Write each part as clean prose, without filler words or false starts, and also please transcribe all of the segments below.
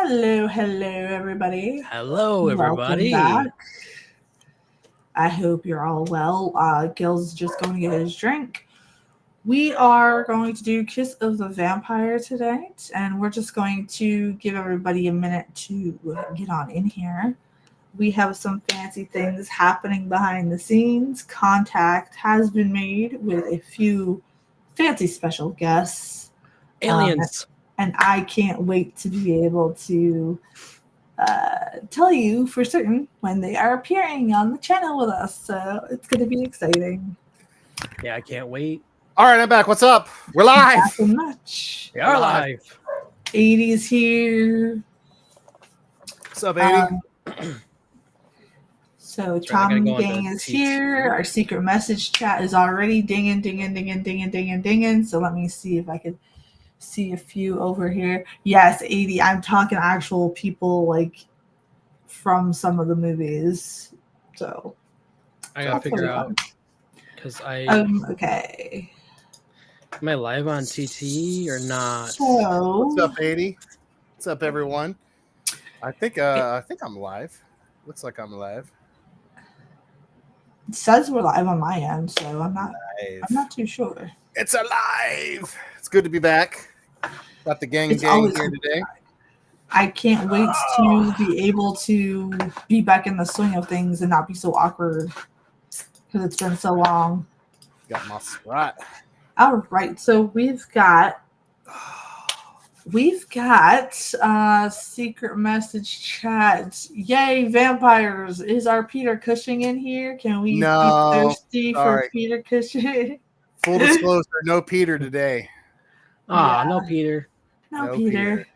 Hello, everybody. Hello, Welcome everybody. back. I hope you're all well. Gil's just going to get his drink. We are going to do Kiss of the Vampire tonight, and we're just going to give everybody a minute to get on in here. We have some fancy things happening behind the scenes. Contact has been made with a few fancy special guests. Aliens. And I can't wait to be able to tell you for certain when they are appearing on the channel with us. So it's going to be exciting. Yeah, I can't wait. All right, I'm back. What's up? We're live. Nothing much. We are live. 80's here. What's up, 80? So Tom Gang is here. Our secret message chat is already dinging. So let me see if I could see a few over here. Yes, 80. I'm talking actual people like from some of the movies. So I gotta figure out because okay. Am I live on TT or not? So what's up, 80? What's up, everyone? I think I'm live. Looks like I'm live. It says we're live on my end, so I'm not too sure. It's alive. It's good to be back. Got the gang here today. I can't wait to be able to be back in the swing of things and not be so awkward because it's been so long. Got my spot. All right, so we've got secret message chat. Yay, vampires! Is our Peter Cushing in here? Can we be thirsty for Peter Cushing? Full disclosure, no Peter today. No Peter. No Peter.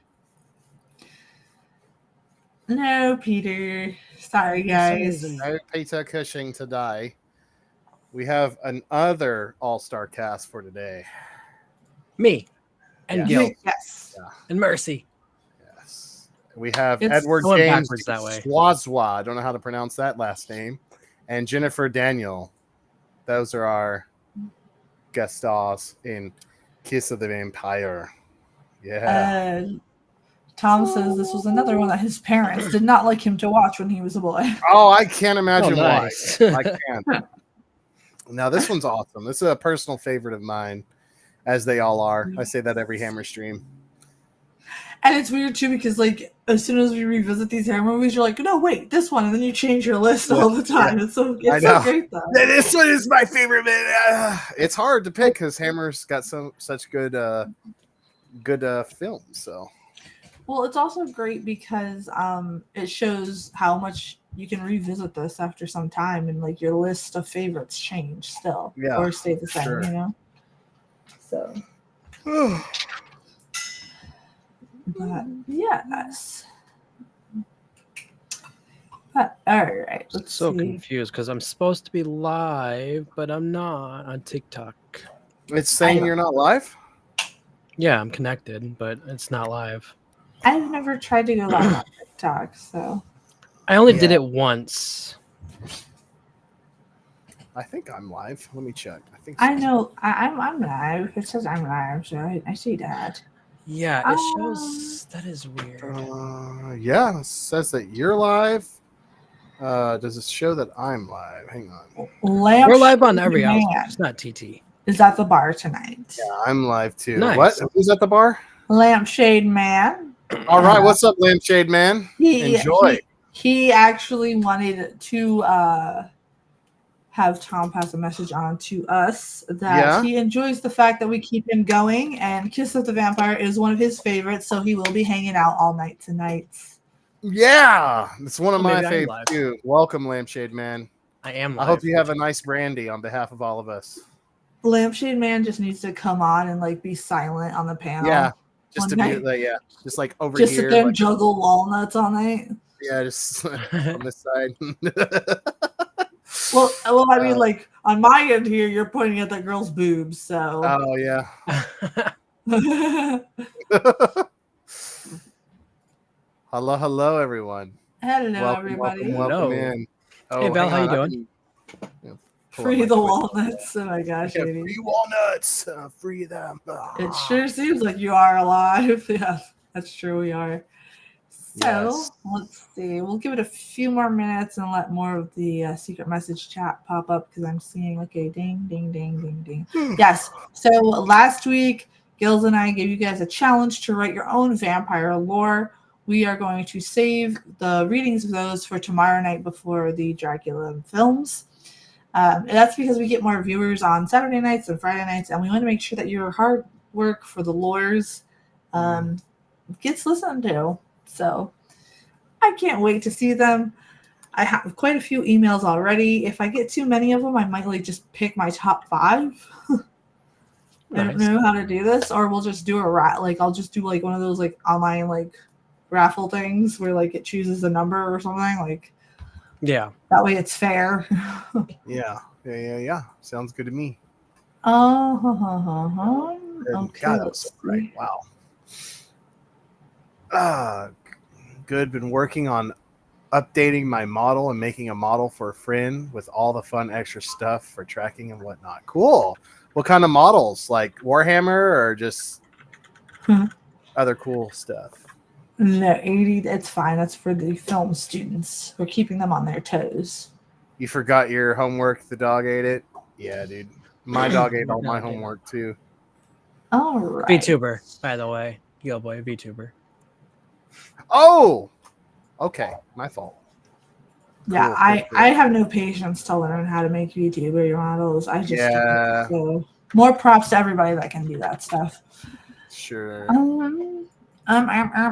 No Peter. Sorry, guys. No Peter Cushing today. We have another all-star cast for today. Me. And Gil. Yes. Yeah. And Mercy. Yes. We have Edward James Swazwa. I don't know how to pronounce that last name. And Jennifer Daniel. Those are our guest stars in Kiss of the Vampire. Yeah. Tom says this was another one that his parents did not like him to watch when he was a boy. Oh, I can't imagine why. Nice. I can't. Now, this one's awesome. This is a personal favorite of mine, as they all are. I say that every Hammer stream. And it's weird, too, because, like, as soon as we revisit these Hammer movies, you're like, no, wait, this one. And then you change your list all the time. Yeah. It's so great, though. This one is my favorite, man. It's hard to pick because Hammer's got such good films, so. Well, it's also great because it shows how much you can revisit this after some time, and like your list of favorites change still, or stay the same, you know. So, but yes. But all right, let's so see. Confused because I'm supposed to be live, but I'm not on TikTok. It's saying you're not live? Yeah, I'm connected, but it's not live. I've never tried to go live on TikTok, so I only did it once. I think I'm live. Let me check. I know I'm live. It says I'm live, so I see that. Yeah, it shows. That is weird. Yeah, it says that you're live. Does it show that I'm live? Hang on. We're live on every hour. It's not TT. Is at the bar tonight. Yeah, I'm live too. Nice. What? Who's at the bar? Lampshade Man. All right, what's up, Lampshade Man? Enjoy. He actually wanted to have Tom pass a message on to us that he enjoys the fact that we keep him going, and Kiss of the Vampire is one of his favorites, so he will be hanging out all night tonight. Yeah, it's one of my favorites too. Welcome, Lampshade Man. I am live. I hope you have a nice brandy on behalf of all of us. Lampshade Man just needs to come on and like be silent on the panel. Yeah. Just to be like, just like over just here. Just sit there and juggle walnuts all night. Yeah, just on this side. well, I mean, like on my end here, you're pointing at that girl's boobs. So. Oh yeah. Hello, everyone. Hello, everybody. Welcome in. Oh, hey, Val, how you doing? Free the walnuts. Oh my gosh. Yeah, free walnuts. Free them. It sure seems like you are alive. Yeah, that's true. We are. So Yes. let's see. We'll give it a few more minutes and let more of the secret message chat pop up because I'm seeing okay, ding, ding, ding, ding, ding. Yes. So last week, Gills and I gave you guys a challenge to write your own vampire lore. We are going to save the readings of those for tomorrow night before the Dracula films. And that's because we get more viewers on Saturday nights and Friday nights, and we want to make sure that your hard work for the lores gets listened to. So I can't wait to see them. I have quite a few emails already. If I get too many of them, I might like just pick my top 5. I don't know how to do this, or we'll just do I'll just do like one of those like online like raffle things where like it chooses a number or something like. Yeah. That way it's fair. Yeah. Sounds good to me. Okay. God, that was so great. Wow. Good. Been working on updating my model and making a model for a friend with all the fun extra stuff for tracking and whatnot. Cool. What kind of models? Like Warhammer or just other cool stuff? No, 80, it's fine. That's for the film students. We're keeping them on their toes. You forgot your homework. The dog ate it. Yeah, dude. My dog ate all my homework too. All right. VTuber, by the way. Yo, boy, VTuber. Oh, okay. My fault. Yeah, cool. I have no patience to learn how to make VTuber models. I just so more props to everybody that can do that stuff. Sure. All right.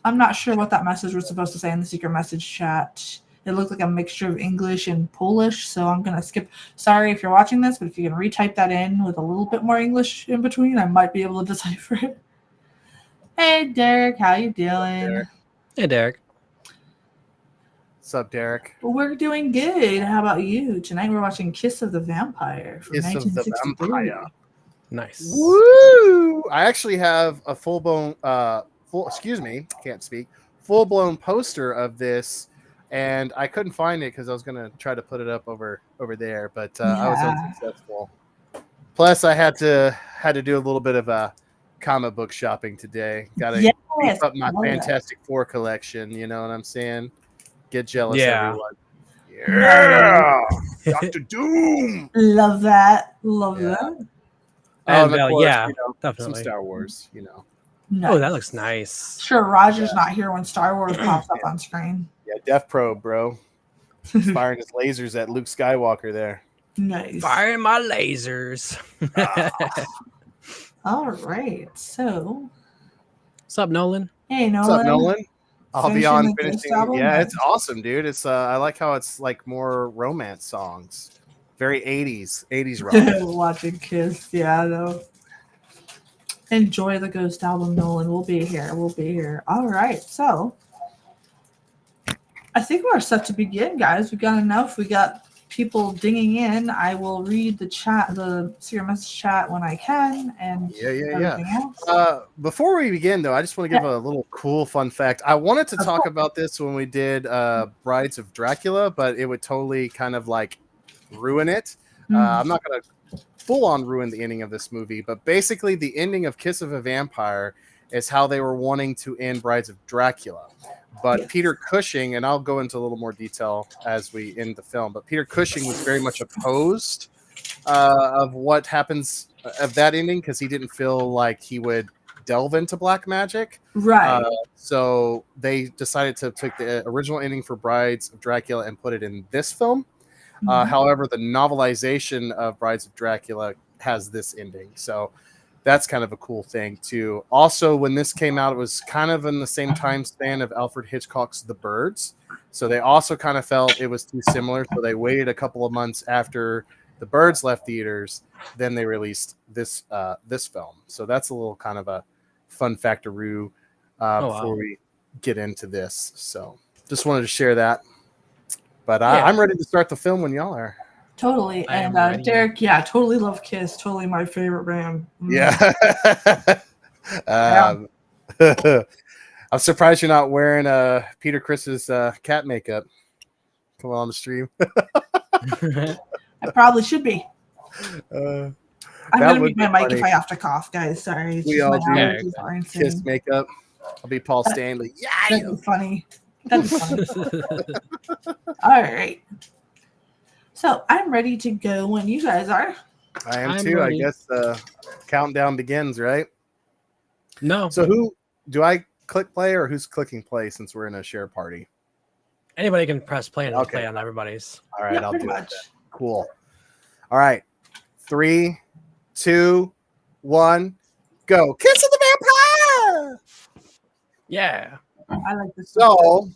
I'm not sure what that message was supposed to say in the secret message chat. It looked like a mixture of English and Polish, so I'm going to skip. Sorry if you're watching this, but if you can retype that in with a little bit more English in between, I might be able to decipher it. Hey, Derek, how you doing? Hey, Derek. What's up, Derek? Well, we're doing good. How about you? Tonight we're watching Kiss of the Vampire from 1963. Nice. Woo! I actually have a full-blown poster of this, and I couldn't find it because I was going to try to put it up over there, but I was unsuccessful. Plus, I had to do a little bit of comic book shopping today. Got to beef up my Fantastic Four collection. You know what I'm saying? Get jealous, everyone. Yeah, Dr. Doom. Love that. Love that. And of course, definitely some Star Wars. Nice. Oh, that looks nice. Sure, Roger's not here when Star Wars pops up on screen. Yeah, Death Probe, bro. He's firing his lasers at Luke Skywalker there. Nice. Firing my lasers. All right. So. What's up, Nolan? Hey, Nolan. What's up, Nolan? I'll be on finishing. Yeah, Nice. It's awesome, dude. It's I like how it's like more romance songs. Very 80s rock. Watching Kiss. Yeah, I know. Enjoy the Ghost album, Nolan. We'll be here. All right. So I think we're set to begin, guys. We got enough. We got people dinging in. I will read the chat, the secret message chat when I can. And everything else. Before we begin, though, I just want to give a little cool fun fact. I wanted to talk about this when we did Brides of Dracula, but it would totally kind of like ruin it. I'm not going to full on ruin the ending of this movie, but basically the ending of Kiss of a Vampire is how they were wanting to end Brides of Dracula. But Peter Cushing, and I'll go into a little more detail as we end the film, but Peter Cushing was very much opposed of what happens of that ending because he didn't feel like he would delve into black magic. Right. So they decided to take the original ending for Brides of Dracula and put it in this film. However, the novelization of Brides of Dracula has this ending. So that's kind of a cool thing, too. Also, when this came out, it was kind of in the same time span of Alfred Hitchcock's The Birds. So they also kind of felt it was too similar. So they waited a couple of months after The Birds left theaters. Then they released this film. So that's a little kind of a fun factoroo before we get into this. So just wanted to share that. But I'm ready to start the film when y'all are. Totally. And Derek, totally love Kiss. Totally my favorite band. Yeah. I'm surprised you're not wearing Peter Criss's cat makeup. Come on the stream. I probably should be. I'm going to mute my mic if I have to cough, guys. Sorry. We all do Kiss makeup. I'll be Paul Stanley. Yeah. That'd be funny. That'd be funny. All right. So I'm ready to go when you guys are. I am too. Ready. I guess the countdown begins, right? No. So who do I click play or who's clicking play since we're in a share party? Anybody can press play and play on everybody's. All right, I'll do it. Cool. All right. 3, 2, 1, go. Kiss of the Vampire! Yeah. I like this. So,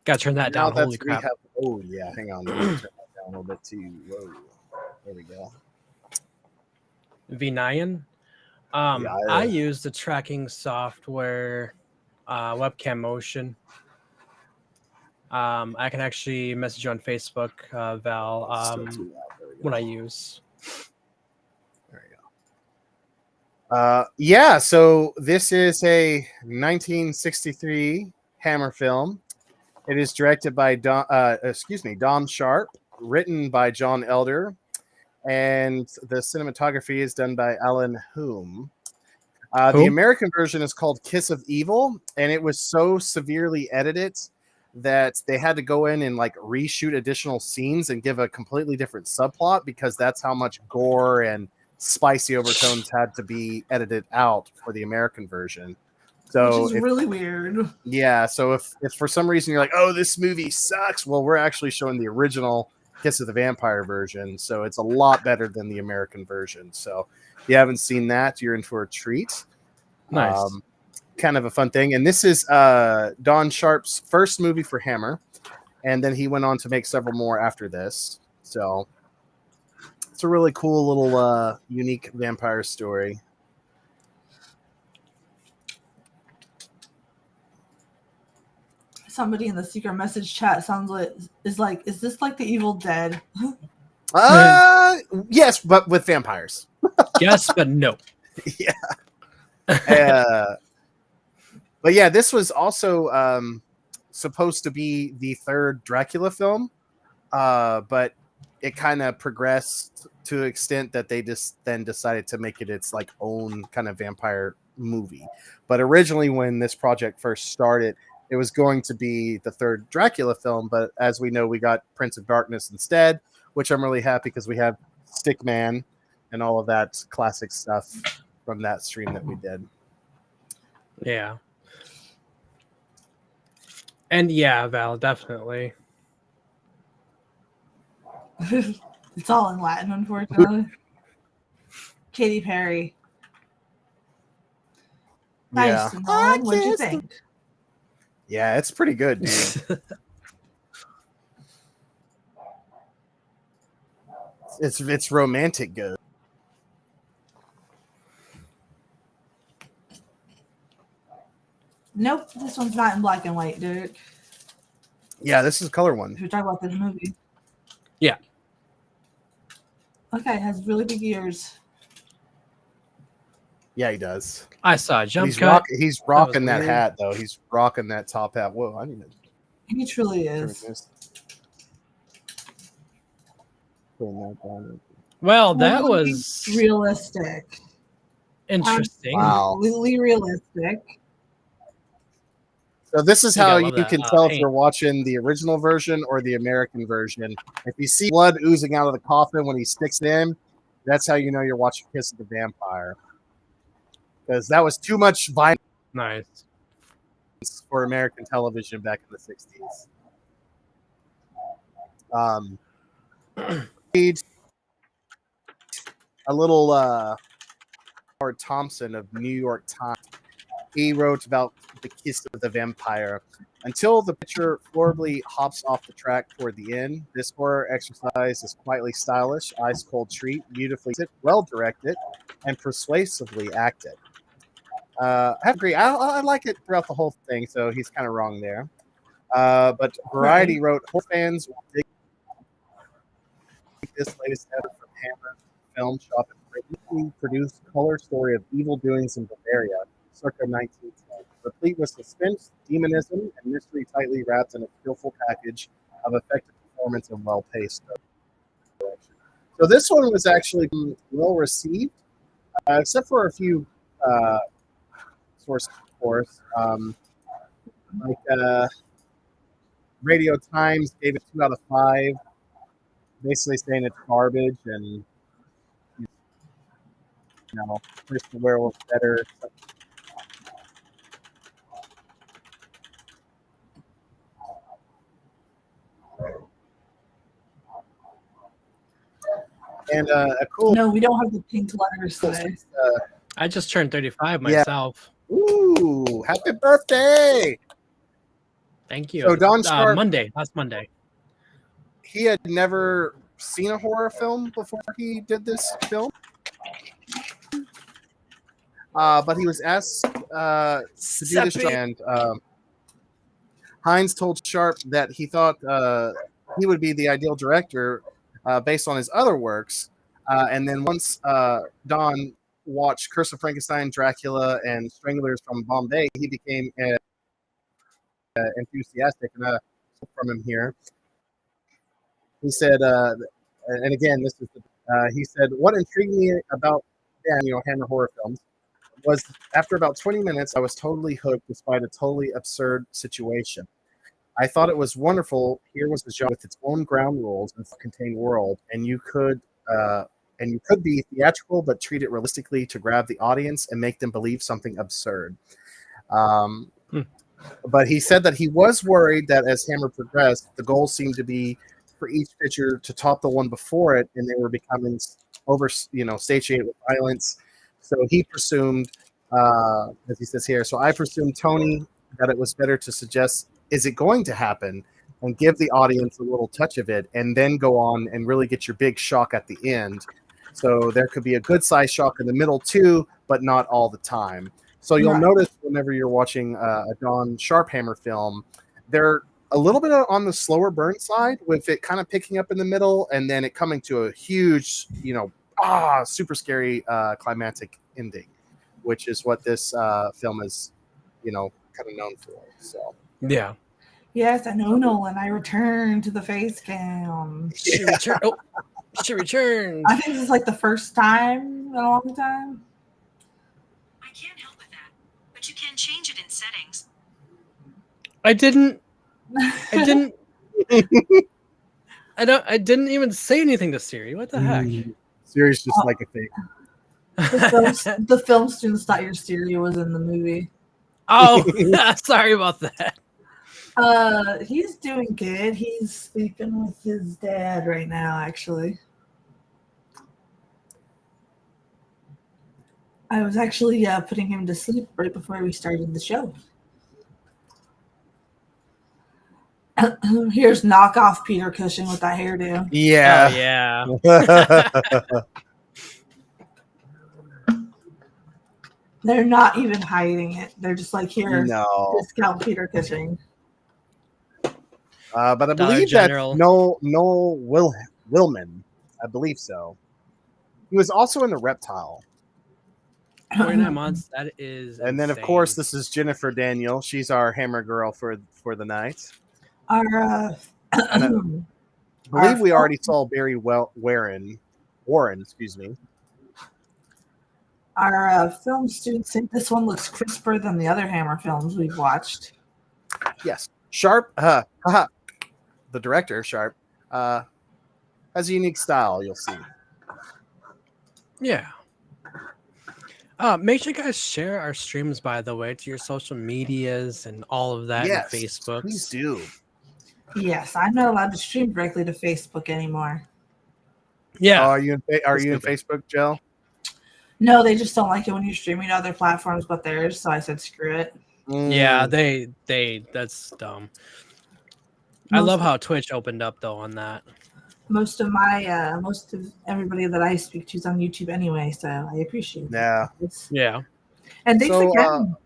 gotta turn that down. Holy crap. Oh, yeah. Hang on. Let me turn that down a little bit too. Whoa. There we go. V9. I use the tracking software, Webcam Motion. I can actually message you on Facebook, Val, when I use. There you go. Yeah, so this is a 1963 Hammer film. It is directed by Don Sharp, written by John Elder, and the cinematography is done by Alan Hume. The American version is called Kiss of Evil, and it was so severely edited that they had to go in and like reshoot additional scenes and give a completely different subplot because that's how much gore and spicy overtones had to be edited out for the American version. So which is really weird. Yeah, so if for some reason you're like, oh, this movie sucks, well, we're actually showing the original Kiss of the Vampire version, so it's a lot better than the American version. So if you haven't seen that, you're in for a treat. Nice. Kind of a fun thing. And this is Don Sharp's first movie for Hammer, and then he went on to make several more after this. So it's a really cool little unique vampire story. Somebody in the secret message chat is this like the Evil Dead? Yes, but with vampires. Yes, but no. Yeah. But yeah, this was also supposed to be the third Dracula film, but it kind of progressed to an extent that they just then decided to make it its like own kind of vampire movie. But originally, when this project first started, it was going to be the third Dracula film, but as we know, we got Prince of Darkness instead, which I'm really happy because we have Stickman and all of that classic stuff from that stream that we did. Yeah. And yeah, Val, definitely. It's all in Latin, unfortunately. Katy Perry. Nice. Yeah. What'd you think? Yeah, it's pretty good, dude. It's romantic good. Nope, this one's not in black and white, dude. Yeah, this is a color one. If you're talking about this movie. Yeah. Okay, it has really big ears. Yeah, he does. I saw a jump cut. He's rocking that hat, though. He's rocking that top hat. Whoa, I need to. He truly is. Well, that was realistic. Interesting. Wow. Completely realistic. So this is how you can tell if you're watching the original version or the American version. If you see blood oozing out of the coffin when he sticks it in, that's how you know you're watching Kiss of the Vampire. Because that was too much violence. Nice. For American television back in the 60s. A little Howard Thompson of New York Times. He wrote about the Kiss of the Vampire. Until the picture horribly hops off the track toward the end, this horror exercise is quietly stylish, ice-cold treat, beautifully well-directed, and persuasively acted. I agree. I like it throughout the whole thing, so he's kind of wrong there. But Variety wrote, horror fans will dig this latest effort from Hammer Film Shop and produced color story of evil doings in Bavaria, circa 1910, replete with suspense, demonism, and mystery tightly wrapped in a skillful package of effective performance and well-paced direction. So this one was actually well received. except for a few sources, of course. Like Radio Times gave it 2 out of 5, basically saying it's garbage and Chris the Werewolf better. And a cool. No, we don't have the pink letters today. I just turned 35 myself. Yeah. Ooh, happy birthday! Thank you. So Don Sharp, last Monday. He had never seen a horror film before he did this film. But he was asked to do this job, and Hines told Sharp that he thought he would be the ideal director based on his other works. And then once Don watched Curse of Frankenstein, Dracula, and Stranglers from Bombay, he became enthusiastic. And from him here, he said, and again, this is he said, what intrigued me about Hammer horror films was after about 20 minutes, I was totally hooked despite a totally absurd situation. I thought it was wonderful. Here was a genre with its own ground rules and self-contained world, and you could be theatrical but treat it realistically to grab the audience and make them believe something absurd. But he said that he was worried that as Hammer progressed, the goal seemed to be for each picture to top the one before it, and they were becoming satiated with violence. So he presumed, as he says here, so I presumed, Tony, that it was better to suggest, is it going to happen? And give the audience a little touch of it, and then go on and really get your big shock at the end. So there could be a good size shock in the middle too, but not all the time. So you'll notice whenever you're watching a Don Sharp Hammer film, they're a little bit on the slower burn side, with it kind of picking up in the middle and then it coming to a huge, super scary climactic ending, which is what this film is, kind of known for. So yeah. Yes, I know, Nolan. I returned to the face cam. She returned. Oh, she returned. I think this is like the first time in a long time. I can't help with that, but you can change it in settings. I didn't even say anything to Siri. What the heck? Siri's just like a fake. The film students thought your Siri was in the movie. Oh, sorry about that. He's doing good. He's sleeping with his dad right now, actually. I was actually putting him to sleep right before we started the show. Here's knockoff Peter Cushing with that hairdo. Yeah. Oh, yeah. They're not even hiding it. They're just like, here, no. discount Peter Cushing. But I believe that's Noel Willman. I believe so. He was also in The Reptile. 49 months. That is. And then, of course, this is Jennifer Daniel. She's our Hammer girl for the night. I believe we already saw Barry Warren. Excuse me. Our film students think this one looks crisper than the other Hammer films we've watched. Yes. Sharp, the director, Sharp, has a unique style, you'll see. Yeah. Make sure you guys share our streams, by the way, to your social medias and all of that. Yes, and Facebook. Please do. Yes, I'm not allowed to stream directly to Facebook anymore. Yeah. Are you in Facebook, Jill? No, they just don't like it when you're streaming to other platforms but theirs, so I said screw it. Yeah, they that's dumb. I love how Twitch opened up though on that. Most of everybody that I speak to is on YouTube anyway, so I appreciate it. Yeah. And thanks again.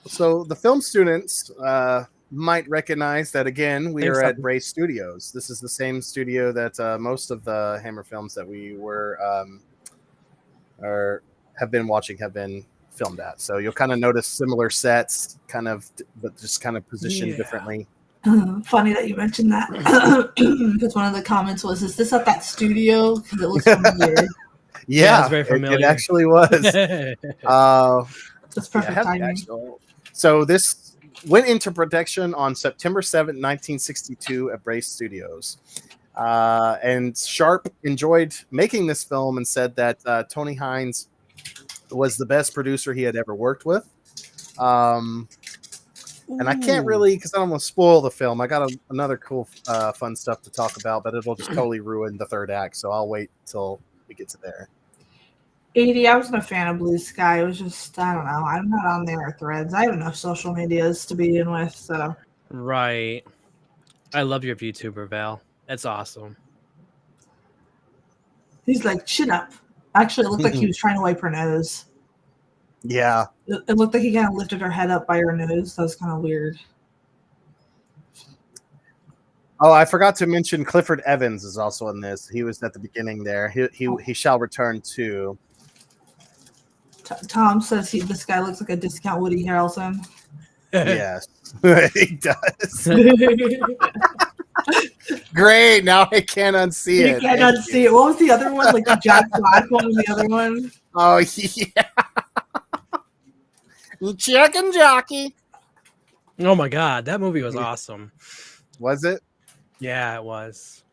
So the film students might recognize that again. We are at Ray Studios. This is the same studio that most of the Hammer films that we were have been watching have been filmed at. So you'll kind of notice similar sets, but just kind of positioned differently. Funny that you mentioned that, because one of the comments was, "Is this at that studio?" Because it looks familiar. Yeah, it's very familiar. It actually was. That's perfect timing. So this went into production on September 7th, 1962 at Brace Studios. And Sharp enjoyed making this film and said that Tony Hines was the best producer he had ever worked with. And I can't really, because I don't want to spoil the film. I got another cool, fun stuff to talk about, but it'll just totally ruin the third act. So I'll wait till we get to there. 80, I wasn't a fan of Blue Sky. It was just, I don't know. I'm not on their threads. I have no social medias to begin with. So Right. I love your VTuber, Val. That's awesome. he's like, chin up. Actually, it looked like he was trying to wipe her nose. Yeah. It looked like he kind of lifted her head up by her nose. That was kind of weird. Oh, I forgot to mention Clifford Evans is also in this. He was at the beginning there. He shall return too. Tom says this guy looks like a discount Woody Harrelson. Yes, he does. Great. Now I can't unsee it. You can't unsee it. What was the other one? Like the Jack Black one and the other one? Oh, yeah. Chicken jockey. Oh my god, that movie was awesome. Was it? Yeah, it was.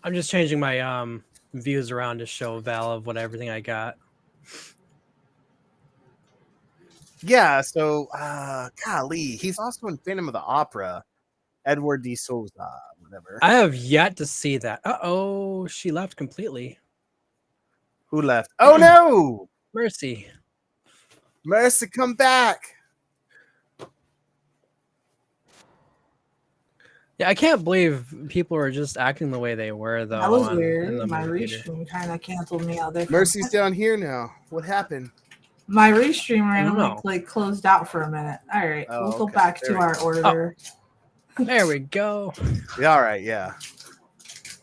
I'm just changing my views around to show Val of everything I got. Yeah, so golly, he's also in Phantom of the Opera. Edward D. Souza, whatever. I have yet to see that. Uh-oh, she left completely. Who left? Oh no! Mercy. Mercy, come back. Yeah, I can't believe people are just acting the way they were, though. That was in weird. the My movie. restream kind of canceled me out there. Mercy's down here now. What happened? My restream randomly know. like closed out for a minute. All right, Oh, we'll go okay. back There to we our order. There we go. Yeah, all right, yeah.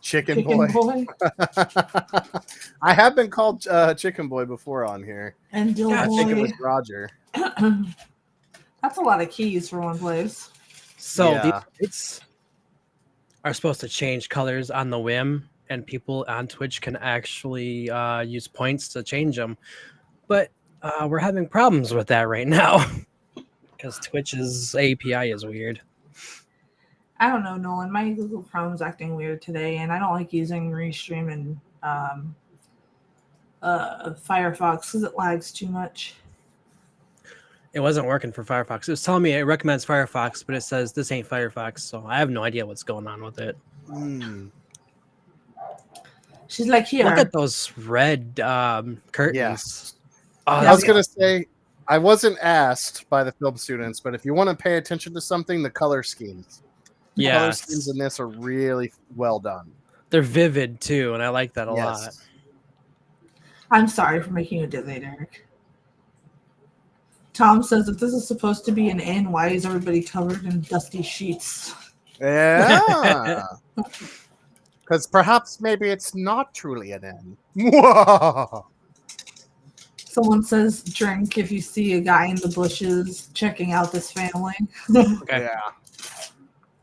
Chicken Chicken boy. boy I have been called Chicken Boy before on here. and Dill Yeah, I think it was boy. Roger. That's a lot of keys for one place. So Yeah. these lights are supposed to change colors on the whim, and people on Twitch can actually use points to change them. But we're having problems with that right now because Twitch's API is weird. I don't know, Nolan. My Google Chrome's acting weird today, and I don't like using Restream and Firefox because it lags too much. It wasn't working for Firefox. It was telling me it recommends Firefox, but it says this ain't Firefox, so I have no idea what's going on with it. She's like, here. Look at those red curtains. Yes. Oh, I was that's going to say, I wasn't asked by the film students, but if you want to pay attention to something, the color schemes. The color schemes in this are really well done. They're vivid too, and I like that a lot. I'm sorry for making you dizzy, Derek. Tom says if this is supposed to be an inn, why is everybody covered in dusty sheets? Yeah. Because perhaps maybe it's not truly an inn. Whoa. Someone says drink if you see a guy in the bushes checking out this family. Okay. Yeah.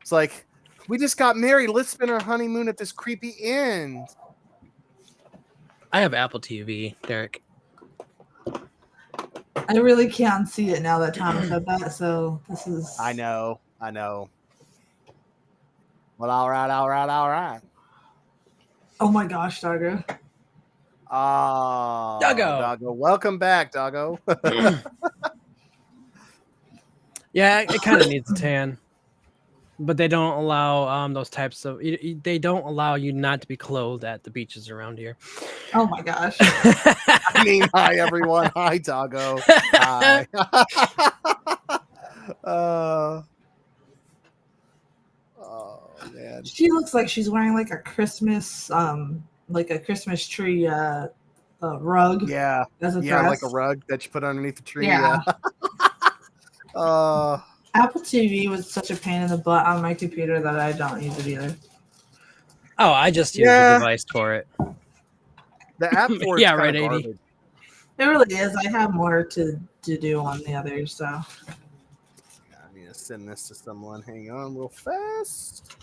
It's like, we just got married. Let's spend our honeymoon at this creepy inn. I have Apple TV, Derek. I really can't see it now that Tom said that, so this is... I know. Well, all right. Oh my gosh, Doggo. Oh, Doggo. Welcome back, Doggo. Yeah, it kind of needs a tan. But they don't allow those types of... They don't allow you not to be clothed at the beaches around here. Oh my gosh. I mean, hi, everyone. Hi, Doggo. Hi. Oh, man. She looks like she's wearing like a Christmas tree rug. Yeah. As a Yeah, dress. like a rug that you put underneath the tree. Yeah. Apple TV was such a pain in the butt on my computer that I don't use it either. Oh, I just use the device for it. The app for Yeah, right, 80. garbage. It really is. I have more to do on the others, so. I need to send this to someone. Hang on real fast.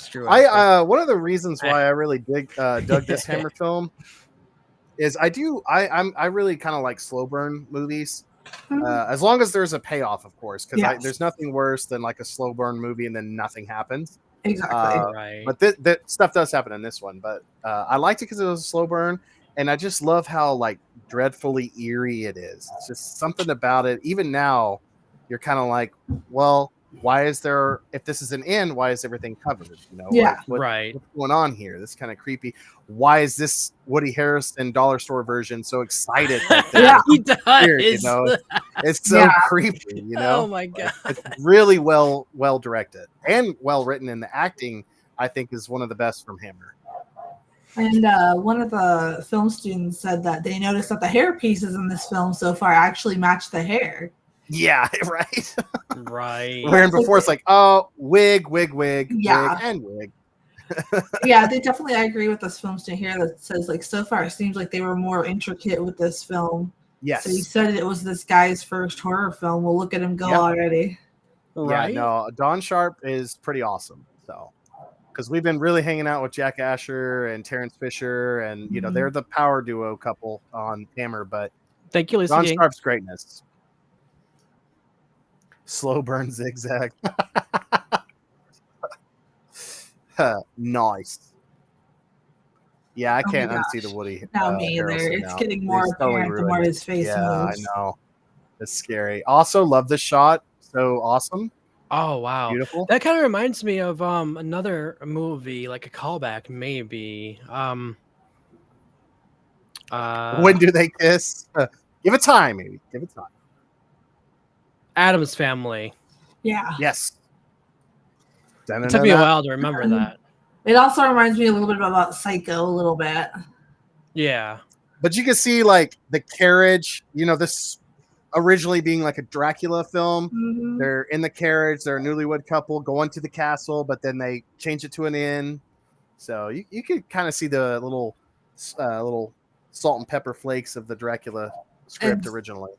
That's true. I one of the reasons why I really dug this Hammer film is I really kind of like slow burn movies. As long as there's a payoff, of course, because there's nothing worse than like a slow burn movie and then nothing happens. Exactly. Right. But that stuff does happen in this one. But I liked it because it was a slow burn, and I just love how like dreadfully eerie it is. It's just something about it. Even now, you're kind of like, well, why is there? If this is an inn, why is everything covered? You know, Yeah. Right. What's going on here? This is kind of creepy. Why is this Woody Harrelson dollar store version so excited? Yeah. He does. Weird, you know, it's so creepy. You know, Oh my god, it's really well directed and well written, and the acting I think is one of the best from Hammer. And one of the film students said that they noticed that the hair pieces in this film so far actually match the hair. Yeah, right. right. Wherein before it's like, oh, wig, Yeah. wig, and wig. Yeah, they definitely. I agree with this film student here that says like so far it seems like they were more intricate with this film. Yes. So he said it was this guy's first horror film. Well, look at him go already. Right. Yeah, no, Don Sharp is pretty awesome. So, because we've been really hanging out with Jack Asher and Terrence Fisher, and you know they're the power duo couple on Hammer. But thank you, Lisa. Don Sharp's greatness. Slow burn zigzag. Nice. Yeah, I can't unsee the Woody. No, me either. Harrelson It's now. getting more apparent the more his face moves. I know. It's scary. Also, love the shot. So awesome. Oh wow, Beautiful. That kind of reminds me of another movie, like a callback, maybe. When do they kiss? Give it time, maybe. Give it time. Addams Family. Yeah. Yes. It took me a while to remember that. It also reminds me a little bit about Psycho, a little bit. Yeah. But you can see like the carriage, you know, this originally being like a Dracula film. Mm-hmm. They're in the carriage, they're a newlywed couple going to the castle, but then they change it to an inn. So you could kind of see the little salt and pepper flakes of the Dracula script originally.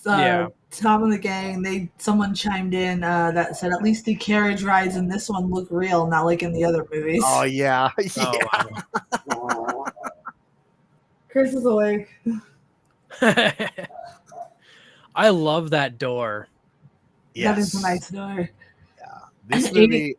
Tom and the gang, someone chimed in that said at least the carriage rides in this one look real, not like in the other movies. Oh yeah. Oh, Chris is awake. I love that door. Yes. That is a nice door. Yeah. This movie.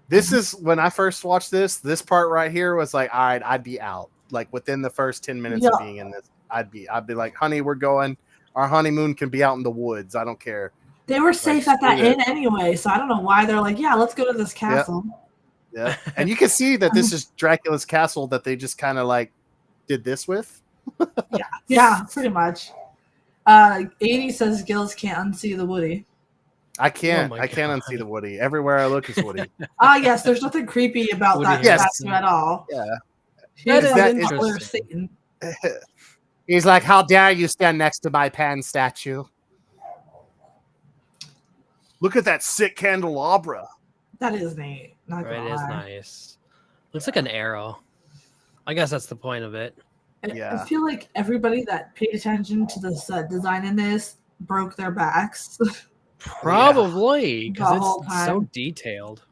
This is when I first watched this part right here was like, all right, I'd be out. Like within the first 10 minutes of being in this, I'd be like, honey, we're going. Our honeymoon can be out in the woods. I don't care. They were safe at that inn anyway, so I don't know why they're like, yeah, let's go to this castle. Yeah. And you can see that this is Dracula's castle that they just kind of like did this with. Yeah, pretty much. 80 says Gills can't unsee the Woody. I can't. I can't unsee the Woody. Everywhere I look is Woody. Yes, there's nothing creepy about that statue at all. Yeah. That is interesting. He's like, how dare you stand next to my Pan statue? Look at that sick candelabra. That is neat. It is nice. Looks like an arrow. I guess that's the point of it. I feel like everybody that paid attention to the set design in this broke their backs. Probably, because it's so detailed.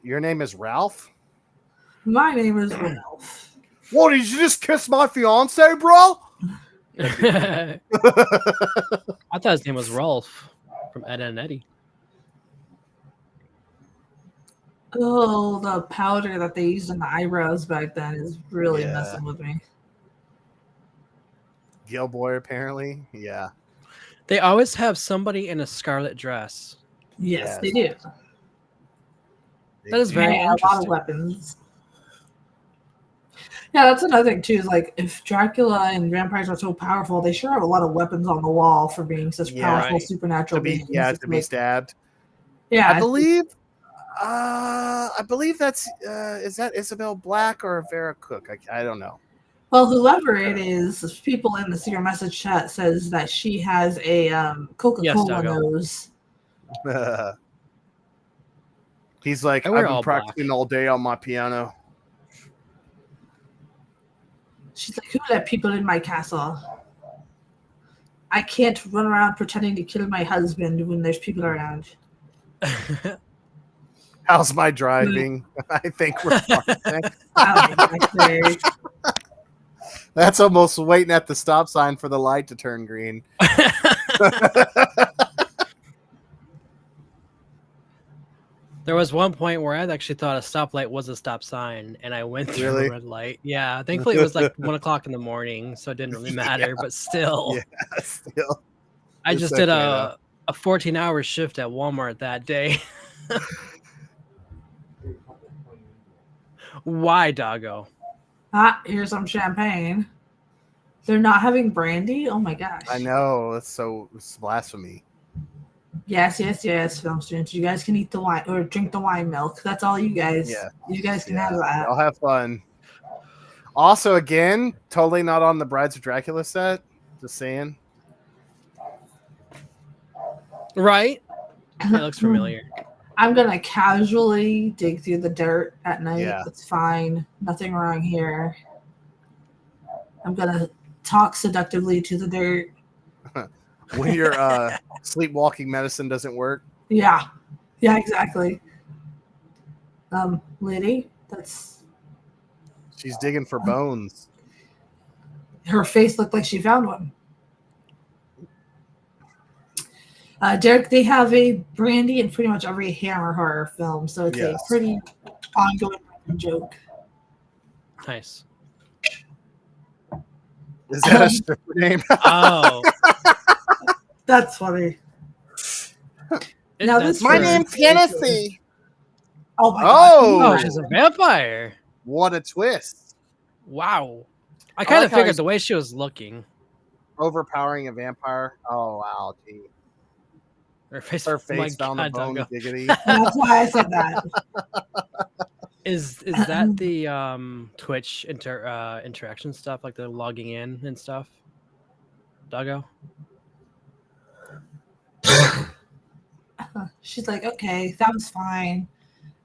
Your name is Ralph? My name is Ralph. What, did you just kiss my fiance, bro? I thought his name was Rolf from Ed and Eddie. Oh, the powder that they used in the eyebrows back then is really messing with me. Gilboy, apparently. Yeah. They always have somebody in a scarlet dress. Yes, they do. That is very interesting. A lot of weapons. Yeah, that's another thing too. Is like if Dracula and vampires are so powerful, they sure have a lot of weapons on the wall for being such powerful supernatural beings. To be stabbed. Yeah, I believe that's is that Isabel Black or Vera Cook? I don't know. Well, whoever it is, people in the secret message chat says that she has a Coca-Cola nose. He's like, I've been practicing all day on my piano. She's like, who let people in my castle? I can't run around pretending to kill my husband when there's people around. How's my driving? I think we're fine. Exactly. That's almost waiting at the stop sign for the light to turn green. There was one point where I actually thought a stoplight was a stop sign, and I went through Really? a red light. Yeah, thankfully it was like 1 o'clock in the morning, so it didn't really matter. But still, Yeah, still. I Just just did okay, a 14-hour shift at Walmart that day. Why, doggo? Here's some champagne. They're not having brandy? Oh my gosh. I know. It's blasphemy. Yes, film students. You guys can eat the wine or drink the wine milk. That's all you guys. Yeah. You guys can have that. I'll have fun. Also, again, totally not on the Brides of Dracula set. Just saying. Right? It looks familiar. I'm gonna casually dig through the dirt at night. Yeah. It's fine. Nothing wrong here. I'm gonna talk seductively to the dirt. When your sleepwalking medicine doesn't work. Yeah, exactly. Lady, She's digging for bones. her face looked like she found one. Derek, they have a brandy in pretty much every Hammer horror film, so it's a pretty ongoing joke. Nice. Is that a stripper name? Oh. That's funny. Now this My name's Hennessy. Oh my god. Oh, she's a vampire. What a twist. Wow. I kind of how figured he's the way she was looking. overpowering a vampire. Oh wow, gee. Her face found the bone, doggo. diggity. That's why I said that. Is that the Twitch interaction stuff, like the logging in and stuff? Doggo? She's like, okay, that was fine.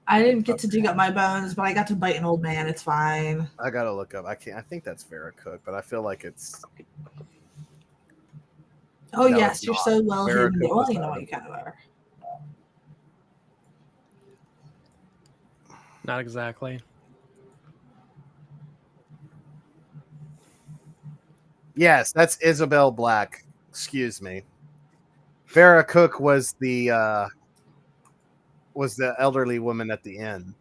I didn't get to dig up my bones, but I got to bite an old man. It's fine. I gotta look up. I think that's Vera Cook, but I feel like it's. Oh No, yes, it's you're not. so well Vera hidden. Cook Well, was you know not. what you kind of are. Not exactly. Yes, that's Isabel Black. Excuse me. Vera Cook was the elderly woman at the end.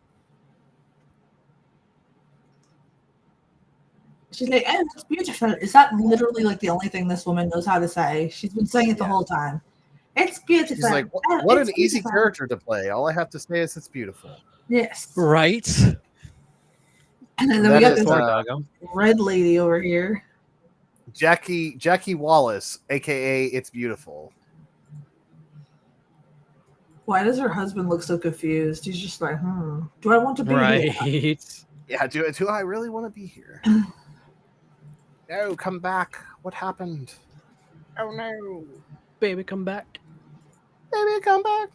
She's like, oh, it's beautiful. Is that literally like the only thing this woman knows how to say? She's been saying it the whole time. It's beautiful. She's like, Oh, what it's an easy beautiful." character to play. All I have to say is it's beautiful. Yes. Right? And then we That got is, this Doggo. red lady over here. Jackie Wallace, aka It's Beautiful. Why does her husband look so confused? He's just like, do I want to be here? Right. Yeah, do I really want to be here? No, come back. What happened? Oh no. Baby, come back. Baby, come back.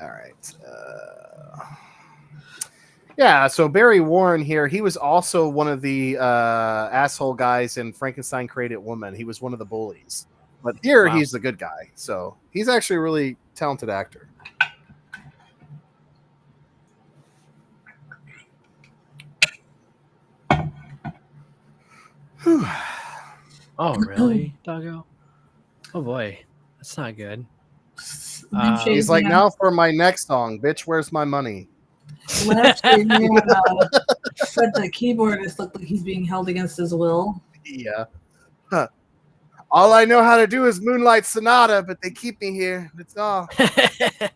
All right. Yeah, so Barry Warren here, he was also one of the asshole guys in Frankenstein Created Woman. He was one of the bullies. But here, Wow. he's the good guy. So he's actually a really talented actor. Oh, really, Doggo? Oh, boy. That's not good. He's like, now for my next song, bitch, where's my money? Left man, said the keyboardist looked like he's being held against his will. Yeah. Huh. All I know how to do is Moonlight Sonata, but they keep me here. That's all. I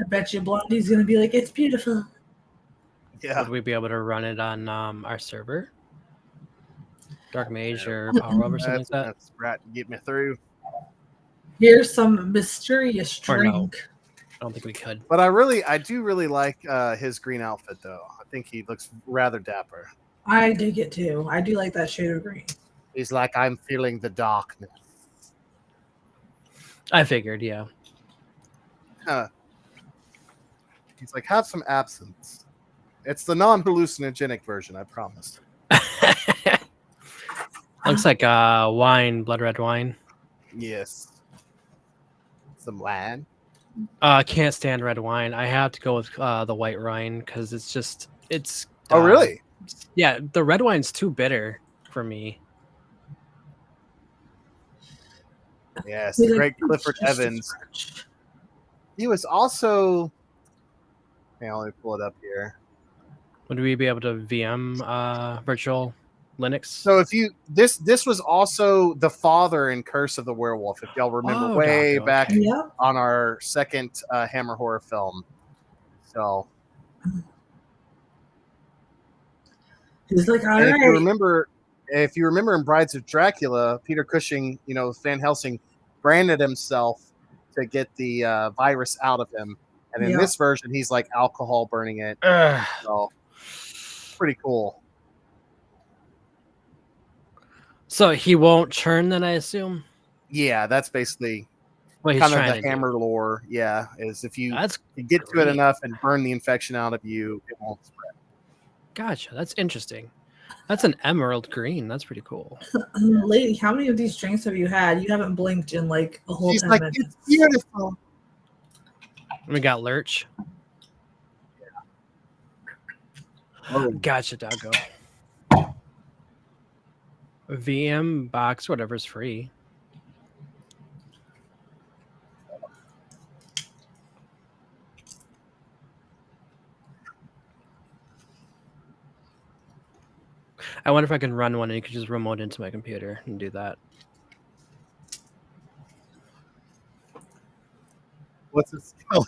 bet you Blondie's gonna be like, it's beautiful. Yeah. Would we be able to run it on our server? Dark Mage or Power Up or something like that? That's right. Get me through. Here's some mysterious Or no. drink. I don't think we could. But I do really like his green outfit, though. I think he looks rather dapper. I dig it too. I do like that shade of green. He's like, I'm feeling the darkness. I figured, yeah. Huh. He's like, have some absinthe. It's the non-hallucinogenic version, I promised. Looks like wine, blood red wine. Yes. Some wine. Can't stand red wine. I have to go with the white wine because it's. Oh, really? Yeah, the red wine's too bitter for me. Yes, the great Clifford Evans. He was also. Hang on, let me pull it up here. Would we be able to VM virtual Linux? So if you this was also the father in Curse of the Werewolf, if y'all remember way back on our second Hammer horror film. So he's like, all right. If you remember in Brides of Dracula, Peter Cushing, Van Helsing branded himself to get the virus out of him. And in this version, he's like alcohol burning it. So pretty cool. So he won't churn then, I assume? Yeah, that's basically what he's kind trying of to the Hammer do. lore. Yeah, is if you That's get to it enough and burn the infection out of you, it won't spread. Gotcha. That's interesting. That's an emerald green. That's pretty cool. Lady, how many of these drinks have you had? You haven't blinked in like a whole 10 minutes. It's beautiful. We got Lurch. Oh. Gotcha, doggo. VM box, whatever's free. I wonder if I can run one and you could just remote into my computer and do that. What's it spell?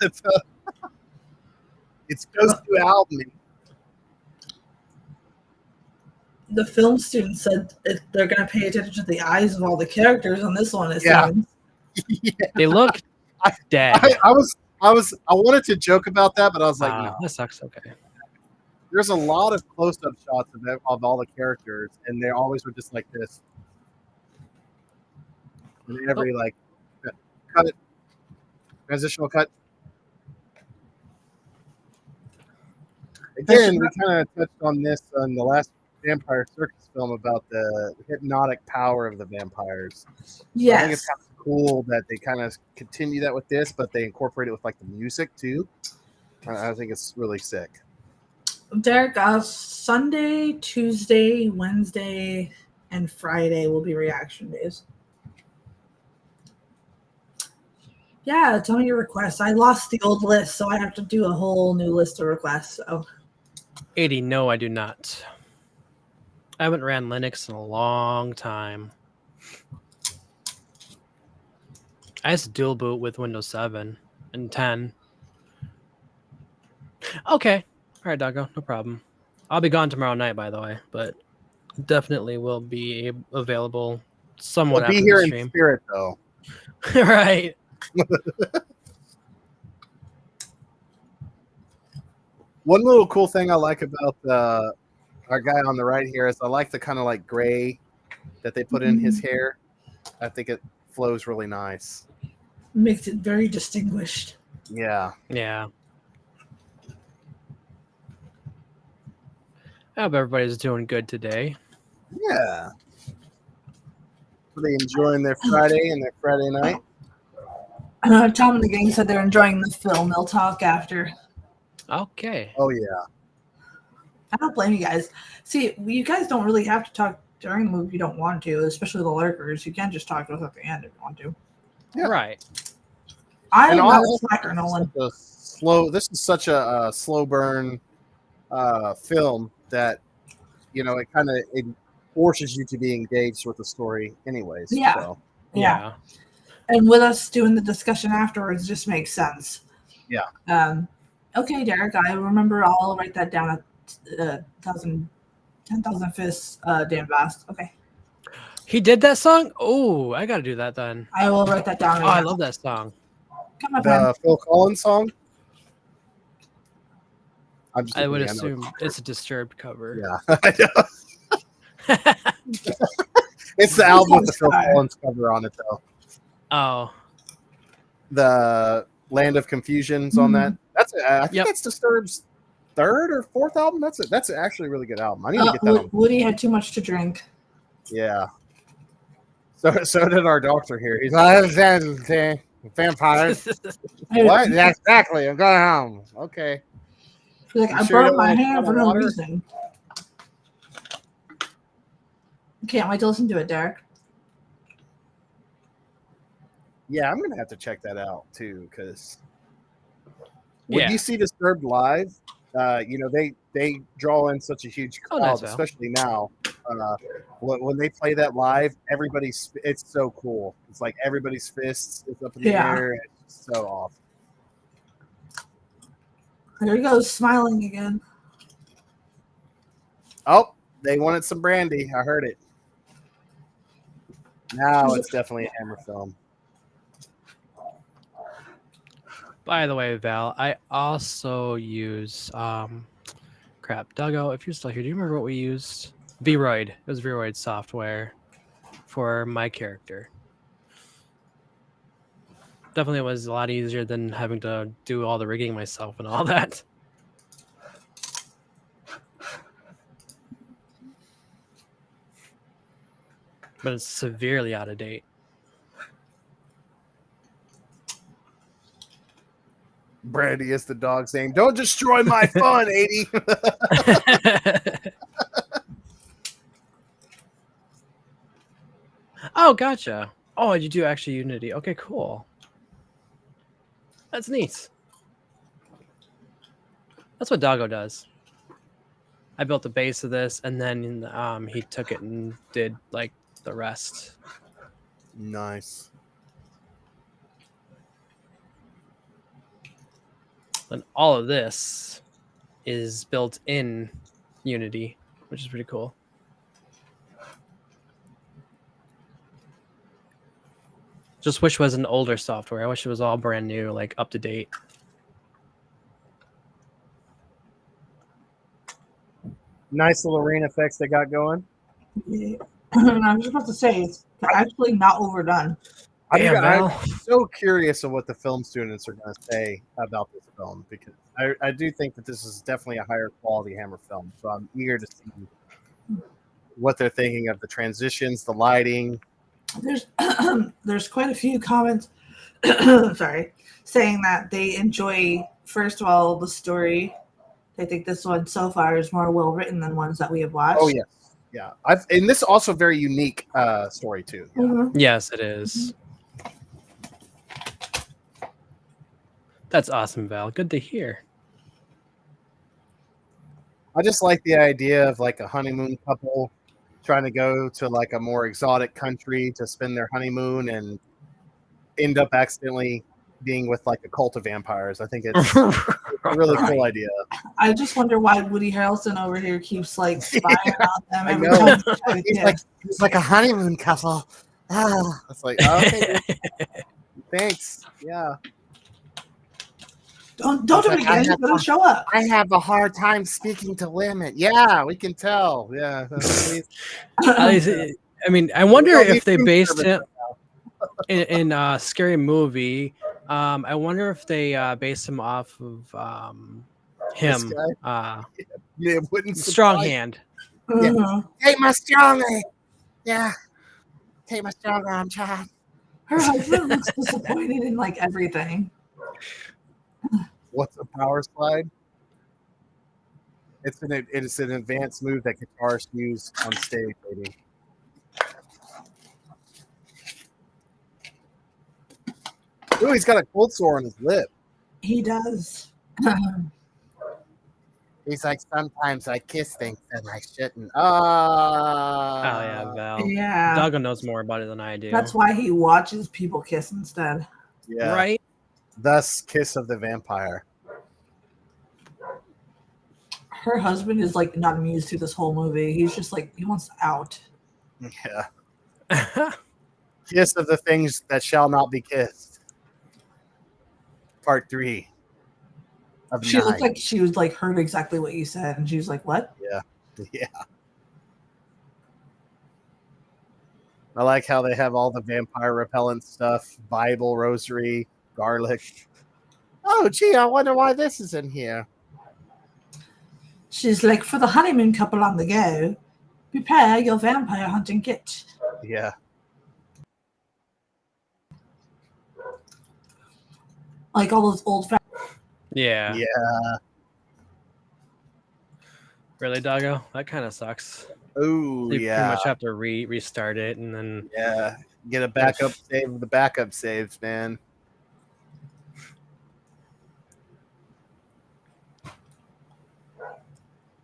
It's Ghost to Albany. The film student said they're going to pay attention to the eyes of all the characters on this one. It seems. Yeah. They look dead. I wanted to joke about that, but I was like, no, that sucks. Okay. There's a lot of close-up shots of all the characters, and they always were just like this. And every cut, transitional cut. Again, we kind of touched on this on the last Vampire Circus film about the hypnotic power of the vampires. Yes. I think it's kind of cool that they kind of continue that with this, but they incorporate it with like the music too. I think it's really sick. Derek, Sunday, Tuesday, Wednesday, and Friday will be reaction days. Yeah, tell me your requests. I lost the old list, so I have to do a whole new list of requests. So, 80, no, I do not. I haven't ran Linux in a long time. I used to dual boot with Windows 7 and 10. Okay. All right, doggo, no problem. I'll be gone tomorrow night, by the way, but definitely will be available somewhat after the stream. Be here in spirit, though. Right. One little cool thing I like about our guy on the right here is I like the kind of like gray that they put in his hair. I think it flows really nice. Makes it very distinguished. Yeah. Yeah. I hope everybody's doing good today. Yeah. Are they enjoying their Friday and their Friday night? Tom and the gang said they're enjoying the film. They'll talk after. Okay. Oh, yeah. I don't blame you guys. See, you guys don't really have to talk during the movie if you don't want to, especially the lurkers. You can just talk to us at the end if you want to. Yeah. Right. I'm not a slacker, Nolan. This is such a slow burn film that, it kind of forces you to be engaged with the story anyways. Yeah. So. Yeah. And with us doing the discussion afterwards just makes sense. Yeah. Okay, Derek, I remember. I'll write that down at 10,000 fists, damn fast. Okay. He did that song? Oh, I got to do that then. I will write that down. Oh, I love that song. Come on, the Phil Collins song? I would assume it's a Disturbed cover. Yeah. I know. It's the album with the Phil Collins cover on it, though. Oh. The Land of Confusion's on that. I think that's Disturbed's third or fourth album. That's actually a really good album. I need to get that on. Woody had too much to drink. Yeah. So did our doctor here. He's like, vampires. What? Yeah, exactly. I'm going home. Okay. She's like, You I sure you burned don't my want hand for no water? reason. Can't wait to listen to it, Derek. Yeah, I'm gonna have to check that out too, because when Yeah. you see Disturbed live, they draw in such a huge crowd, nice, Val. especially now. When they play that live, it's so cool. It's like everybody's fists is up in the air. It's so awesome. There he goes, smiling again. Oh, they wanted some brandy. I heard it. Now it's definitely a Hammer film. By the way, Val, I also use Duggo, if you're still here, do you remember what we used? Vroid. It was Vroid software for my character. Definitely was a lot easier than having to do all the rigging myself and all that. But it's severely out of date. Brandy is the dog's name. Don't destroy my fun, 80. Oh, gotcha. Oh, you do actually Unity. Okay, cool. That's neat. That's what Doggo does. I built the base of this, and then he took it and did like the rest. Nice. And all of this is built in Unity, which is pretty cool. Just wish it was an older software. I wish it was all brand new, like up to date. Nice little rain effects they got going. Yeah. I was just about to say, it's actually not overdone. I'm so curious of what the film students are going to say about this film, because I do think that this is definitely a higher quality Hammer film. So I'm eager to see what they're thinking of the transitions, the lighting. There's quite a few comments sorry, saying that they enjoy, first of all, the story. They think this one so far is more well written than ones that we have watched. Oh yes, yeah. And this is also a very unique story too. Yeah. Mm-hmm. Yes, it is. That's awesome, Val. Good to hear. I just like the idea of like a honeymoon couple trying to go to like a more exotic country to spend their honeymoon and end up accidentally being with like a cult of vampires. I think it's a really cool idea. I just wonder why Woody Harrelson over here keeps like spying on them. I Every know. time He's like a honeymoon couple. It's like, okay, thanks. Yeah. Don't do it again. He's gonna show up. I have a hard time speaking to women. Yeah, we can tell. Yeah. I mean, I wonder if they based it in a Scary Movie. I wonder if they based him off of him. Yeah, it wouldn't Strong surprise- Hand. Uh-huh. Take my strong arm. Yeah. Take my strong arm, child. Her husband looks disappointed in like everything. What's a power slide? It's an advanced move that guitarists use on stage, lady. Ooh, he's got a cold sore on his lip. He does. He's like, sometimes I kiss things and I shouldn't. Oh yeah, Val. Yeah. Doggo knows more about it than I do. That's why he watches people kiss instead. Yeah. Right? Thus, Kiss of the Vampire. Her husband is like not amused through this whole movie. He's just like, he wants out. Yeah. Kiss of the Things That Shall Not Be Kissed. Part 3. She looked like she was like heard exactly what you said, and she was like, "What?" Yeah. I like how they have all the vampire repellent stuff, Bible, rosary, garlic. Oh, gee, I wonder why this is in here. She's like, "For the honeymoon couple on the go, prepare your vampire hunting kit." Yeah. like all those old. Yeah. Yeah. Really, doggo? That kind of sucks. Oh, You yeah. pretty much have to restart it and then. Yeah. Get a backup save. The backup saves, man.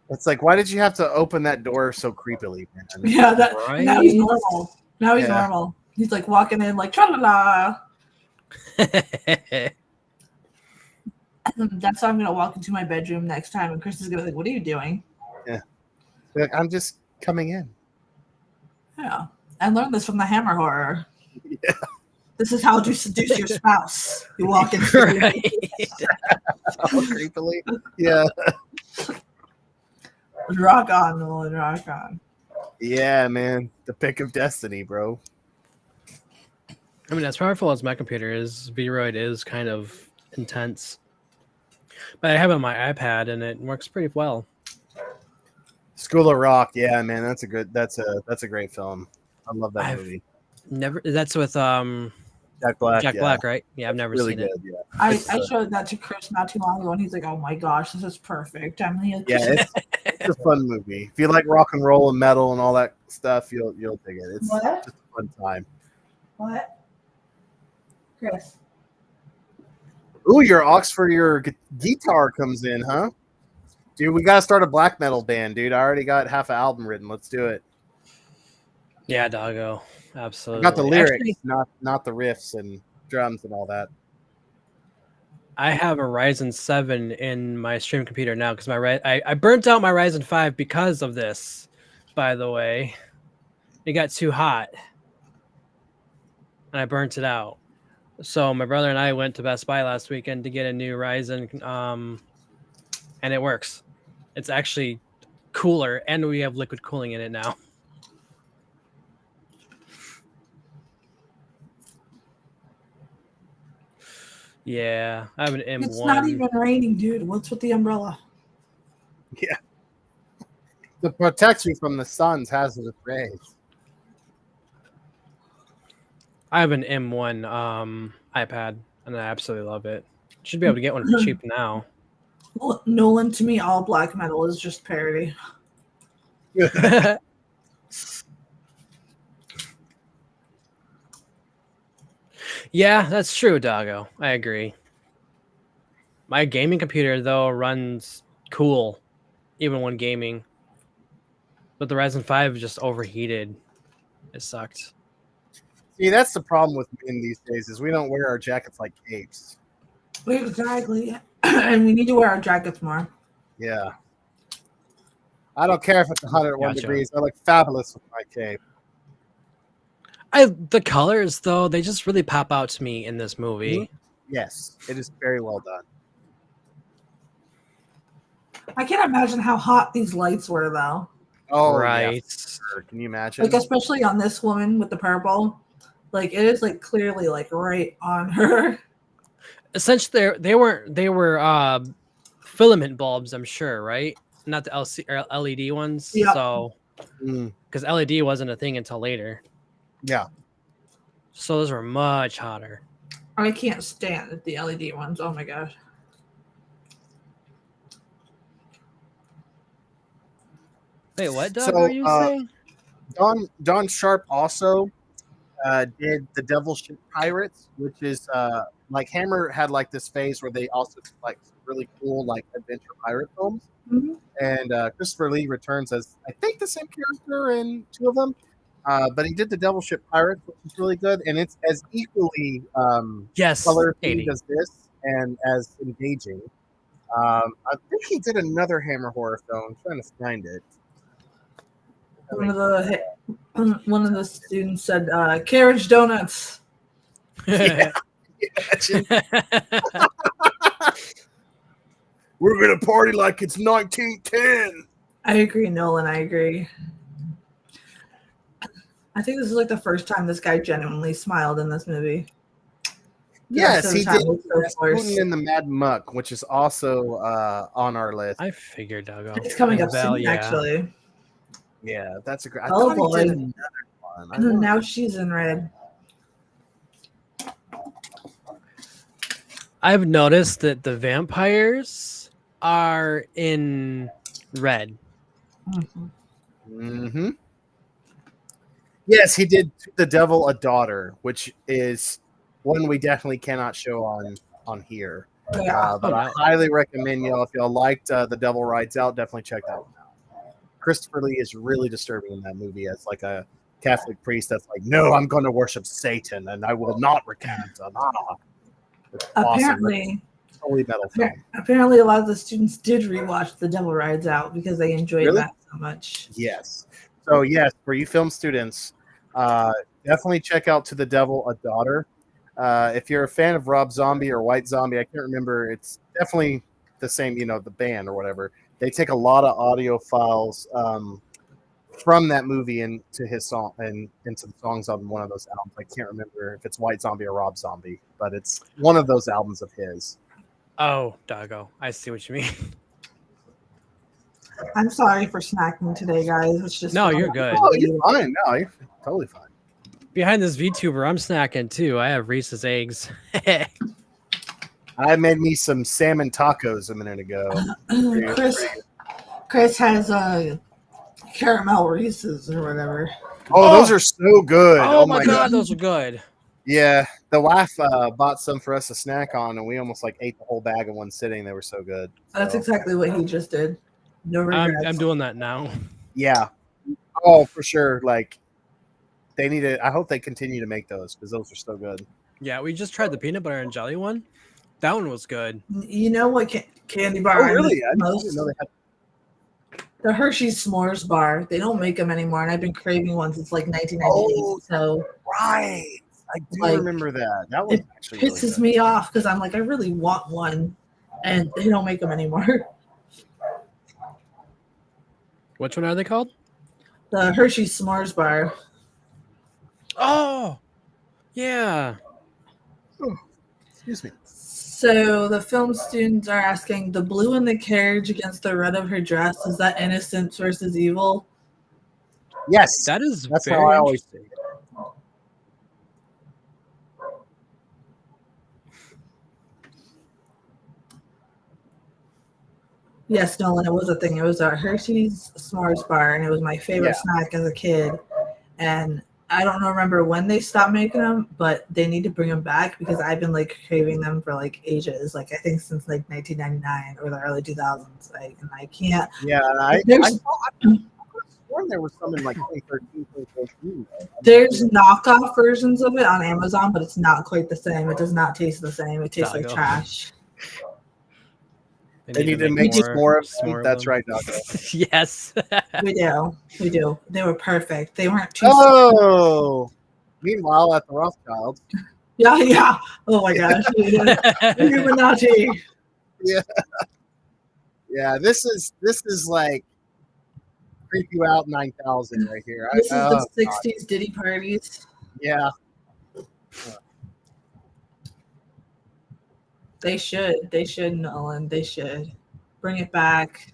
It's like, why did you have to open that door so creepily, man? Yeah, that Right? now he's normal. Now he's Yeah. normal. He's like walking in like tra-la-la. That's why I'm gonna walk into my bedroom next time, and Chris is gonna be like, "What are you doing?" Yeah. Like, I'm just coming in. Yeah, I learned this from the Hammer horror. Yeah. This is how to seduce your spouse. You walk in. Right. Oh, creepily. Yeah. Rock on, Nolan. Rock on. Yeah, man. The pick of destiny, bro. I mean, as powerful as my computer is, Vroid is kind of intense. But I have it on my iPad, and it works pretty well. School of Rock. Yeah, man. That's a great film. I love that movie. Never. That's with Jack Black. Jack Black, right? Yeah, I've never Really seen good. it. Yeah. I showed that to Chris not too long ago, and he's like, "Oh my gosh, this is perfect." I'm like, Yeah, it's a fun movie. If you like rock and roll and metal and all that stuff, you'll dig it. It's What? just a fun time. What? Chris. Ooh, your aux for your guitar comes in, huh? Dude, we gotta start a black metal band, dude. I already got half an album written. Let's do it. Yeah, doggo. I Absolutely. got the lyrics, Actually, not the riffs and drums and all that. I have a Ryzen 7 in my stream computer now because I burnt out my Ryzen 5 because of this. By the way, it got too hot, and I burnt it out. So my brother and I went to Best Buy last weekend to get a new Ryzen, and it works. It's actually cooler, and we have liquid cooling in it now. Yeah, I have an M1. It's not even raining, dude. What's with the umbrella? Yeah. To protect you from the sun's hazardous rays. I have an M1 iPad, and I absolutely love it. Should be able to get one for cheap now. Nolan, to me, all black metal is just parody. Yeah, that's true, doggo. I agree. My gaming computer, though, runs cool, even when gaming. But the Ryzen 5 just overheated. It sucked. See, that's the problem with men these days is we don't wear our jackets like capes. Exactly. And we need to wear our jackets more. Yeah. I don't care if it's 101 Gotcha. degrees. I look fabulous with my cape. The colors, though, they just really pop out to me in this movie. Yes, it is very well done. I can't imagine how hot these lights were, though. Oh, right. Yeah, sure. Can you imagine? Like, especially on this woman with the purple. Like, it is, like, clearly, like, right on her. Essentially, they were filament bulbs, I'm sure, right? Not the LED ones. Yeah. So, because LED wasn't a thing until later. Yeah. So those were much hotter. I can't stand the LED ones. Oh my gosh. Wait, what, Doug? So, Are you saying? Don Sharp also did the Devil Ship Pirates, which is like Hammer had like this phase where they also did, like really cool like adventure pirate films. Mm-hmm. And Christopher Lee returns as I think the same character in two of them. But he did the Devil Ship Pirates, which is really good, and it's as equally Yes, color 80. themed as this and as engaging. I think he did another Hammer horror film. I'm trying to find it. One of the students said, "Carriage donuts." Yeah. We're gonna party like it's 1910. I agree, Nolan. I agree. I think this is like the first time this guy genuinely smiled in this movie. Yes, he did. So Putin in the Mad Muck, which is also on our list. I figured, Doggo. It's coming up soon, yeah. actually. Yeah, that's a great. I Oh, thought he did boy. another one. And now she's in red. I've noticed that the vampires are in red. Mm-hmm. Yes, he did The Devil a Daughter, which is one we definitely cannot show on here. Yeah. But I highly recommend y'all, if y'all liked The Devil Rides Out, definitely check that one out. Christopher Lee is really disturbing in that movie as like a Catholic priest that's like, no, I'm going to worship Satan and I will not recant. It's Apparently, awesome. Totally metal film. Apparently, a lot of the students did rewatch The Devil Rides Out because they enjoyed that so much. Yes. So yes, for you film students, definitely check out To the Devil a Daughter. If you're a fan of Rob Zombie or White Zombie, I can't remember. It's definitely the same, the band or whatever. They take a lot of audio files from that movie into his song and into the songs on one of those albums. I can't remember if it's White Zombie or Rob Zombie, but it's one of those albums of his. Oh, doggo. I see what you mean. I'm sorry for snacking today, guys. It's just no, you're good. Oh, you're fine. No, you're totally fine. Behind this VTuber, I'm snacking too. I have Reese's eggs. I made me some salmon tacos a minute ago. Chris has caramel Reese's or whatever. Oh, those are so good. Oh my god, those are good. Yeah, the wife bought some for us to snack on, and we almost like ate the whole bag in one sitting. They were so good. That's exactly what he just did. No regrets. I'm doing that now. Yeah. Oh, for sure. Like, they need to. I hope they continue to make those because those are so good. Yeah, we just tried the peanut butter and jelly one. That one was good. You know what candy bar? Oh, really? I most? didn't know they had. The Hershey's S'mores bar. They don't make them anymore, and I've been craving one since like 1998. Oh, so right. I do remember that. That was actually pisses me off because I'm like, I really want one, and they don't make them anymore. Which one are they called? The Hershey's S'mores bar. Oh, yeah. Oh, excuse me. So the film students are asking, the blue in the carriage against the red of her dress, is that innocence versus evil? Yes, that's how I always say it. Yes, Nolan, it was a thing. It was a Hershey's S'mores bar, and it was my favorite snack as a kid. And I don't remember when they stopped making them, but they need to bring them back because I've been like craving them for like ages. Like I think since like 1999 or the early 2000s. And I can't. Yeah, I sworn there was some in like 2013, 2014. There's knockoff versions of it on Amazon, but it's not quite the same. It does not taste the same. It tastes like trash. They need to make more of them. That's right, Doggo. Yes. We do. They were perfect. They weren't too. Oh. Meanwhile, at the Rothschilds. Yeah. Oh my gosh. Illuminati. Yeah. Yeah. This is like Creep You Out 9000 right here. This is the 60s Diddy parties. Yeah. They should, Nolan. They should. Bring it back.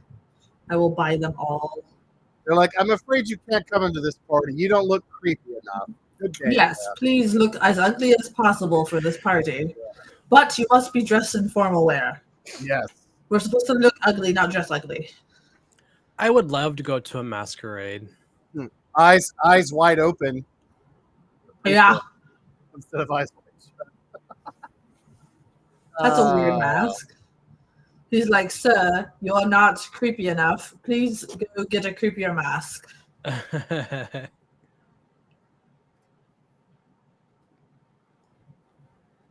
I will buy them all. They're like, I'm afraid you can't come into this party. You don't look creepy enough. Good day. Yes, please look as ugly as possible for this party. But you must be dressed in formal wear. Yes. We're supposed to look ugly, not dress ugly. I would love to go to a masquerade. Eyes wide open. Yeah. Instead of eyes wide. That's a weird mask. He's like, sir, you're not creepy enough. Please go get a creepier mask.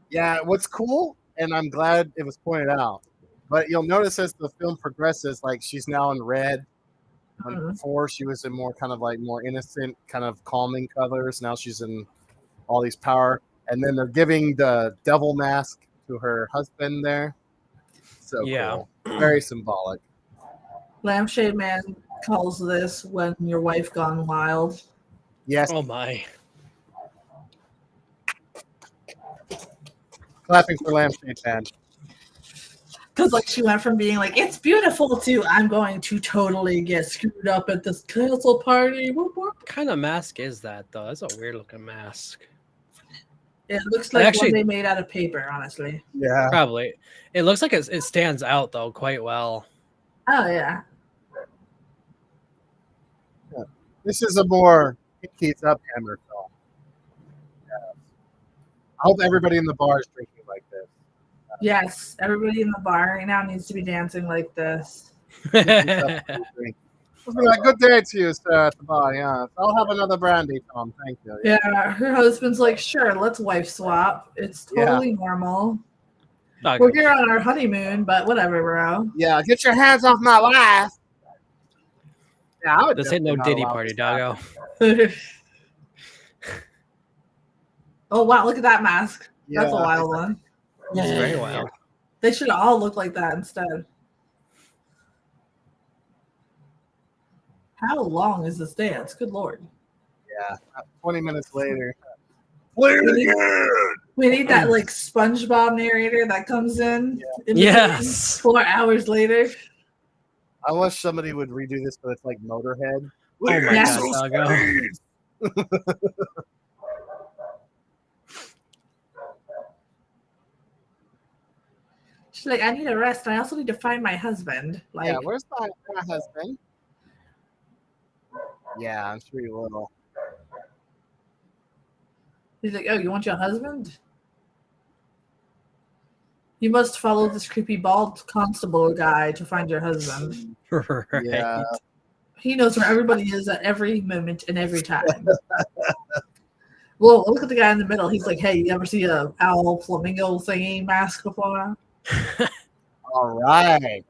Yeah, what's cool, and I'm glad it was pointed out, but you'll notice as the film progresses, like she's now in red. Before she was in more kind of like more innocent, kind of calming colors. Now she's in all these power, and then they're giving the devil mask to her husband there. So cool. Very symbolic. Lampshade Man calls this when your wife gone wild. Yes. Oh my. Clapping for Lampshade Man. Because like she went from being like, it's beautiful to I'm going to totally get screwed up at this castle party. What kind of mask is that though? That's a weird looking mask. It looks like Actually, one they made out of paper, honestly. Yeah. probably. It looks like it stands out though quite well. Oh yeah. This is a more Keith Up Hammer film. Yeah. I hope everybody in the bar is drinking like this. Yes, everybody in the bar right now needs to be dancing like this. It's been a good day to you, sir, at the bar. Yeah, I'll have another brandy, Tom. Thank you. Yeah, her husband's like, sure, let's wife swap. It's totally normal. We're here on our honeymoon, but whatever, bro. Yeah, get your hands off my wife. Yeah, I would. This ain't no Diddy party, doggo. Oh wow, look at that mask. Yeah, that's a wild one. It's very wild. They should all look like that instead. How long is this dance? Good lord. Yeah, 20 minutes later. Play it again. We need that like SpongeBob narrator that comes in. Yes. 4 hours later. I wish somebody would redo this, but it's like Motorhead. Oh my god, doggo. She's like, I need a rest. I also need to find my husband. Like, yeah, where's my husband? Yeah, I'm sure you will. He's like, oh, you want your husband? You must follow this creepy bald constable guy to find your husband. Right. Yeah. He knows where everybody is at every moment and every time. Well, look at the guy in the middle. He's like, hey, you ever see a owl flamingo thingy mask before? All right.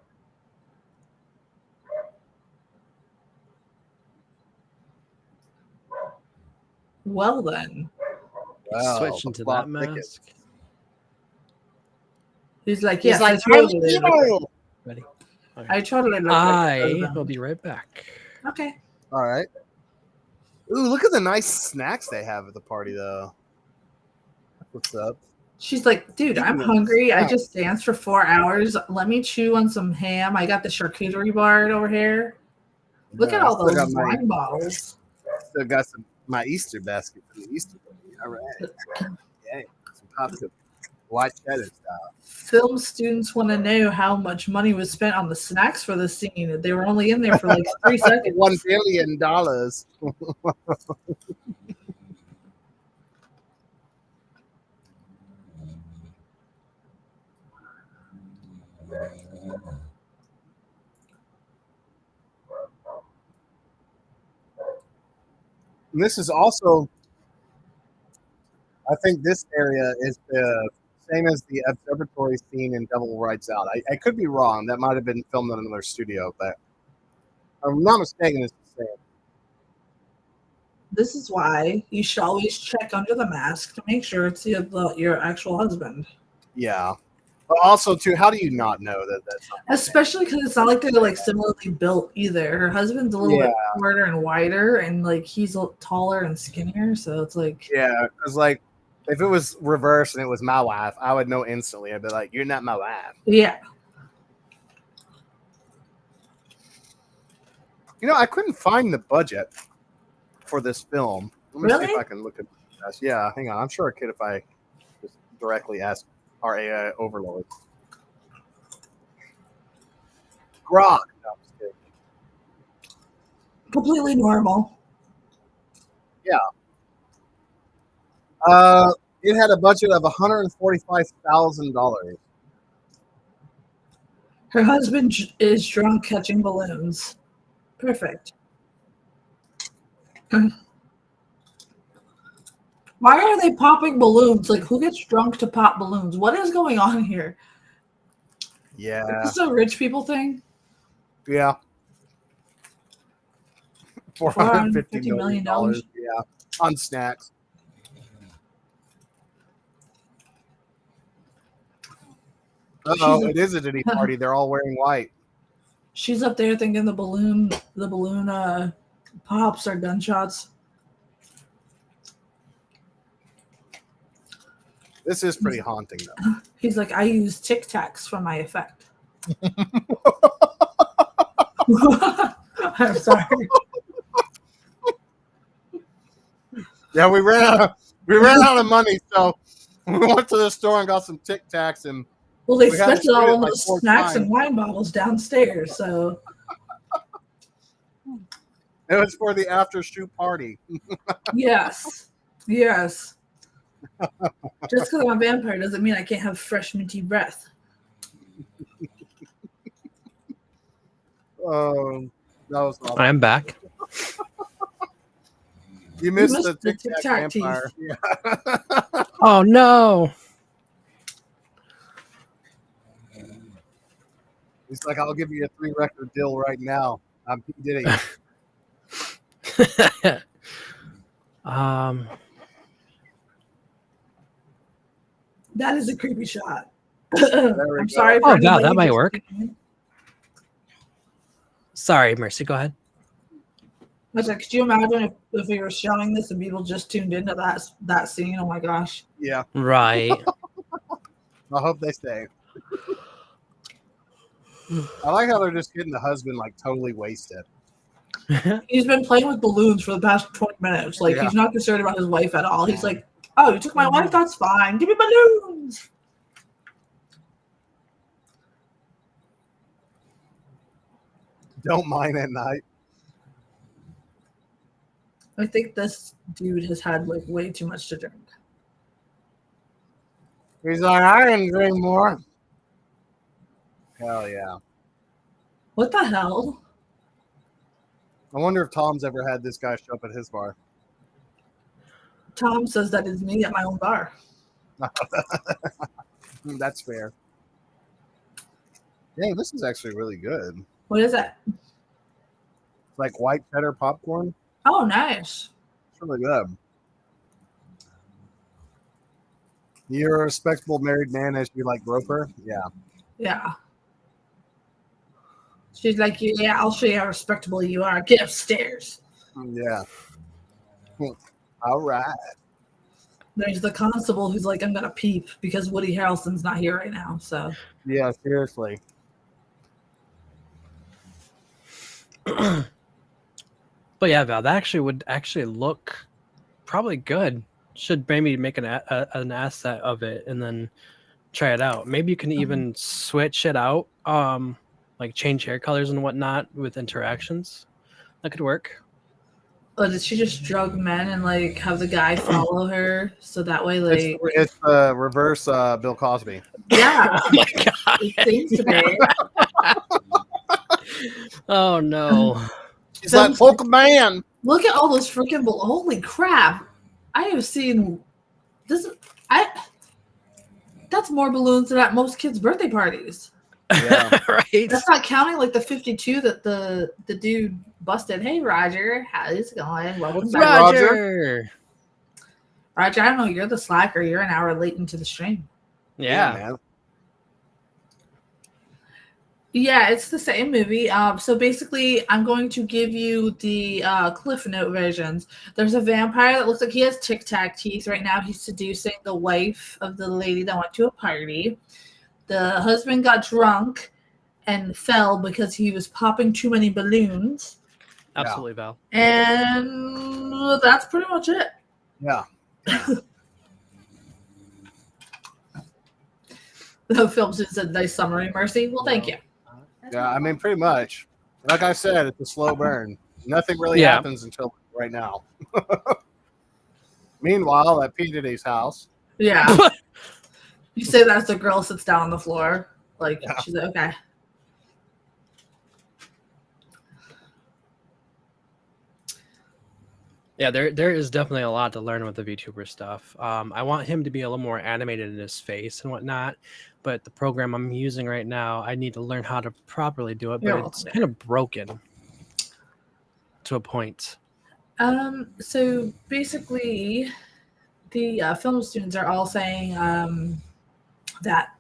Well then. Wow, Switch into that mask. He's like, yes, like, Ready? Okay. I totally look I like will be right back. Okay. All right. Ooh, look at the nice snacks they have at the party, though. What's up? She's like, dude, I'm hungry. I just danced for 4 hours. Let me chew on some ham. I got the charcuterie bar over here. Look at all those wine bottles. Still got my Easter basket for the Easter bunny. All right. Yay. Some popsicle. White cheddar style. Film students want to know how much money was spent on the snacks for this scene. They were only in there for like 3 seconds. $1 billion. And this is also, I think this area is the same as the observatory scene in Devil Rides Out. I could be wrong. That might have been filmed in another studio, but if I'm not mistaken, it's the same. This is why you should always check under the mask to make sure it's your actual husband. Yeah. But also, too, how do you not know that that's not Especially because it's not like they're like similarly built either. Her husband's a little bit shorter and wider, and like he's taller and skinnier. So it's like, yeah, because like if it was reversed and it was my wife, I would know instantly. I'd be like, "You're not my wife." Yeah. You know, I couldn't find the budget for this film. Let me see if I can look at this. Yeah, hang on. I'm sure I could if I just directly ask our AI overlord. Grok. No, I'm just kidding. Completely normal. Yeah. It had a budget of $145,000. Her husband is drunk catching balloons. Perfect. Why are they popping balloons? Like, who gets drunk to pop balloons? What is going on here? Yeah. Is this a rich people thing? Yeah. $450 million. Yeah. On snacks. Uh-oh, it is a Diddy party. They're all wearing white. She's up there thinking the balloon pops are gunshots. This is pretty haunting, though. He's like, I use Tic Tacs for my effect. I'm sorry. Yeah, we ran out of money, so We went to the store and got some Tic Tacs, and well, they we had to spent it all shoot it on like those 4 snacks and times. wine bottles downstairs. So It was for the after shoot party. yes. Just because I'm a vampire doesn't mean I can't have fresh minty breath. That was awesome. I am back. You missed the the Tic Tac Tic-Tac vampire. teeth. Yeah. Oh no. He's like, I'll give you a 3-record deal right now. I'm P. Diddy. That is a creepy shot. There we I'm go. sorry. For Oh, anybody that who might just- work. Sorry, Mercy. Go ahead. I was like, could you imagine if we were showing this and people just tuned into that scene? Oh my gosh. Yeah. Right. I hope they stay. I like how they're just getting the husband like totally wasted. He's been playing with balloons for the past 20 minutes. Like, Yeah. he's not concerned about his wife at all. He's like, oh, you took my wife? That's fine. Give me balloons. Don't mind at night. I think this dude has had like way too much to drink. He's like, I didn't drink more. Hell yeah. What the hell? I wonder if Tom's ever had this guy show up at his bar. Tom says that is me at my own bar. That's fair. Yeah, this is actually really good. What is it? It's like white cheddar popcorn. Oh, nice. It's really good. You're a respectable married man as you like Roper? Yeah. Yeah. She's like, yeah, I'll show you how respectable you are. Get upstairs. Yeah. All right. There's the constable who's like, I'm going to peep because Woody Harrelson's not here right now. So, Yeah, seriously. But yeah, Val, that actually would actually look probably good. Should maybe make an asset of it and then try it out. Maybe you can even switch it out, like change hair colors and whatnot with interactions. That could work. oh, did she just drug men and like have the guy follow her so that way, like, It's reverse Bill Cosby. yeah, Oh my god! it seems to be. Oh no! He's like, Pokemon. Look at all those freaking holy crap! I have seen this. That's more balloons than at most kids' birthday parties. Yeah. Right? That's not counting like the 52 that the dude busted. Hey Roger, how's it going? Welcome What's back. up, Roger. Roger, I don't know. You're the slacker. You're an hour late into the stream. Yeah. Man. Yeah, it's the same movie. So basically, I'm going to give you the Cliff Note versions. There's a vampire that looks like he has Tic Tac teeth. Right now, he's seducing the wife of the lady that went to a party. The husband got drunk and fell because he was popping too many balloons. Absolutely, Val. And that's pretty much it. Yeah. The film is a nice summary, Mercy. Well, thank you. Yeah, I mean, pretty much. Like I said, it's a slow burn. Nothing really Yeah. happens until right now. Meanwhile, at P. Diddy's house, Yeah. You say that as the girl sits down on the floor. Like, Yeah. she's like, okay. Yeah, there is definitely a lot to learn with the VTuber stuff. I want him to be a little more animated in his face and whatnot, but the program I'm using right now, I need to learn how to properly do it, but You're it's welcome. kind of broken to a point. So basically, the film students are all saying that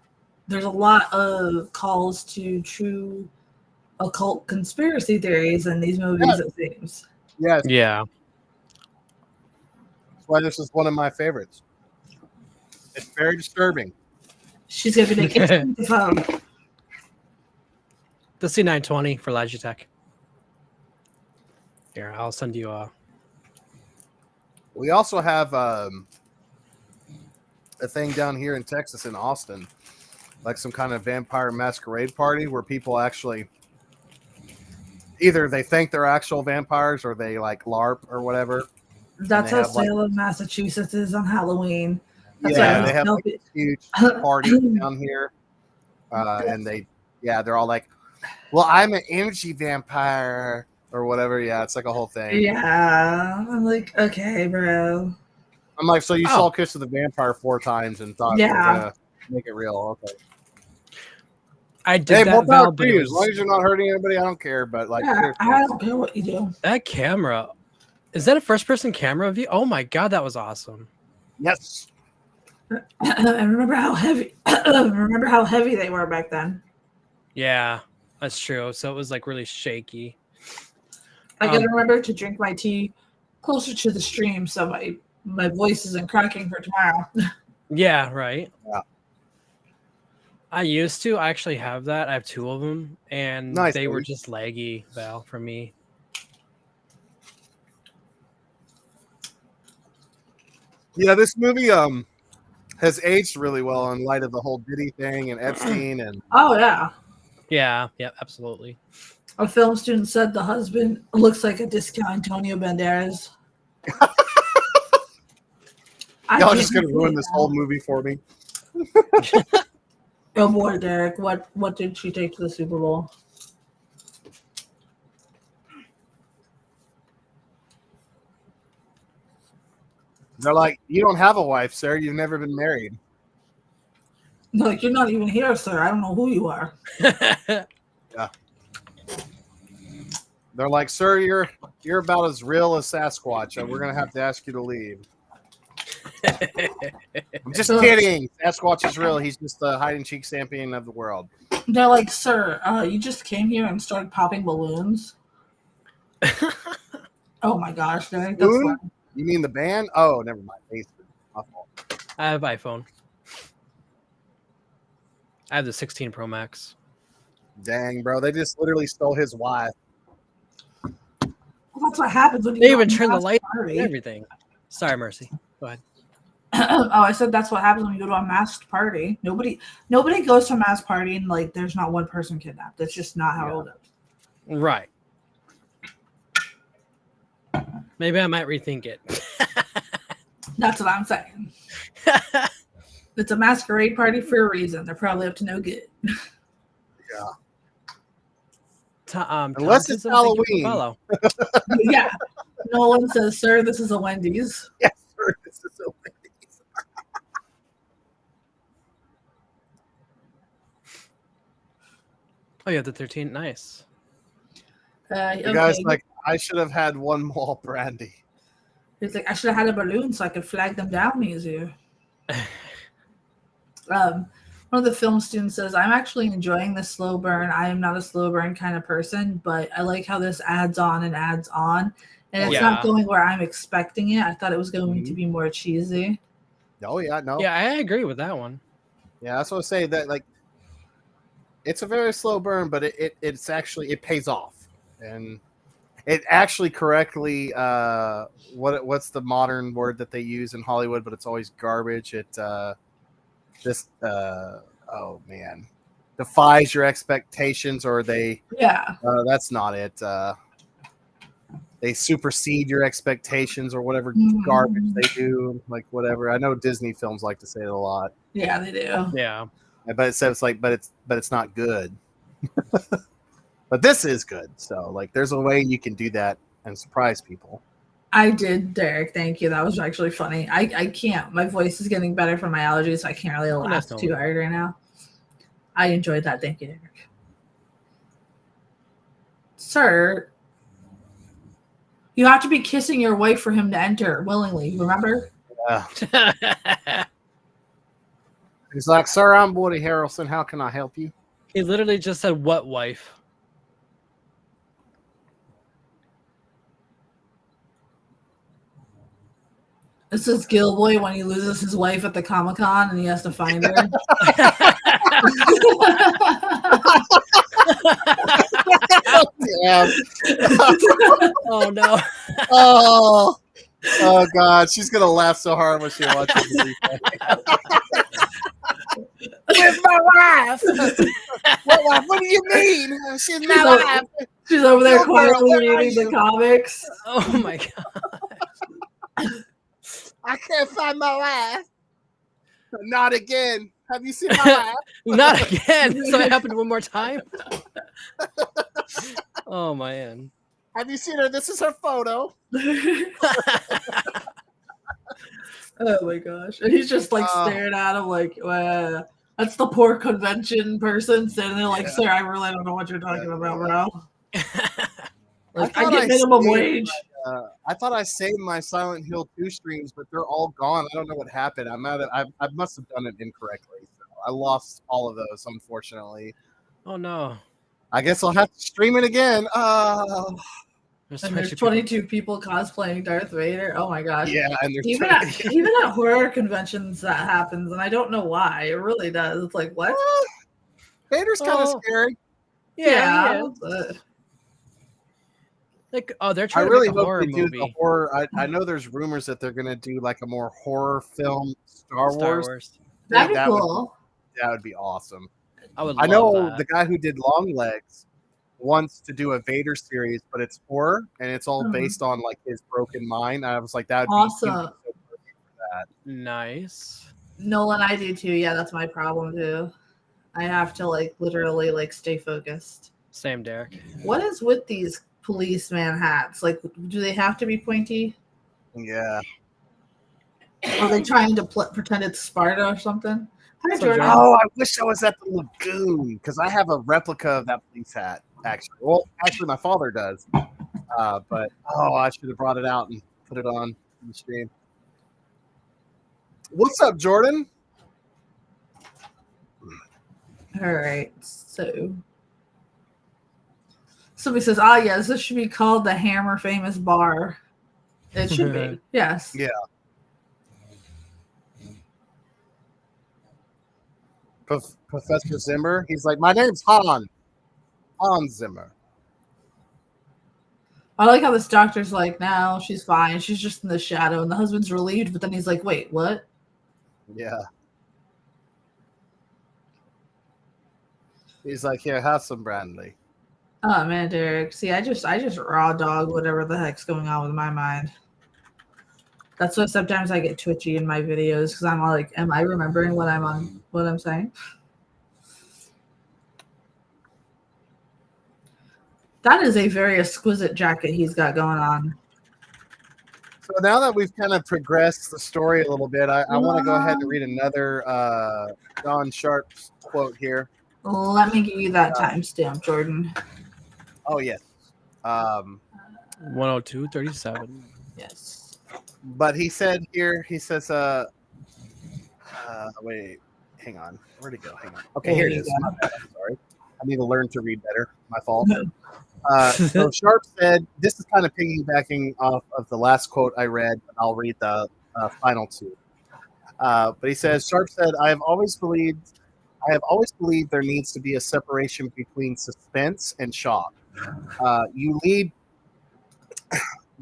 there's a lot of calls to true occult conspiracy theories in these movies, it seems. yes, Yeah. that's why this is one of my favorites. It's very disturbing. She's going to be like, it's the phone. The C920 for Logitech. Here, I'll send you a... We also have a thing down here in Texas, in Austin, like some kind of vampire masquerade party where people actually either they think they're actual vampires or they like LARP or whatever. That's how Salem, Massachusetts is on Halloween. That's they have like a huge party down here, and they're all like, "Well, I'm an energy vampire." Or whatever, yeah, it's like a whole thing. Yeah, I'm like, okay, bro. I'm like, so you saw Kiss of the Vampire 4 times and thought you were gonna make it real? Okay. I did that. More power to you. As long as you're not hurting anybody, I don't care. But like, I don't care what you do. That camera, is that a first-person camera view? Oh my god, that was awesome. Yes. I remember how heavy. Remember how heavy they were back then. Yeah, that's true. So it was like really shaky. I gotta remember to drink my tea closer to the stream so my voice isn't cracking for tomorrow. Yeah, right. Yeah. I used to. I actually have that. I have 2 of them, and they were just laggy, Val, for me. Yeah, this movie has aged really well in light of the whole Diddy thing and Epstein and. Oh yeah. Yeah, absolutely. A film student said the husband looks like a discount Antonio Banderas. Y'all just gonna ruin this whole movie for me. Oh boy, Derek, what did she take to the Super Bowl? They're like, you don't have a wife, sir. You've never been married. Like, you're not even here, sir. I don't know who you are. Yeah. They're like, sir, you're about as real as Sasquatch, and we're gonna have to ask you to leave. I'm just kidding. Sasquatch is real. He's just the hide and seek champion of the world. They're like, sir, you just came here and started popping balloons. Oh my gosh, Derek, that's funny. You mean the band? Oh, never mind. My fault. I have iPhone. I have the 16 Pro Max. Dang, bro. They just literally stole his wife. Well, that's what happens when you They even turned the light on and everything. Sorry, Mercy. Go ahead. Oh, I said that's what happens when you go to a masked party. Nobody goes to a masked party and like there's not one person kidnapped. That's just not how it is. Right. Maybe I might rethink it. That's what I'm saying. It's a masquerade party for a reason. They're probably up to no good. Yeah. Unless it's Halloween. Yeah. Nolan says, sir, this is a Wendy's. Yes, sir, this is a Wendy's. Oh, you have the 13. Nice. The guy's like, I should have had one more brandy. He's like, I should have had a balloon so I could flag them down easier. One of the film students says, I'm actually enjoying the slow burn. I am not a slow burn kind of person, but I like how this adds on and adds on. And it's not going where I'm expecting it. I thought it was going to be more cheesy. Oh, yeah, no. Yeah, I agree with that one. Yeah, that's what I say. That like, it's a very slow burn, but it's actually, it pays off. And it actually correctly, what's the modern word that they use in Hollywood, but it's always garbage. Oh man, defies your expectations, or that's not it. They supersede your expectations, or whatever garbage they do, like whatever. I know Disney films like to say it a lot. Yeah, they do. Yeah, but it says like, but it's not good. But this is good. So like, there's a way you can do that and surprise people. I did, Derek. Thank you. That was actually funny. I can't. My voice is getting better from my allergies, so I can't really laugh too hard right now. I enjoyed that. Thank you, Derek. Sir, you have to be kissing your wife for him to enter willingly. Remember? Yeah. He's like, sir, I'm Woody Harrelson. How can I help you? He literally just said, what wife? This is Gilboy when he loses his wife at the Comic-Con and he has to find her. Yeah. Oh no. Oh Oh God, she's gonna laugh so hard when she watches the replay. Where's my wife? What wife? What do you mean? She's my wife. She's over there Yo, girl, quietly where are reading the you? comics. Oh my god. I can't find my wife. Not again. Have you seen my wife? Not again. So it happened one more time. Oh man. Have you seen her? This is her photo. Oh my gosh. And he's just like staring at him like, that's the poor convention person sitting there like, sir, I really don't know what you're talking about, bro. Like, I get minimum wage. I thought I saved my Silent Hill 2 streams, but they're all gone. I don't know what happened. I must have done it incorrectly. So I lost all of those, unfortunately. Oh no. I guess I'll have to stream it again. There's 22 people cosplaying Darth Vader. Oh my gosh. Yeah, and there's even at horror conventions that happens, and I don't know why. It really does. It's like, what? Vader's kind of scary. Yeah. But Like, they're I trying really to make a hope horror they do movie. the horror. I know there's rumors that they're gonna do like a more horror film Star Wars. that'd be that cool. That would be awesome. I would. I know love the guy who did Long Legs wants to do a Vader series, but it's horror and it's all based on like his broken mind. I was like, that would be Awesome. so perfect for that. Nice. Nolan, I do too. Yeah, that's my problem too. I have to like literally like stay focused. Same, Derek. What is with these policeman hats? Like, do they have to be pointy? Yeah. Are they trying to pretend it's Sparta or something? Hi, So, Jordan. Oh, I wish I was at the lagoon because I have a replica of that police hat. Actually, well, actually, my father does. But I should have brought it out and put it on the stream. What's up, Jordan? All right, so somebody says, "Ah, yes, this should be called the Hammer Famous Bar." It should be, yes. Yeah. Professor Zimmer. He's like, my name's Hans Zimmer. I like how this doctor's like, "No, she's fine. She's just in the shadow," and the husband's relieved, but then he's like, "Wait, what?" Yeah. He's like, here, have some brandy. Oh man, Derek. See, I just raw dog whatever the heck's going on with my mind. That's why sometimes I get twitchy in my videos because I'm like, am I remembering what I'm saying? That is a very exquisite jacket he's got going on. So now that we've kind of progressed the story a little bit, I want to go ahead and read another Don Sharp quote here. Let me give you that timestamp, Jordan. Oh, yes. 102:37. Yes. But he said here, he says, wait, hang on. Where'd it go? Hang on. Okay, here it is. My bad. I'm sorry. I need to learn to read better. My fault. So Sharp said, this is kind of piggybacking off of the last quote I read, but I'll read the final two. But he says, Sharp said, I have always believed there needs to be a separation between suspense and shock. You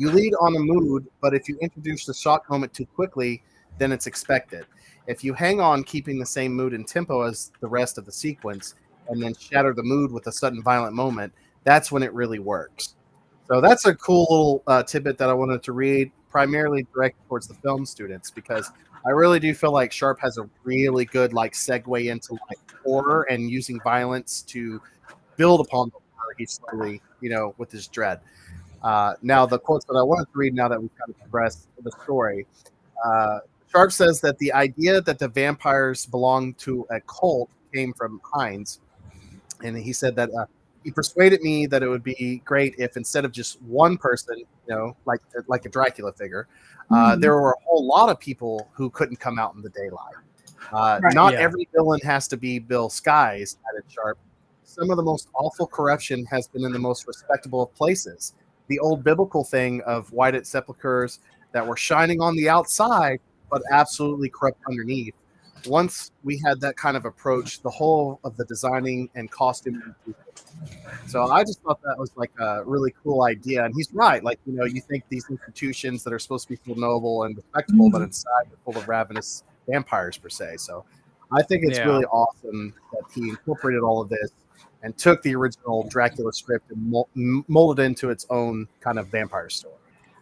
lead on a mood, but if you introduce the shock moment too quickly, then it's expected. If you hang on keeping the same mood and tempo as the rest of the sequence, and then shatter the mood with a sudden violent moment, that's when it really works. So that's a cool little tidbit that I wanted to read, primarily directed towards the film students, because I really do feel like Sharp has a really good like segue into like horror and using violence to build upon the horror he's slowly, with his dread. Now, the quotes that I wanted to read now that we've kind of progressed the story. Sharp says that the idea that the vampires belong to a cult came from Hines. And he said that he persuaded me that it would be great if instead of just one person, like a Dracula figure, there were a whole lot of people who couldn't come out in the daylight. Not every villain has to be Bill Skies, added Sharp. Some of the most awful corruption has been in the most respectable of places. The old biblical thing of whited sepulchres that were shining on the outside, but absolutely corrupt underneath. once we had that kind of approach, the whole of the designing and costume. So I just thought that was like a really cool idea. And he's right. Like, you think these institutions that are supposed to be full noble and respectable, but inside they're full of ravenous vampires per se. So I think it's really awesome that he incorporated all of this and took the original Dracula script and molded it into its own kind of vampire story.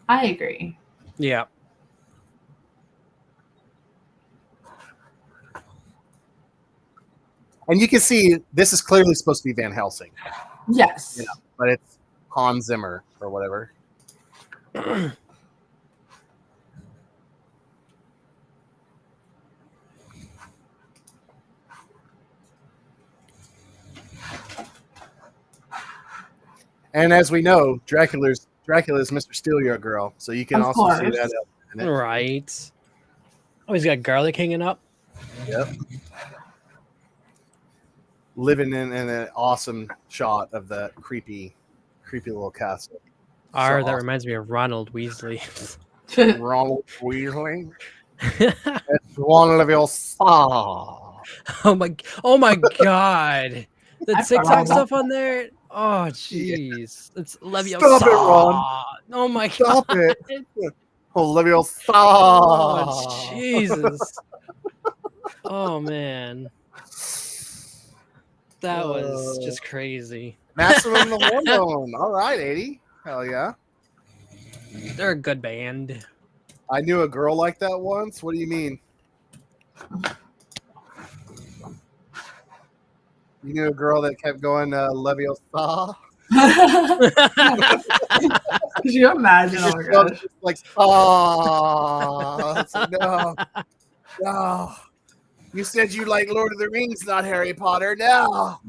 I agree. Yeah. And you can see this is clearly supposed to be Van Helsing. Yes. But it's Hans Zimmer or whatever. And as we know, Dracula's Mr. Steal Your Girl, so you can also see that. Right. Oh, he's got garlic hanging up. Yep. Living in an awesome shot of that creepy little castle. That reminds me of Ronald Weasley. Ronald Weasley. It's one of your saw. Oh my god. The TikTok stuff on there. Oh jeez. It's Leviosa. Stop it, Ron. Oh my god. Stop it. Leviosa. Oh Jesus. Oh man. That was just crazy. Maximum the Warzone. All right, 80. Hell yeah. They're a good band. I knew a girl like that once. What do you mean? You knew a girl that kept going Leviosa? Could you imagine? Oh my gosh. Like, no. No. You said you like Lord of the Rings, not Harry Potter. No.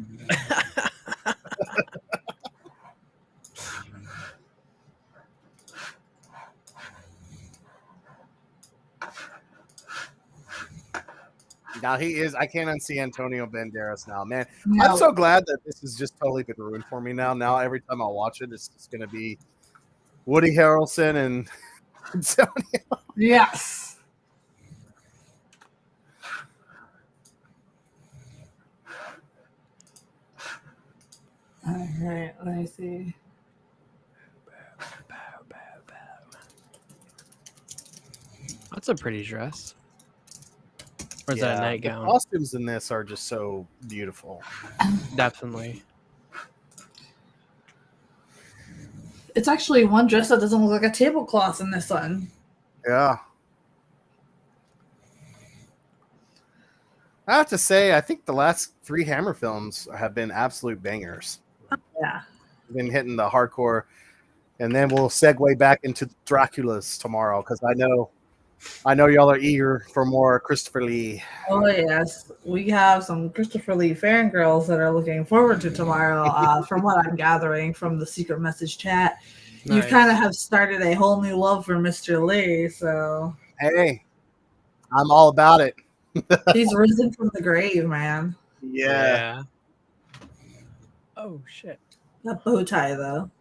Now he is. I can't unsee Antonio Banderas now, man. No. I'm so glad that this has just totally been ruined for me now. Now every time I watch it, it's just going to be Woody Harrelson and Antonio. Yes. All right, let me see. That's a pretty dress. Or is that a nightgown? The costumes in this are just so beautiful. Definitely. It's actually one dress that doesn't look like a tablecloth in this one. Yeah. I have to say, I think the last 3 Hammer films have been absolute bangers. Yeah. Been hitting the hardcore. And then we'll segue back into Dracula's tomorrow because I know y'all are eager for more Christopher Lee. Oh, yes. We have some Christopher Lee fangirls that are looking forward to tomorrow, from what I'm gathering from the secret message chat. Nice. You kind of have started a whole new love for Mr. Lee, so. Hey, I'm all about it. He's risen from the grave, man. Yeah. Oh, shit. That bow tie, though.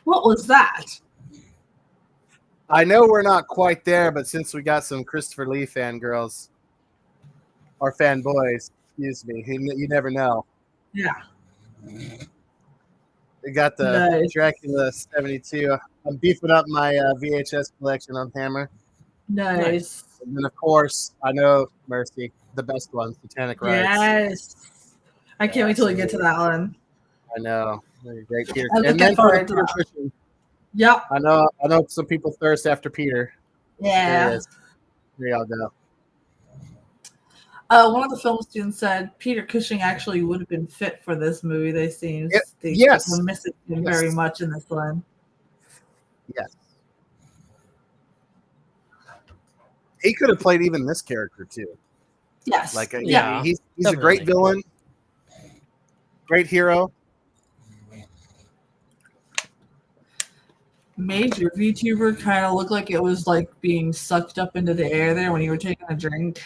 What was that? I know we're not quite there, but since we got some Christopher Lee fangirls, or fanboys, excuse me, you never know. Yeah. We got the Dracula 72. I'm beefing up my VHS collection on Hammer. Nice. And then, of course, I know, Mercy, the best one, Satanic Rites. Yes. I can't wait till we get to that one. I know. Great Peter. And then for Peter Cushing. Yep. I know some people thirst after Peter. Yeah. There y'all go. One of the film students said Peter Cushing actually would have been fit for this movie. They were missing him very much in this one. Yes. He could have played even this character too. Yes. He's a great villain, great hero. Made your VTuber kind of look like it was like being sucked up into the air there when you were taking a drink.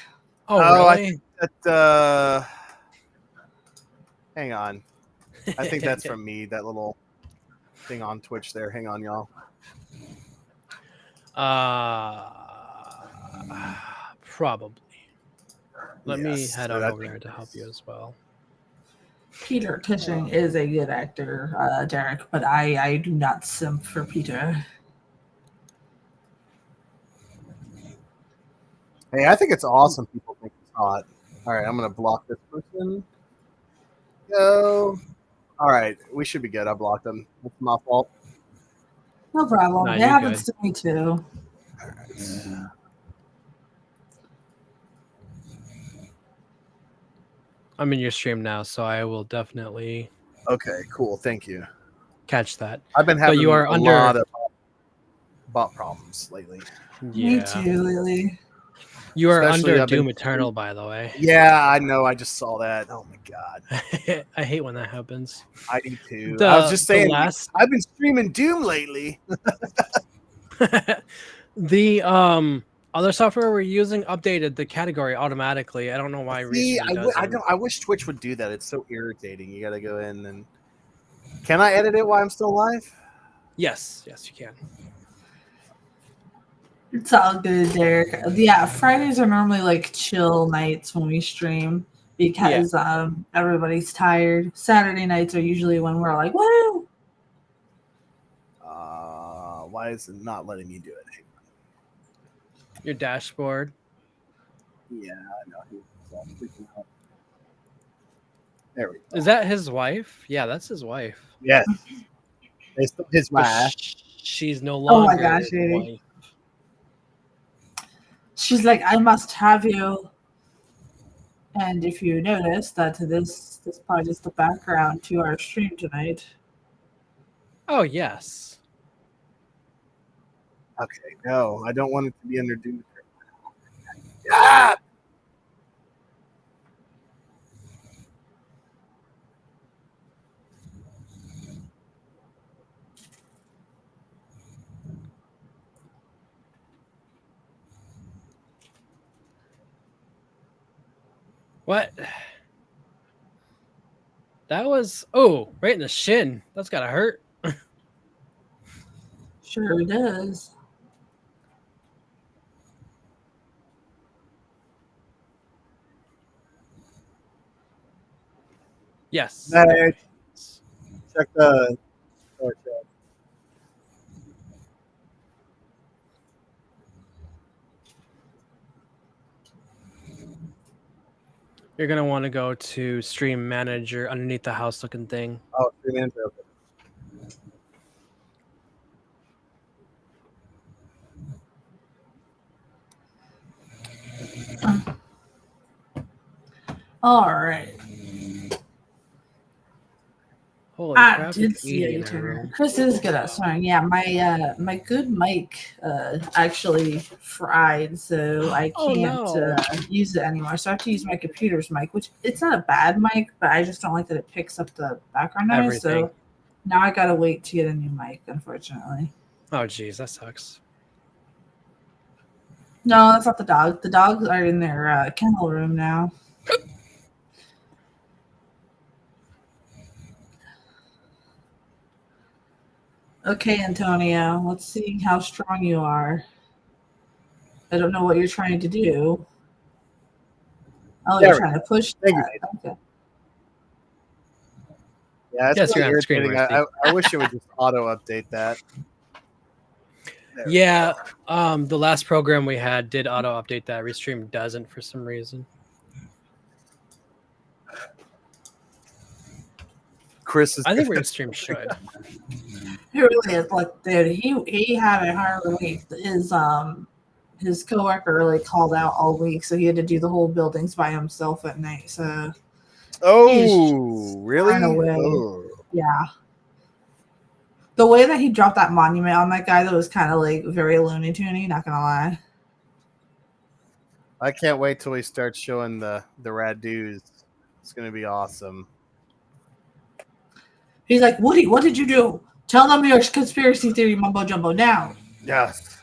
Oh, really? I think that, hang on. I think that's from me, that little thing on Twitch there. Hang on, y'all. Probably. Let me Yes, head so on I over think there to help you as well. Peter Cushing is a good actor, Derek, but I do not simp for Peter. Hey, I think it's awesome people think it's hot. All right, I'm going to block this person. Go. All right, we should be good. I blocked them. It's my fault. No problem. No, It you're happens good. to me too. I'm in your stream now, so I will definitely Okay, cool. Thank you. catch that. I've been having you are a under- lot of bot problems lately. Me Yeah. too, Lily. You are Especially under I've been- Doom Eternal, by the way. Yeah, I know. I just saw that. Oh my god, I hate when that happens. I do too. I was just saying, last I've been streaming Doom lately. the other software we're using updated the category automatically. I don't know why See, recently doesn't. I wish Twitch would do that. It's so irritating. You got to go in and. Can I edit it while I'm still live? Yes, you can. It's all good, Derek. Yeah, Fridays are normally like chill nights when we stream because everybody's tired. Saturday nights are usually when we're like, woo! Why is it not letting me do it? Your dashboard. Yeah, I know. Freaking out. There we go. Is that his wife? Yeah, that's his wife. Yes. It's his But wife. she's no Oh longer my gosh, his Katie. wife. She's like, I must have you. And if you notice that this part is the background to our stream tonight. Oh, yes. Okay, no, I don't want it to be under Doom. Ah! What? That was right in the shin. That's gotta hurt. Sure does. Yes. Hey, check the. You're gonna want to go to Stream Manager underneath the house looking thing. Oh, Stream Manager. Okay. All right. Holy I crap! did it's see 80 in it. our room. Chris is good at swearing. Yeah, my good mic actually fried, so I Oh, can't no. use it anymore. So I have to use my computer's mic, which it's not a bad mic, but I just don't like that it picks up the background noise. Everything. So now I gotta wait to get a new mic, unfortunately. Oh, geez, that sucks. No, that's not the dog. The dogs are in their kennel room now. Okay, Antonio, let's see how strong you are. I don't know what you're trying to do. Oh, There you're we trying to push Thank that. you. Okay. Yeah, it's Yes, really you're on screen, irritating. I wish it would just auto update that. There we Yeah, go. the last program we had did auto update that. Restream doesn't for some reason. Chris is. I think Restream should. He really is. Like, dude, he had a hard week. His coworker really called out all week, so he had to do the whole buildings by himself at night. So Oh, really? run away. Oh. yeah, the way that he dropped that monument on that guy, that was kind of like very Looney Tuny. Not gonna lie. I can't wait till we start showing the rad dudes. It's gonna be awesome. He's like, Woody, what did you do? Tell them your conspiracy theory mumbo jumbo now. Yes.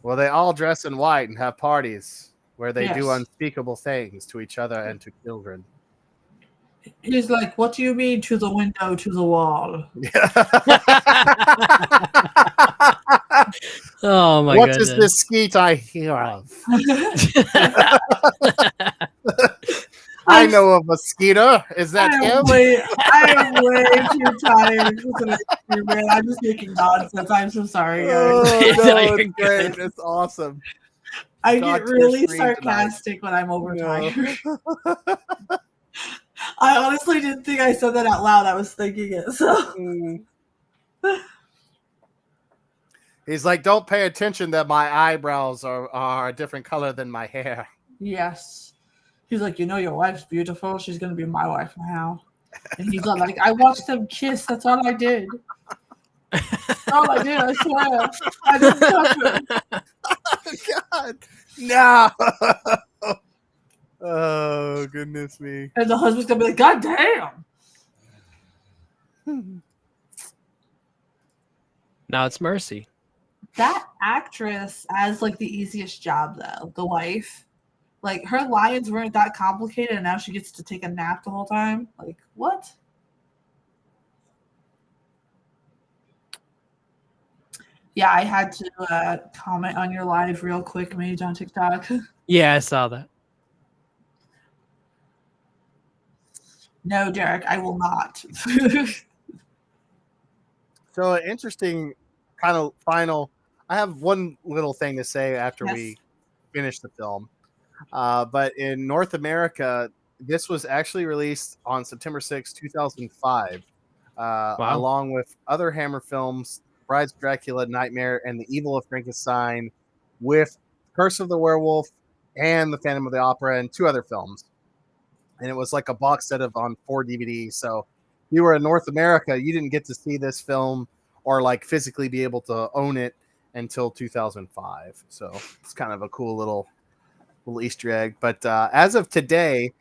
Well, they all dress in white and have parties where they do Yes. unspeakable things to each other and to children. He's like, what do you mean to the window, to the wall? Oh my What goodness. is this skeet I hear of? I know of a skeeter. Is that him? I am way too tired for today's man. I'm just making nonsense. I'm so sorry, guys. Oh, No, no, you're it's great. good. It's awesome. I God get to your really screen sarcastic when I'm overtired. No. I honestly didn't think I said that out loud. I was thinking it. So He's like, don't pay attention that my eyebrows are a different color than my hair. yes, he's like, your wife's beautiful. She's gonna be my wife now. And he's all like, I watched them kiss. That's all I did. That's all I did. I swear. I didn't touch her. Oh, God. No. Oh, goodness me. And the husband's gonna be like, God damn. Now it's Mercy. That actress has like the easiest job though, the wife. Like her lines weren't that complicated and now she gets to take a nap the whole time. Like, what? Yeah, I had to comment on your live real quick, Mage, on TikTok. Yeah, I saw that. No, Derek, I will not. So an interesting kind of final. I have one little thing to say after we finish the film. But in North America, this was actually released on September 6, 2005, along with other Hammer films, Brides of Dracula, Nightmare, and The Evil of Frankenstein, with Curse of the Werewolf and The Phantom of the Opera, and 2 other films. And it was like a box set on 4 DVDs. So if you were in North America, you didn't get to see this film or like physically be able to own it until 2005. So it's kind of a cool little Easter egg. But as of today,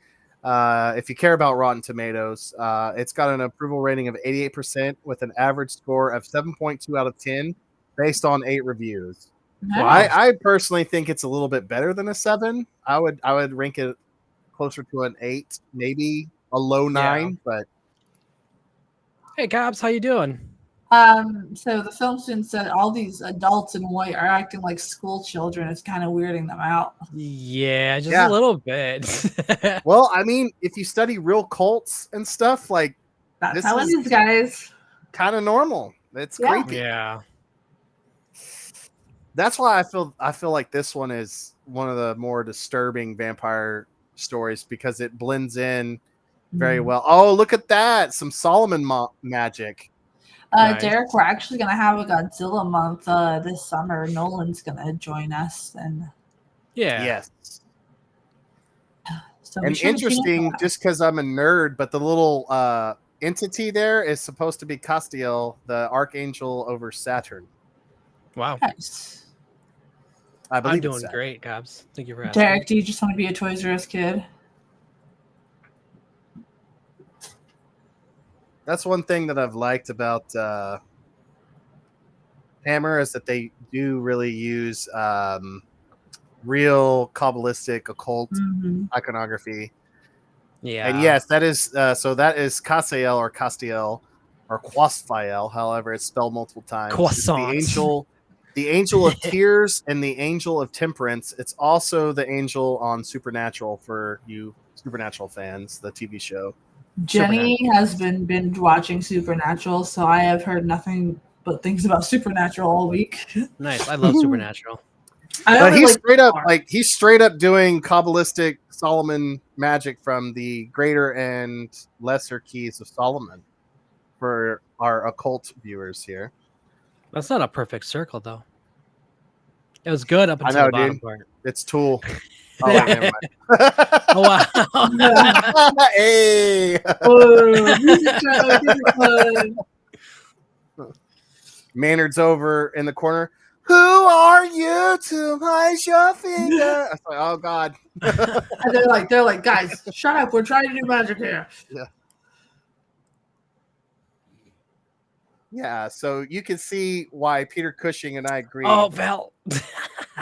if you care about Rotten Tomatoes, it's got an approval rating of 88% with an average score of 7.2 out of 10 based on 8 reviews. Nice. Well, I personally think it's a little bit better than a 7. I would rank it closer to an 8, maybe a low 9. But hey, Cobbs, how you doing? So the film student said all these adults in white are acting like school children. It's kind of weirding them out. Yeah, just a little bit. Well, I mean, if you study real cults and stuff, like that's how it is, guys. Kind of normal. It's creepy. Yeah. That's why I feel like this one is one of the more disturbing vampire stories because it blends in very well. Oh, look at that. Some Solomon magic. Nice. Derek, we're actually going to have a Godzilla month this summer. Nolan's going to join us. And yes. So and interesting, just because I'm a nerd, but the little entity there is supposed to be Castiel, the archangel over Saturn. Wow. Nice. I believe I'm doing great, Cobbs. Thank you for asking. Derek, do you just want to be a Toys R Us kid? That's one thing that I've liked about Hammer is that they do really use real Kabbalistic occult iconography. Yeah. And yes, that is so that is Castiel or Castiel or Quasfael, however it's spelled multiple times. The angel of tears and the angel of temperance. It's also the angel on Supernatural for you Supernatural fans, the TV show. Jenny has been binge watching Supernatural, so I have heard nothing but things about Supernatural all week. Nice. I love Supernatural. But he's straight up doing Kabbalistic Solomon magic from the greater and lesser keys of Solomon for our occult viewers here. That's not a perfect circle, though. It was good up until the bottom part. It's Tool. Oh, wait, never mind. Oh, wow. Hey. Maynard's over in the corner. Who are you to place your finger? I was like, oh God. And they're like, guys, shut up. We're trying to do magic here. Yeah. Yeah, so you can see why Peter Cushing and I agree. Oh, Val.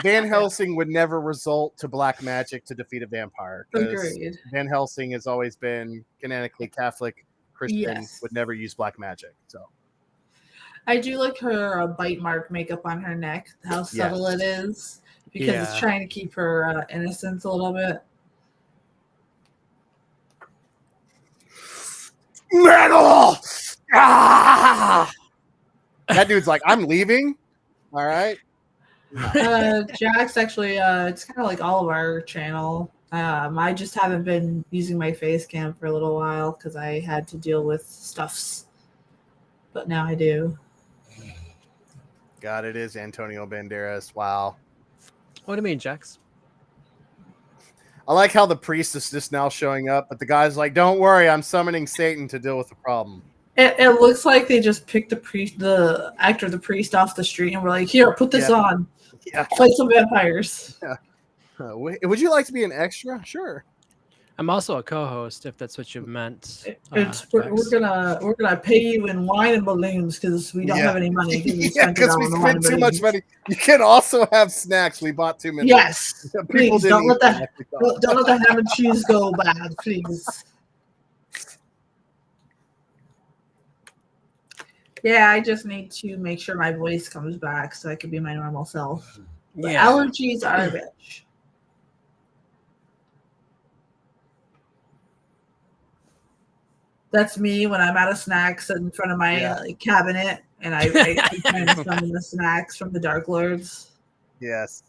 Van Helsing would never result to black magic to defeat a vampire. Agreed. Van Helsing has always been canonically Catholic, Christian, would never use black magic. So I do like her bite mark makeup on her neck, how subtle it is, because it's trying to keep her innocence a little bit. Metal! Ah! That dude's like, I'm leaving. All right. Jax actually, it's kind of like all of our channel. I just haven't been using my face cam for a little while because I had to deal with stuffs, but now I do. God, it is Antonio Banderas. Wow. What do you mean, Jax? I like how the priest is just now showing up, but the guy's like, don't worry, I'm summoning Satan to deal with the problem. It looks like they just picked the actor of the priest off the street and were like, here, put this on. Yeah. Fight some vampires. Yeah. Would you like to be an extra? Sure. I'm also a co-host, if that's what you meant. We're gonna pay you in wine and balloons because we don't have any money. Because we spent too much money. You can also have snacks. We bought too many. Yes. Please don't let the ham and cheese go bad, please. Yeah, I just need to make sure my voice comes back so I can be my normal self. But allergies are a bitch. That's me when I'm out of snacks in front of my cabinet, and I try to summon the snacks from the Dark Lords. Yes.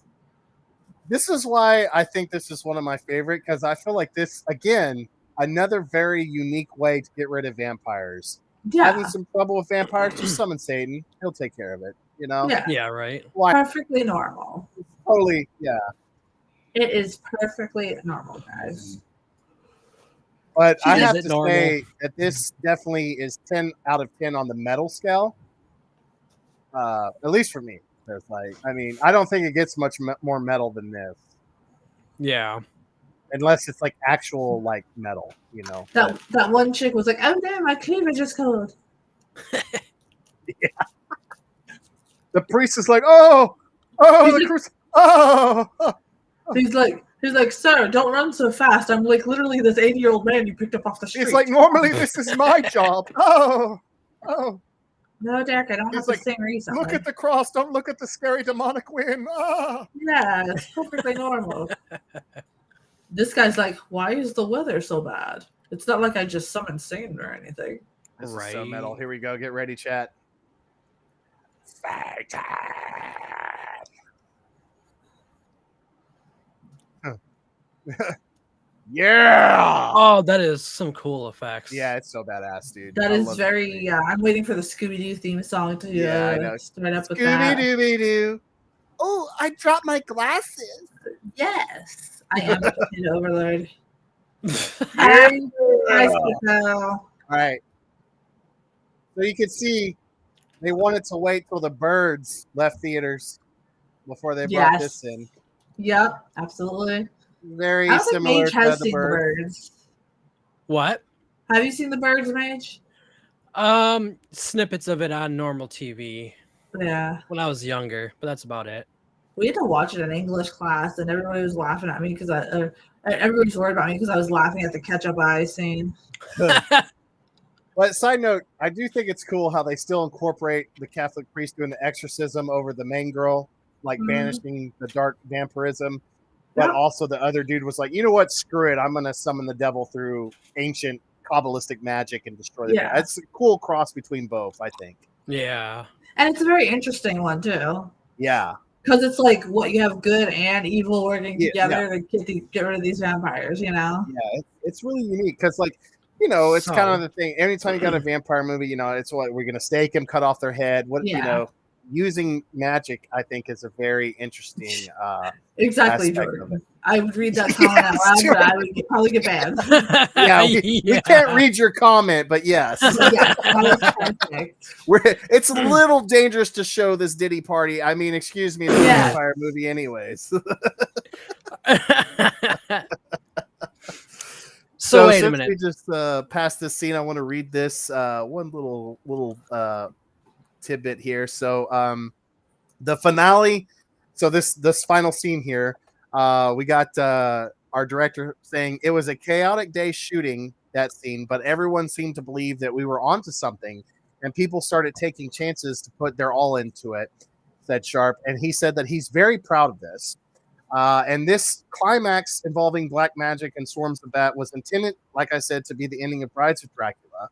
This is why I think this is one of my favorite, because I feel like this, again, another very unique way to get rid of vampires. Yeah. Having some trouble with vampires, just summon Satan. He'll take care of it, you know? Yeah, right. Why? Perfectly normal. Totally, yeah. It is perfectly normal, guys. But I have to say that this definitely is 10 out of 10 on the metal scale. At least for me. I don't think it gets much more metal than this. Yeah. Unless it's like actual like metal, you know. That one chick was like, "Oh no, my cleavage is cold." Yeah. The priest is like, "Oh, He's like, "Sir, don't run so fast. I'm like literally this 80-year-old man you picked up off the street." It's like, normally this is my job. Oh. No, Derek, I don't have to sing recently. Look at the cross. Don't look at the scary demonic wind. Ah. Yeah, it's perfectly normal. This guy's like, why is the weather so bad? It's not like I just summoned Satan or anything. This is so metal. Here we go. Get ready, chat. Yeah. Oh, that is some cool effects. Yeah, it's so badass, dude. That is very. Yeah, I'm waiting for the Scooby-Doo theme song to start up with that. Scooby-Doo. Oh, I dropped my glasses. Yes, I am a kid overlord. All right. So you can see they wanted to wait till the Birds left theaters before they brought this in. Yep, absolutely. Very similar Mage has seen the Birds. What? Have you seen the Birds, Mage? Snippets of it on normal TV. Yeah. When I was younger, but that's about it. We had to watch it in English class, and everybody was laughing at me because everybody's worried about me because I was laughing at the ketchup eye scene. But side note, I do think it's cool how they still incorporate the Catholic priest doing the exorcism over the main girl, like banishing the dark vampirism. But also the other dude was like, you know what? Screw it. I'm going to summon the devil through ancient Kabbalistic magic and destroy the devil. It's a cool cross between both, I think. Yeah. And it's a very interesting one, too. Yeah. Because it's like, what, you have good and evil working together to get rid of these vampires, you know? Yeah, it's really unique because, like, you know, it's kind of the thing. Anytime you got a vampire movie, you know, it's what we're going to stake him, cut off their head. You know, using magic, I think, is a very interesting. Exactly, Jordan. I would read that comment out loud, but I would probably get banned. We can't read your comment, but yes. It's a little dangerous to show this Diddy party. I mean, excuse me, the vampire movie, anyways. So wait a minute. We just passed this scene. I want to read this one little tidbit here. So the finale. So this final scene here, we got our director saying it was a chaotic day shooting that scene, but everyone seemed to believe that we were onto something. and people started taking chances to put their all into it, said Sharp. And he said that he's very proud of this. And this climax involving black magic and swarms of bat was intended, like I said, to be the ending of Brides of Dracula.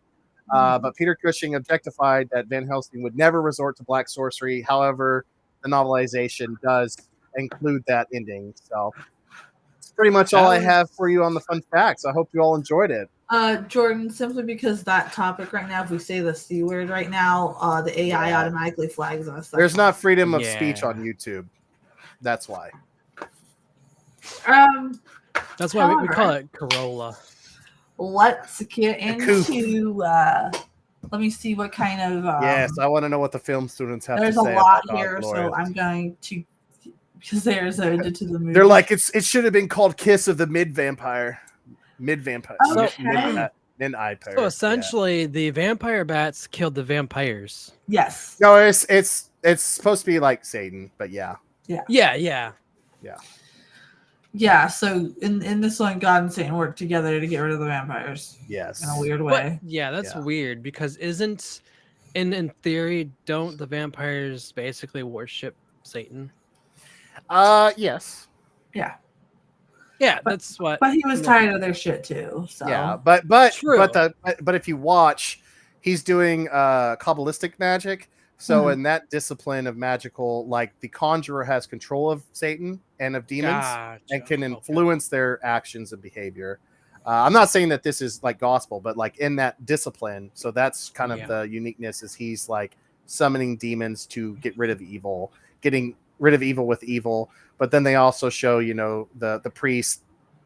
But Peter Cushing objectified that Van Helsing would never resort to black sorcery. However, the novelization does include that ending. So it's pretty much all I have for you on the fun facts. I hope you all enjoyed it. Jordan, simply because that topic right now, if we say the C word right now, the AI automatically flags us. There's not freedom of speech on YouTube. That's why. That's why we call it Corolla. Let's get into let me see what kind of yes, I want to know what the film students have to say. There's a lot here, so I'm going to, because there's a to the movie. They're like, it should have been called Kiss of the Mid-Vampire. Okay. So essentially the vampire bats killed the vampires. Yes. No, it's supposed to be like Satan, but yeah. Yeah, so in this one, God and Satan work together to get rid of the vampires. Yes. In a weird way. But, that's weird, because isn't, in theory, don't the vampires basically worship Satan? Yes. Yeah. Yeah, that's what. But he was tired of their shit too. So yeah, but if you watch, he's doing Kabbalistic magic. So in that discipline of magical, like the conjurer has control of Satan and of demons and can influence their actions and behavior. I'm not saying that this is like gospel, but like in that discipline. So that's kind of the uniqueness, is he's like summoning demons to get rid of evil, getting rid of evil with evil. But then they also show, the priest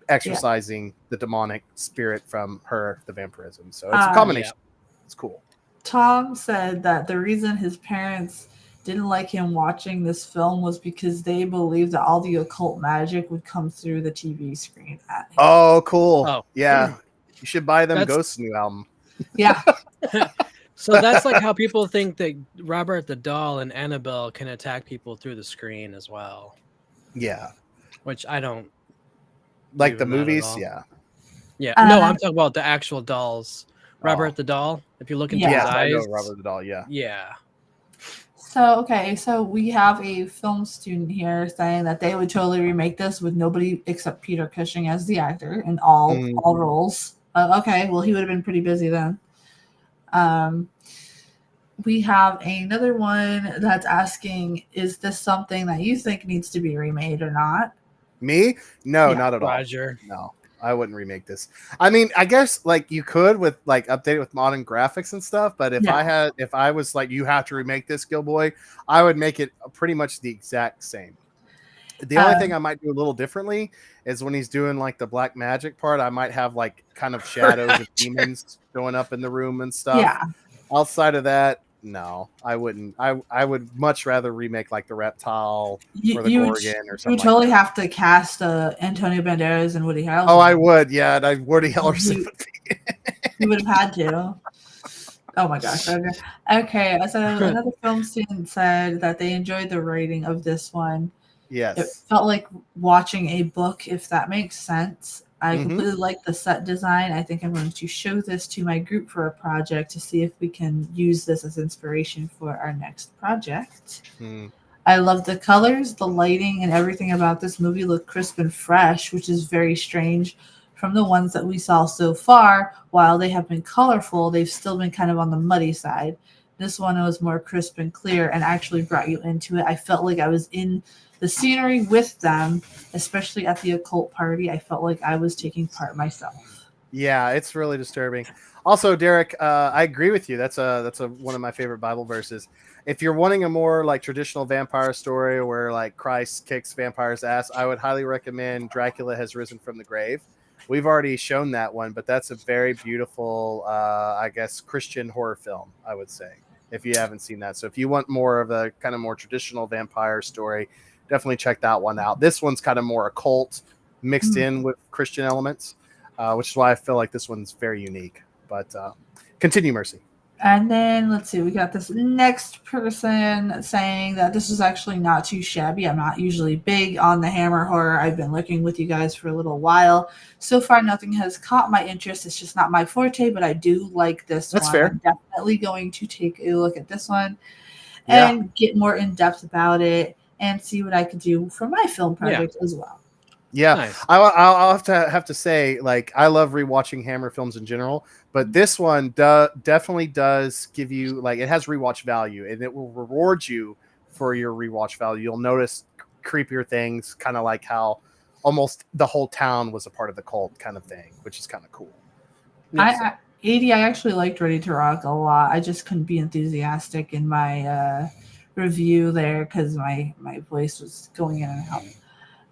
exorcising the demonic spirit from her, the vampirism. So it's a combination. It's cool. Tom said that the reason his parents didn't like him watching this film was because they believed that all the occult magic would come through the TV screen at him. Oh, cool. Oh, yeah. You should buy them Ghost's new album. Yeah. So that's like how people think that Robert the Doll and Annabelle can attack people through the screen as well. Yeah. Which I don't like the movies. Yeah. Yeah. No, I'm talking about the actual dolls. Robert the Doll. If you look into his eyes. I know Robert the Doll. Yeah. Yeah. So we have a film student here saying that they would totally remake this with nobody except Peter Cushing as the actor in all roles. Okay, well, he would have been pretty busy then. We have another one that's asking, is this something that you think needs to be remade or not? Me? No, not at all. Roger. No, I wouldn't remake this. I mean, I guess like you could with like update it with modern graphics and stuff. But if I was like, you have to remake this, Gilboy, I would make it pretty much the exact same. The only thing I might do a little differently is when he's doing like the black magic part, I might have like kind of shadows of demons going up in the room and stuff. Yeah. Outside of that, no, I wouldn't. I would much rather remake like the Reptile or the Gorgon or something. You would totally have to cast Antonio Banderas and Woody Harrelson. Oh, I would. Yeah, Woody Harrelson would be. You would have had to. Oh my gosh. Okay. So another film student said that they enjoyed the writing of this one. Yes. It felt like watching a book, if that makes sense. I completely like the set design. I think I'm going to show this to my group for a project to see if we can use this as inspiration for our next project. I love the colors, the lighting, and everything about this movie look crisp and fresh, which is very strange from the ones that we saw so far. While they have been colorful, they've still been kind of on the muddy side. This one was more crisp and clear and actually brought you into it. I felt like I was in the scenery with them, especially at the occult party. I felt like I was taking part myself. Yeah, it's really disturbing. Also, Derek, I agree with you. That's one of my favorite Bible verses. If you're wanting a more like traditional vampire story where like Christ kicks vampires' ass, I would highly recommend Dracula Has Risen from the Grave. We've already shown that one, but that's a very beautiful, I guess, Christian horror film, I would say, if you haven't seen that. So if you want more of a kind of more traditional vampire story, definitely check that one out. This one's kind of more occult mixed in with Christian elements, which is why I feel like this one's very unique. But continue, Mercy. And then let's see, we got this next person saying that this is actually not too shabby. I'm not usually big on the Hammer horror. I've been looking with you guys for a little while. So far, nothing has caught my interest. It's just not my forte, but I do like this That's one. fair. I'm definitely going to take a look at this one and get more in depth about it and see what I can do for my film project as well. Yeah, Nice. I'll have to say, like, I love rewatching Hammer films in general, but this one definitely does give you, like, it has rewatch value, and it will reward you for your rewatch value. You'll notice creepier things, kind of like how almost the whole town was a part of the cult kind of thing, which is kind of cool. I actually liked Ready to Rock a lot. I just couldn't be enthusiastic in my review there because my voice was going in and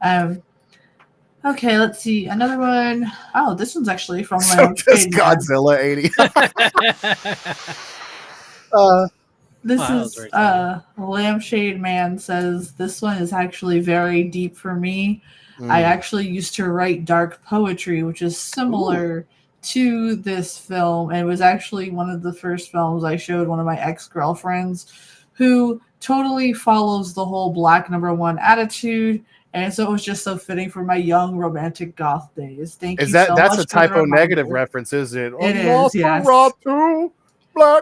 out. Okay, let's see. Another one. Oh, this one's actually from Lampshade Godzilla 80. This is Lampshade Man says this one is actually very deep for me. I actually used to write dark poetry, which is similar to this film, and it was actually one of the first films I showed one of my ex-girlfriends who totally follows the whole Black #1 attitude. And so it was just so fitting for my young romantic goth days. Thank you so much. That's a typo negative reference, is it? It is, yes. Black #1.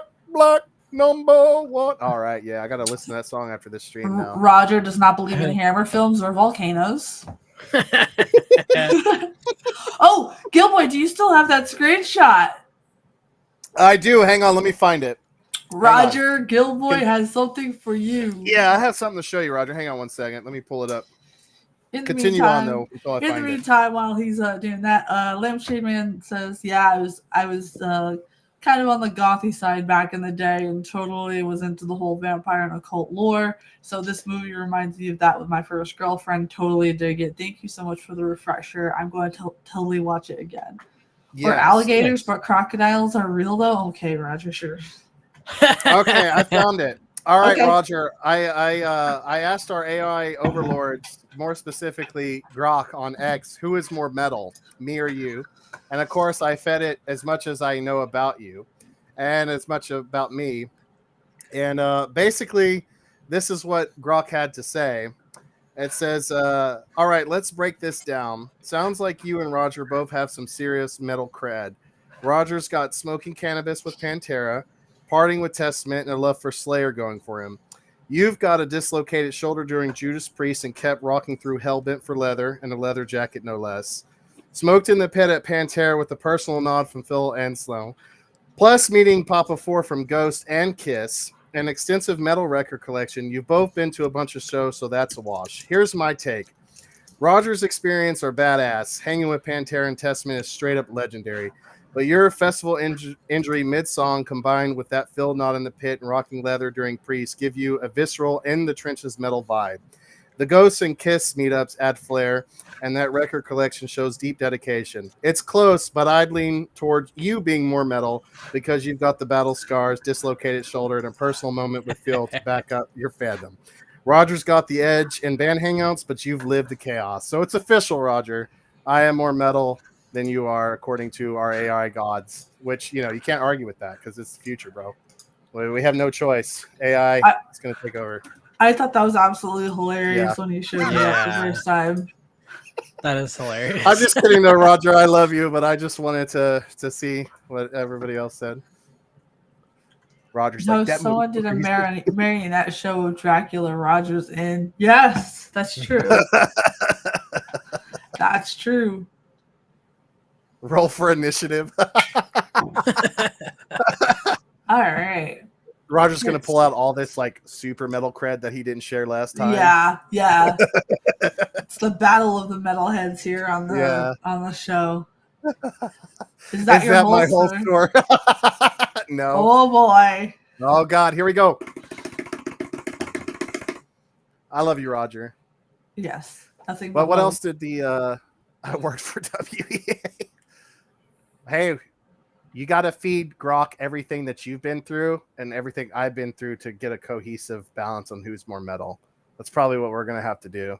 All right, yeah, I gotta listen to that song after this stream now. Roger does not believe in Hammer films or volcanoes. Oh, Gilboy, do you still have that screenshot? I do. Hang on, let me find it. Roger, Gilboy has something for you. Yeah, I have something to show you, Roger. Hang on one second. Let me pull it up. Continue on though. In the meantime, while he's doing that, Lampshade Man says, "Yeah, I was kind of on the gothy side back in the day, and totally was into the whole vampire and occult lore. So this movie reminds me of that with my first girlfriend. Totally dig it. Thank you so much for the refresher. I'm going to totally watch it again." Yes, or alligators, but crocodiles are real though. Okay, Roger, sure. Okay, I found it. All right, okay. Roger. I asked our AI overlords, more specifically Grok on X, who is more metal, me or you? And of course, I fed it as much as I know about you, and as much about me. And basically, this is what Grok had to say. It says, "All right, let's break this down. Sounds like you and Roger both have some serious metal cred. Roger's got smoking cannabis with Pantera, parting with Testament, and a love for Slayer going for him. You've got a dislocated shoulder during Judas Priest and kept rocking through Hellbent for Leather and a leather jacket, no less. Smoked in the pit at Pantera with a personal nod from Phil Anslow. Plus meeting Papa 4 from Ghost and Kiss, an extensive metal record collection. You've both been to a bunch of shows, so that's a wash. Here's my take. Roger's experience are badass. Hanging with Pantera and Testament is straight up legendary. But your festival injury mid-song combined with that Phil not in the pit and rocking leather during Priest give you a visceral in the trenches metal vibe. The Ghosts and Kiss meetups add flair, and that record collection shows deep dedication. It's close, but I'd lean toward you being more metal because you've got the battle scars, dislocated shoulder, and a personal moment with Phil to back up your fandom. Roger's got the edge in band hangouts, but you've lived the chaos. So it's official, Roger. I am more metal than you are, according to our AI gods, which, you know, you can't argue with that because it's the future, bro. We have no choice. AI is going to take over. I thought that was absolutely hilarious when you showed me that the first time. That is hilarious. I'm just kidding though, Roger. I love you, but I just wanted to see what everybody else said. Roger's like, someone did a marionette show of Dracula. Roger's in. Yes, that's true. That's true. Roll for initiative. All right. Roger's going to pull out all this like super metal cred that he didn't share last time. Yeah. It's the battle of the metalheads here on the show. Is that my whole score? No. Oh boy. Oh God, here we go. I love you, Roger. Yes. Nothing but what else did the I worked for WEA. Hey, you got to feed Grok everything that you've been through and everything I've been through to get a cohesive balance on who's more metal. That's probably what we're going to have to do.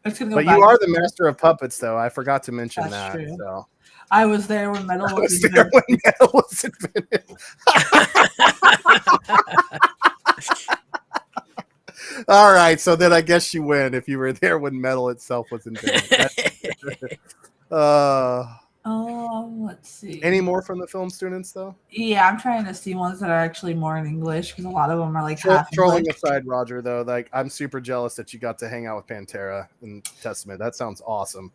It's gonna go But back you are to the master of puppets, though. I forgot to mention That's that. true. So I was there when metal I was was there invented. when metal was invented. All right, so then I guess you win if you were there when metal itself was invented. Let's see. Any more from the film students, though? Yeah, I'm trying to see ones that are actually more in English because a lot of them are like half Trolling English. aside, Roger, though, like I'm super jealous that you got to hang out with Pantera and Testament. That sounds awesome.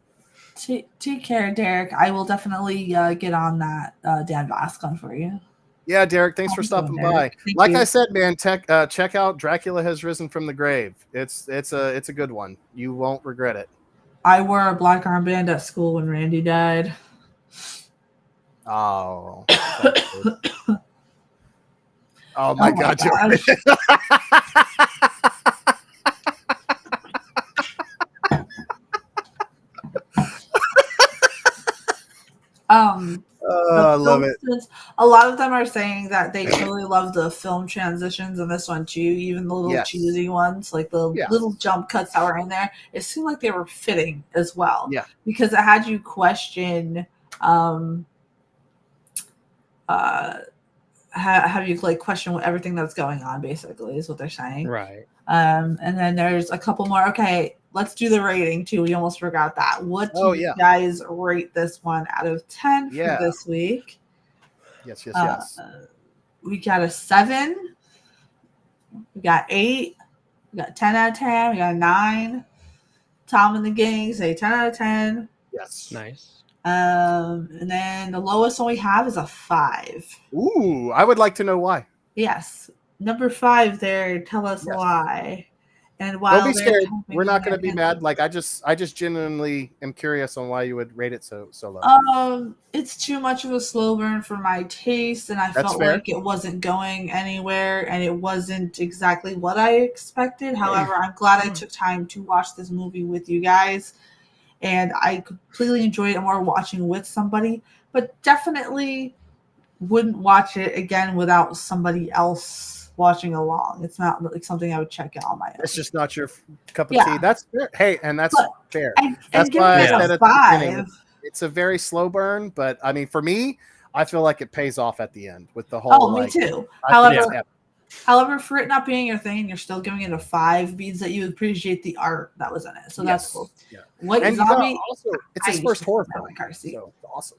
Take care, Derek. I will definitely get on that Dan Vascon for you. Yeah, Derek, thanks for stopping by. Like I said, man, check out Dracula Has Risen from the Grave. It's a good one. You won't regret it. I wore a black armband at school when Randy died. Oh. Oh my God, gosh. I love it. A lot of them are saying that they totally love the film transitions in this one too, even the little cheesy ones, like the little jump cuts that were in there. It seemed like they were fitting as well. Yeah. Because it had you question have you like question everything that's going on, basically, is what they're saying. Right. And then there's a couple more. Okay, let's do the rating too. We almost forgot that. What do you guys rate this one out of 10 for this week? Yes. We got a 7. We got 8. We got 10 out of 10. We got a 9. Tom and the gang say 10 out of 10. Yes. Nice. And then the lowest one we have is a 5. Ooh, I would like to know why. Yes. Number 5 there, tell us why. And while don't be scared, we're not going to be mad. Like I just genuinely am curious on why you would rate it so low. It's too much of a slow burn for my taste, and I felt like it wasn't going anywhere, and it wasn't exactly what I expected. However, I'm glad I took time to watch this movie with you guys, and I completely enjoyed it more watching with somebody, but definitely wouldn't watch it again without somebody else watching along. It's not like something I would check out on my own. It's just not your cup of tea. That's fair. Hey, and that's fair. That's why I said at the beginning, it's a very slow burn, but I mean, for me, I feel like it pays off at the end with the whole. Me too. However, for it not being your thing, and you're still giving it a 5, means that you appreciate the art that was in it. So that's cool. Yeah. What zombie? Also, it's his first horror film. So it's awesome.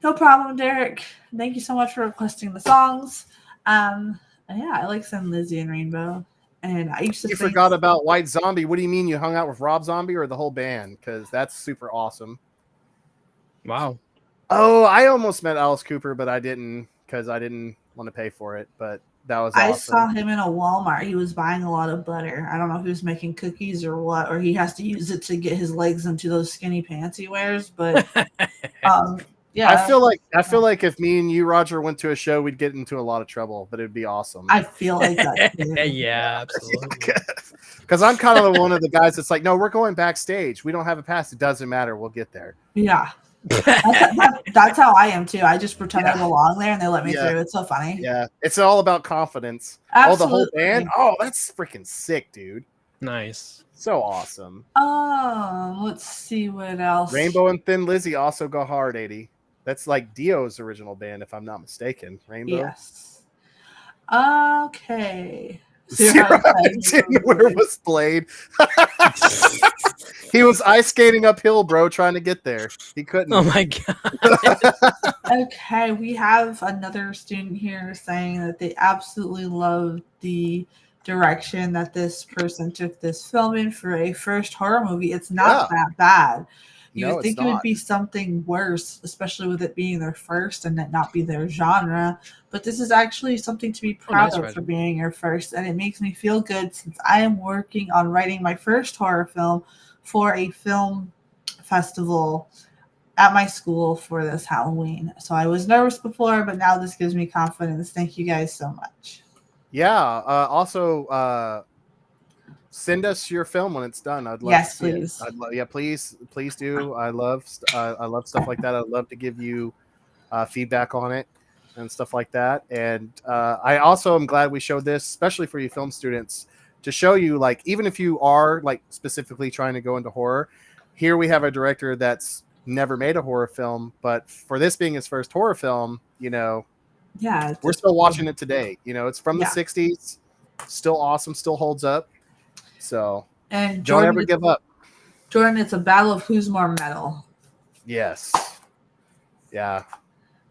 No problem, Derek. Thank you so much for requesting the songs. I like Thin Lizzy and Rainbow. And I used to You forgot about White Zombie. What do you mean you hung out with Rob Zombie or the whole band? Because that's super awesome. Wow. Oh, I almost met Alice Cooper, but I didn't because I didn't want to pay for it. But that was awesome. I saw him in a Walmart. He was buying a lot of butter. I don't know if he was making cookies or what, or he has to use it to get his legs into those skinny pants he wears. But yeah, I feel like if me and you, Roger, went to a show, we'd get into a lot of trouble, but it'd be awesome. I feel like that too. Yeah, absolutely. Because I'm kind of one of the guys that's like, no, we're going backstage. We don't have a pass. It doesn't matter. We'll get there. Yeah. That's how I am too. I just pretend I belong there and they let me through. It's so funny. Yeah. It's all about confidence. Absolutely. Oh, the whole band. Oh, that's freaking sick, dude. Nice. So awesome. Let's see what else. Rainbow and Thin Lizzy also go hard, 80. That's like Dio's original band, if I'm not mistaken. Rainbow. Yes. Okay. Where was Blade? He was ice skating uphill, bro, trying to get there. He couldn't. Oh my god. Okay, we have another student here saying that they absolutely loved the direction that this person took this film in for a first horror movie. It's not that bad. You would think it would be something worse, especially with it being their first and it not be their genre. But this is actually something to be proud of for being your first. And it makes me feel good since I am working on writing my first horror film for a film festival at my school for this Halloween. So I was nervous before, but now this gives me confidence. Thank you guys so much. Yeah. Also, send us your film when it's done. I'd love to see please. It. Please do. I love stuff like that. I'd love to give you feedback on it and stuff like that. And I also am glad we showed this, especially for you film students, to show you, like, even if you are like specifically trying to go into horror, here we have a director that's never made a horror film, but for this being his first horror film, you know, Yeah, we're still watching it today. You know, it's from the 60s, still awesome, still holds up. So and don't ever give up. Jordan, it's a battle of who's more metal. Yes. Yeah.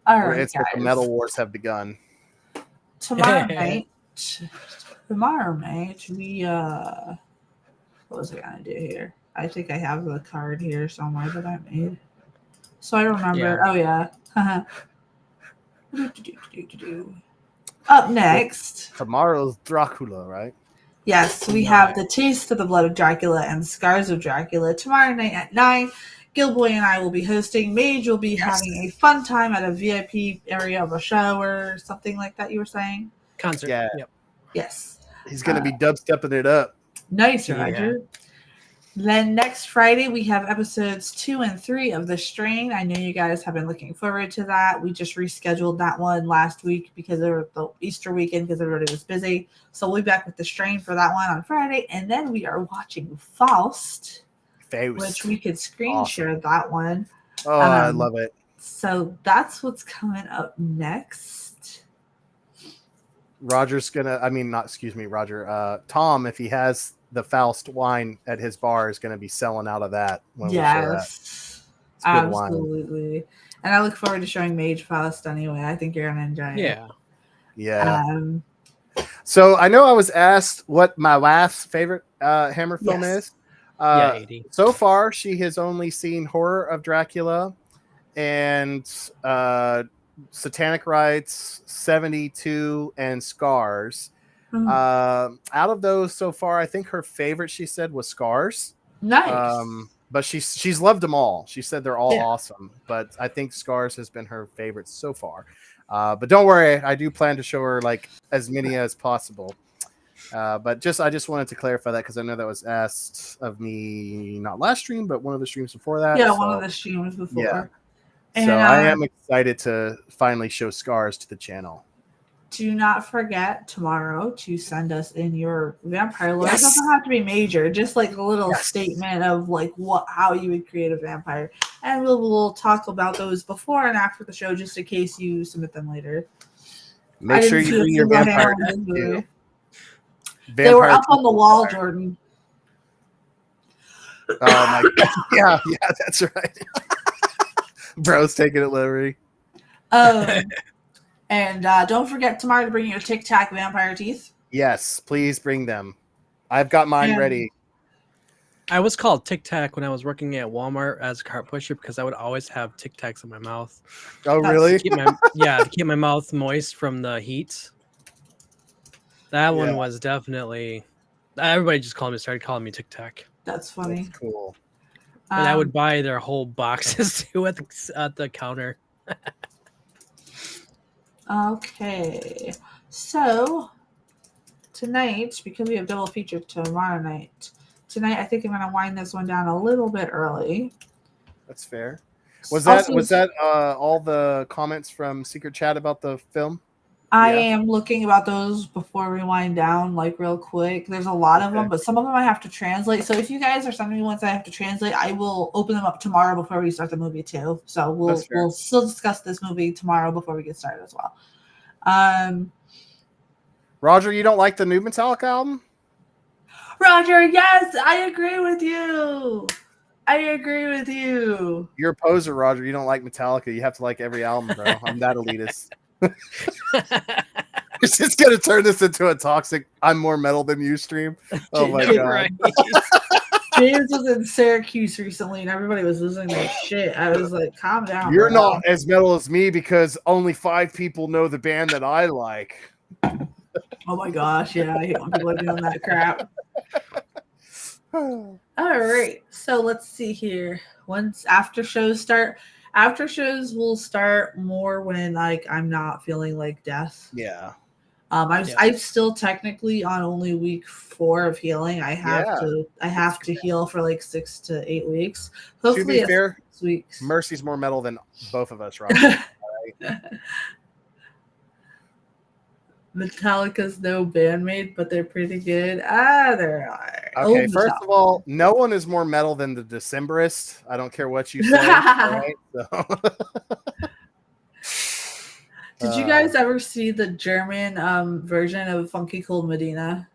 All right, it's guys. like the metal wars have begun. Tomorrow night, we what was I gonna do here? I think I have the card here somewhere that I made. So I remember. Yeah. Oh yeah. Up next. Tomorrow's Dracula, right? Yes, we have The Taste of the Blood of Dracula and Scars of Dracula tomorrow night at 9. Gilboy and I will be hosting. Mage will be having a fun time at a VIP area of a show or something like that, you were saying? Concert. Yeah. Yep. Yes. He's going to be dubstepping it up. Nice, Roger. Yeah. Then next Friday, we have episodes 2 and 3 of The Strain. I know you guys have been looking forward to that. We just rescheduled that one last week because of the Easter weekend because everybody was busy. So we'll be back with The Strain for that one on Friday. And then we are watching Faust. Which we could screen share that one. Oh, I love it. So that's what's coming up next. Roger. Tom, if he has the Faust wine at his bar, is going to be selling out of that. Yes, absolutely. Wine. And I look forward to showing Mage Faust anyway. I think you're going to enjoy it. Yeah. So I know I was asked what my wife's favorite Hammer film is. 80. So far, she has only seen Horror of Dracula and Satanic Rites, 72, and Scars. Out of those so far, I think her favorite, she said, was Scars. Nice. But she's loved them all. She said they're all awesome. But I think Scars has been her favorite so far. But don't worry, I do plan to show her like as many as possible. But I just wanted to clarify that because I know that was asked of me not last stream, but one of the streams before that. Yeah, one of the streams before. Yeah. And, so I am excited to finally show Scars to the channel. Do not forget tomorrow to send us in your vampire lore. It doesn't have to be major, just like a little statement of like how you would create a vampire, and we'll talk about those before and after the show, just in case you submit them later. Make sure you bring your vampire. They were up on the wall, Jordan. Oh my god! Yeah, that's right. Bro's taking it literally. And don't forget tomorrow to bring your Tic Tac vampire teeth. Yes, please bring them. I've got mine ready. I was called Tic Tac when I was working at Walmart as a cart pusher because I would always have Tic Tacs in my mouth. Oh, really? To keep my mouth moist from the heat. That one was definitely. Everybody just started calling me Tic Tac. That's funny. That's cool. And I would buy their whole boxes too at the counter. Okay, so tonight, because we have double feature tomorrow night, I think I'm going to wind this one down a little bit early. That's fair. Was that all the comments from Secret Chat about the film? I am looking about those before we wind down, like real quick. There's a lot of them, but some of them I have to translate. So if you guys are sending me ones I have to translate, I will open them up tomorrow before we start the movie too. So we'll still discuss this movie tomorrow before we get started as well. Roger, you don't like the new Metallica album? Roger, yes, I agree with you. You're a poser, Roger. You don't like Metallica. You have to like every album, bro. I'm that elitist. It's just gonna turn this into a toxic I'm more metal than you stream. Oh my god. Right. James was in Syracuse recently and everybody was losing their shit. I was like, calm down. You're not as metal as me because only 5 people know the band that I like. Oh my gosh, yeah, I hate when people are doing that crap. All right, so let's see here. Once after shows will start more when like I'm not feeling like death. Yeah. I'm still technically on only week 4 of healing. I have to heal for like 6 to 8 weeks. Hopefully, to be fair, 6 weeks. Mercy's more metal than both of us, right? Metallica's no bandmate, but they're pretty good. There are. Okay, first of all, no one is more metal than the Decemberists. I don't care what you say. All right, so. Did you guys ever see the German version of Funky Cold Medina?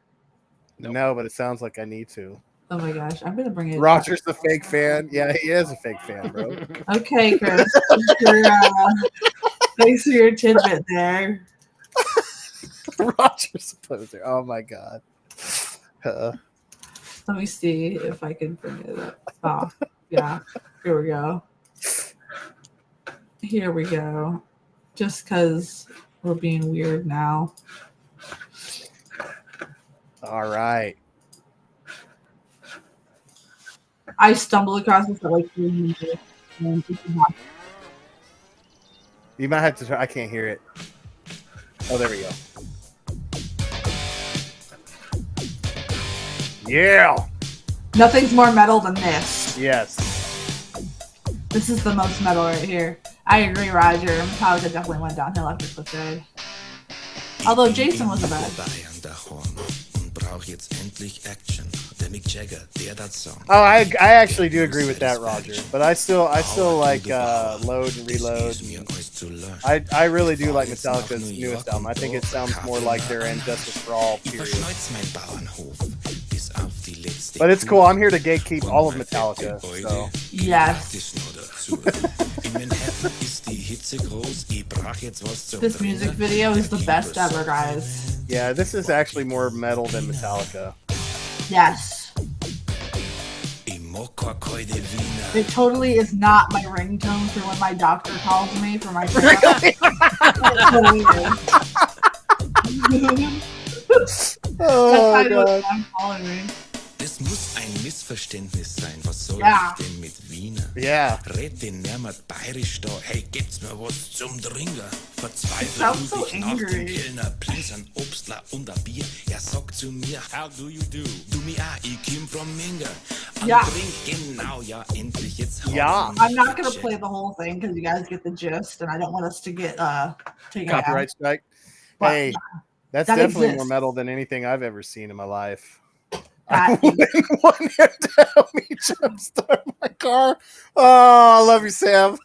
No, but it sounds like I need to. Oh my gosh, I'm gonna bring it. Roger's the fake fan. Yeah, he is a fake fan, bro. Okay, Chris. Thanks for your tidbit there. Roger's a poser. Oh my god. Let me see if I can bring it up. Oh, yeah. Here we go. Here we go. Just because we're being weird now. All right. I stumbled across this at like 3 minutes. You might have to try. I can't hear it. Oh, there we go. Yeah. Nothing's more metal than this. Yes. This is the most metal right here. I agree, Roger. Metallica definitely went downhill after Cliff Day. Although Jason was the best. Oh, I actually do agree with that, Roger. But I still like Load and Reload. I really do like Metallica's newest album. I think it sounds more like their And Justice for All period. But it's cool. I'm here to gatekeep all of Metallica. So. Yes. This music video is the best ever, guys. Yeah, this is actually more metal than Metallica. Yes. It totally is not my ringtone for when my doctor calls me for my Oh, God. Es muss ein Missverständnis sein. Was soll Ja. ich denn mit Wiener? Yeah. Red den niemand bayerisch da. Hey, gibt's mir was zum Trinken? Verzweifelt sounds ruf so ich nach dem angry. Kellner. Please ein Obstler und ein Bier. Er sagt zu mir, how do you do? Du mir auch, ich komm from Minga. Und Ja. trink genau, ja, endlich jetzt. Ja. I'm not gonna play the whole thing because you guys get the gist, and I don't want us to get taken Copyright strike. But, Hey, that's that definitely exists. more metal than anything I've ever seen in my life. That- I wouldn't want him to help me jumpstart my car. Oh, I love you, Sam.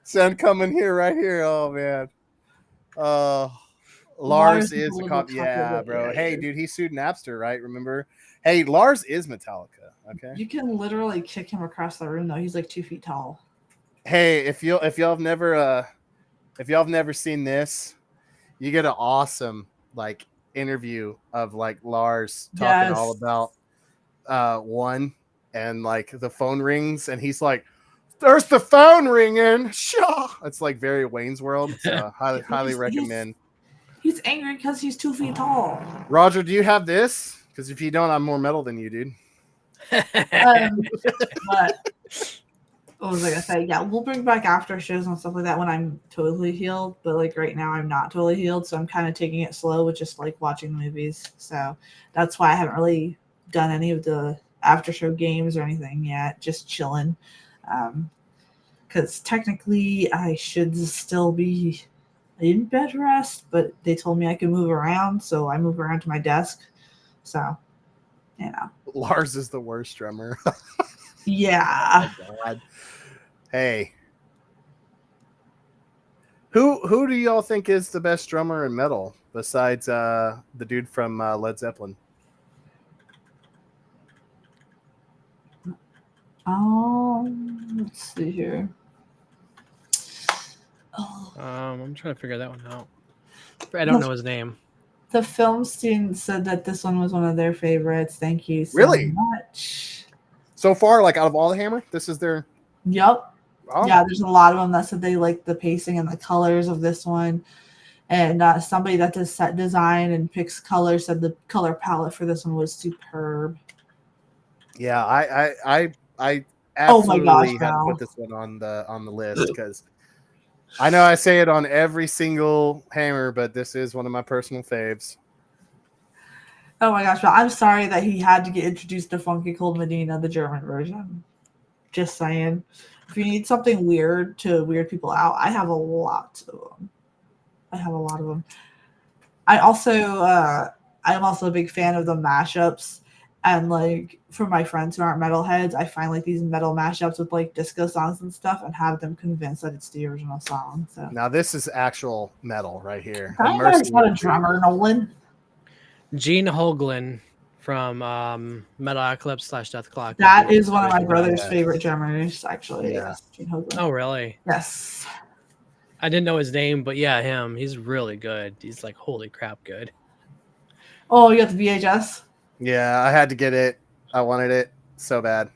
Sam coming here, right here. Oh, man. Lars is a cop. Yeah, bro. Hey, dude, he sued Napster, right? Remember? Hey, Lars is Metallica. Okay. You can literally kick him across the room, though. He's like 2 feet tall. Hey, if y'all have never seen this, you get an awesome like interview of like Lars talking all about one, and like the phone rings and he's like, there's the phone ringing. Shaw. It's like very Wayne's World. So highly recommend. He's angry because he's 2 feet tall. Roger, do you have this? Because if you don't, I'm more metal than you, dude. But what was I gonna say? Yeah, we'll bring back after shows and stuff like that when I'm totally healed. But like right now, I'm not totally healed, so I'm kind of taking it slow with just like watching the movies. So that's why I haven't really done any of the after show games or anything yet. Just chilling, because technically I should still be in bed rest, but they told me I can move around, so I move around to my desk. So, you know, Lars is the worst drummer. yeah. Oh, God. Hey, who do y'all think is the best drummer in metal besides the dude from Led Zeppelin? Let's see here. Oh, I'm trying to figure that one out. I don't know his name. the film student said that this one was one of their favorites. Thank you so Really? much. So far, like out of all the Hammer, this is their. Yep. Oh. Yeah, there's a lot of them that said they like the pacing and the colors of this one. And somebody that does set design and picks colors said the color palette for this one was superb. Yeah, I Oh my absolutely gosh, had to Val. put this one on the list because I know I say it on every single Hammer, but this is one of my personal faves. Oh my gosh, but I'm sorry that he had to get introduced to Funky Cold Medina, the German version. Just saying. If you need something weird to weird people out, I have a lot of them. I have a lot of them. I also I'm also a big fan of the mashups, and like for my friends who aren't metalheads, I find like these metal mashups with like disco songs and stuff, and have them convinced that it's the original song. So Now this is actual metal right here. I know not a drummer, Nolan. Gene Hoglan from Metal Eclipse / Death Clock. That is one of my brother's favorite drummers, actually. Yeah. Yes, Gene Hoglan. Oh, really? Yes. I didn't know his name, but yeah, him. He's really good. He's like, holy crap, good. Oh, you got the VHS? Yeah, I had to get it. I wanted it so bad.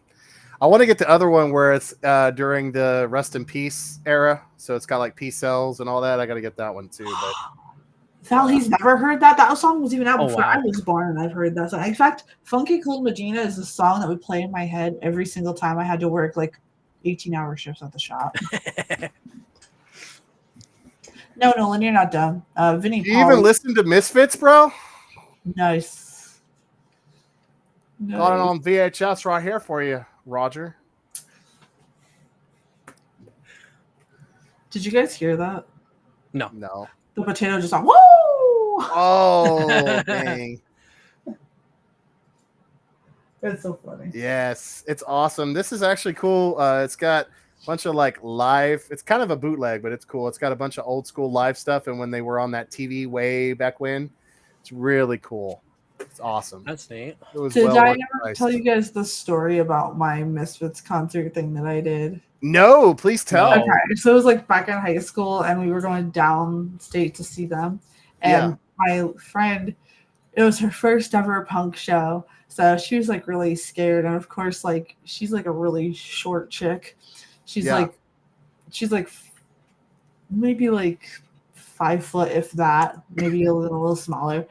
I want to get the other one where it's during the Rest in Peace era. So it's got like peace cells and all that. I got to get that one too. But Val, he's never heard that. That song was even out before wow. I was born, and I've heard that song. In fact, Funky Cold Medina is the song that would play in my head every single time I had to work like 18-hour shifts at the shop. No, Nolan, you're not dumb. Vinny do you even listen to Misfits, bro? Nice. Got it on VHS right here for you, Roger. Did you guys hear that? No. The potato just went, woo! Oh, dang. It's so funny. Yes, it's awesome. This is actually cool. It's got a bunch of like live. It's kind of a bootleg, but it's cool. It's got a bunch of old school live stuff, and when they were on that TV way back when, it's really cool. It's awesome. That's neat. It was Did well I worth the ever price. tell you guys the story about my Misfits concert thing that I did? No, please tell. Okay, so it was like back in high school, and we were going downstate to see them. And my friend, it was her first ever punk show, so she was like really scared. And of course, like she's like a really short chick. She's like maybe like 5 foot, if that, maybe a little smaller.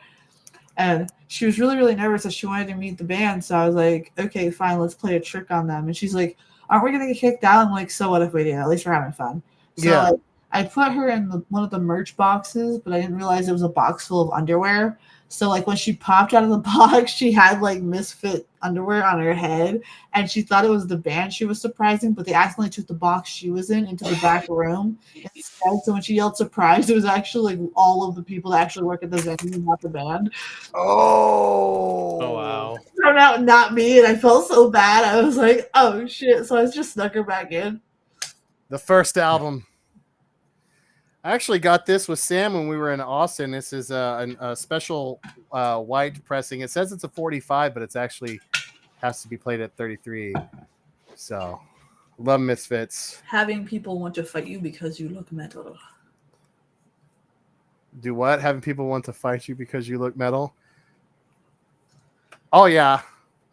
And she was really, really nervous that she wanted to meet the band. So I was like, okay, fine, let's play a trick on them. And she's like, aren't we going to get kicked out? I'm like, so what if we do? At least we're having fun. So like, I put her in one of the merch boxes, but I didn't realize it was a box full of underwear. So like when she popped out of the box, she had like Misfit underwear on her head, and she thought it was the band she was surprising, but they accidentally took the box she was in into the back room instead. So when she yelled surprise, it was actually like all of the people that actually work at the venue, not the band. Oh wow. It turned out not me, and I felt so bad. I was like, oh shit. So I just snuck her back in. The first album. I actually got this with Sam when we were in Austin. This is a special white pressing. It says it's a 45, but it's actually has to be played at 33. So, love Misfits. Having people want to fight you because you look metal. Do what? Having people want to fight you because you look metal? Oh, yeah.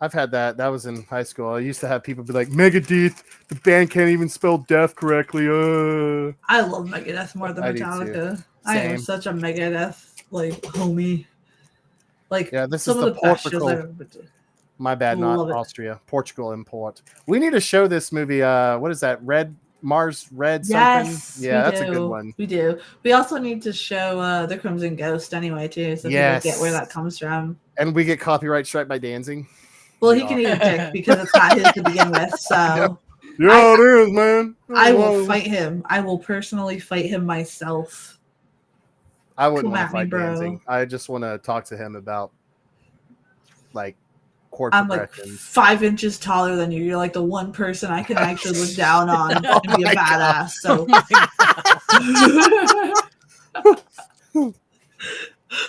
I've had that. That was in high school. I used to have people be like, Megadeth, the band can't even spell death correctly. I love Megadeth more than Metallica. I am such a Megadeth like homie. Like, yeah, this some is of the the best shows Portugal. I've ever been to. My bad, not Austria. Portugal import. We need to show this movie. What is that? Mars Red something? Yes, yeah, that's a good one. We do. We also need to show the Crimson Ghost anyway too, so people get where that comes from. And we get copyright strike by Danzig. Well, he can even pick because it's not his to begin with. So yeah, it is, man. I will fight him. I will personally fight him myself. I wouldn't want to fight Danzig. I just want to talk to him about like chord progressions. Like 5 inches taller than you. You're like the one person I can actually look down on and be a badass. So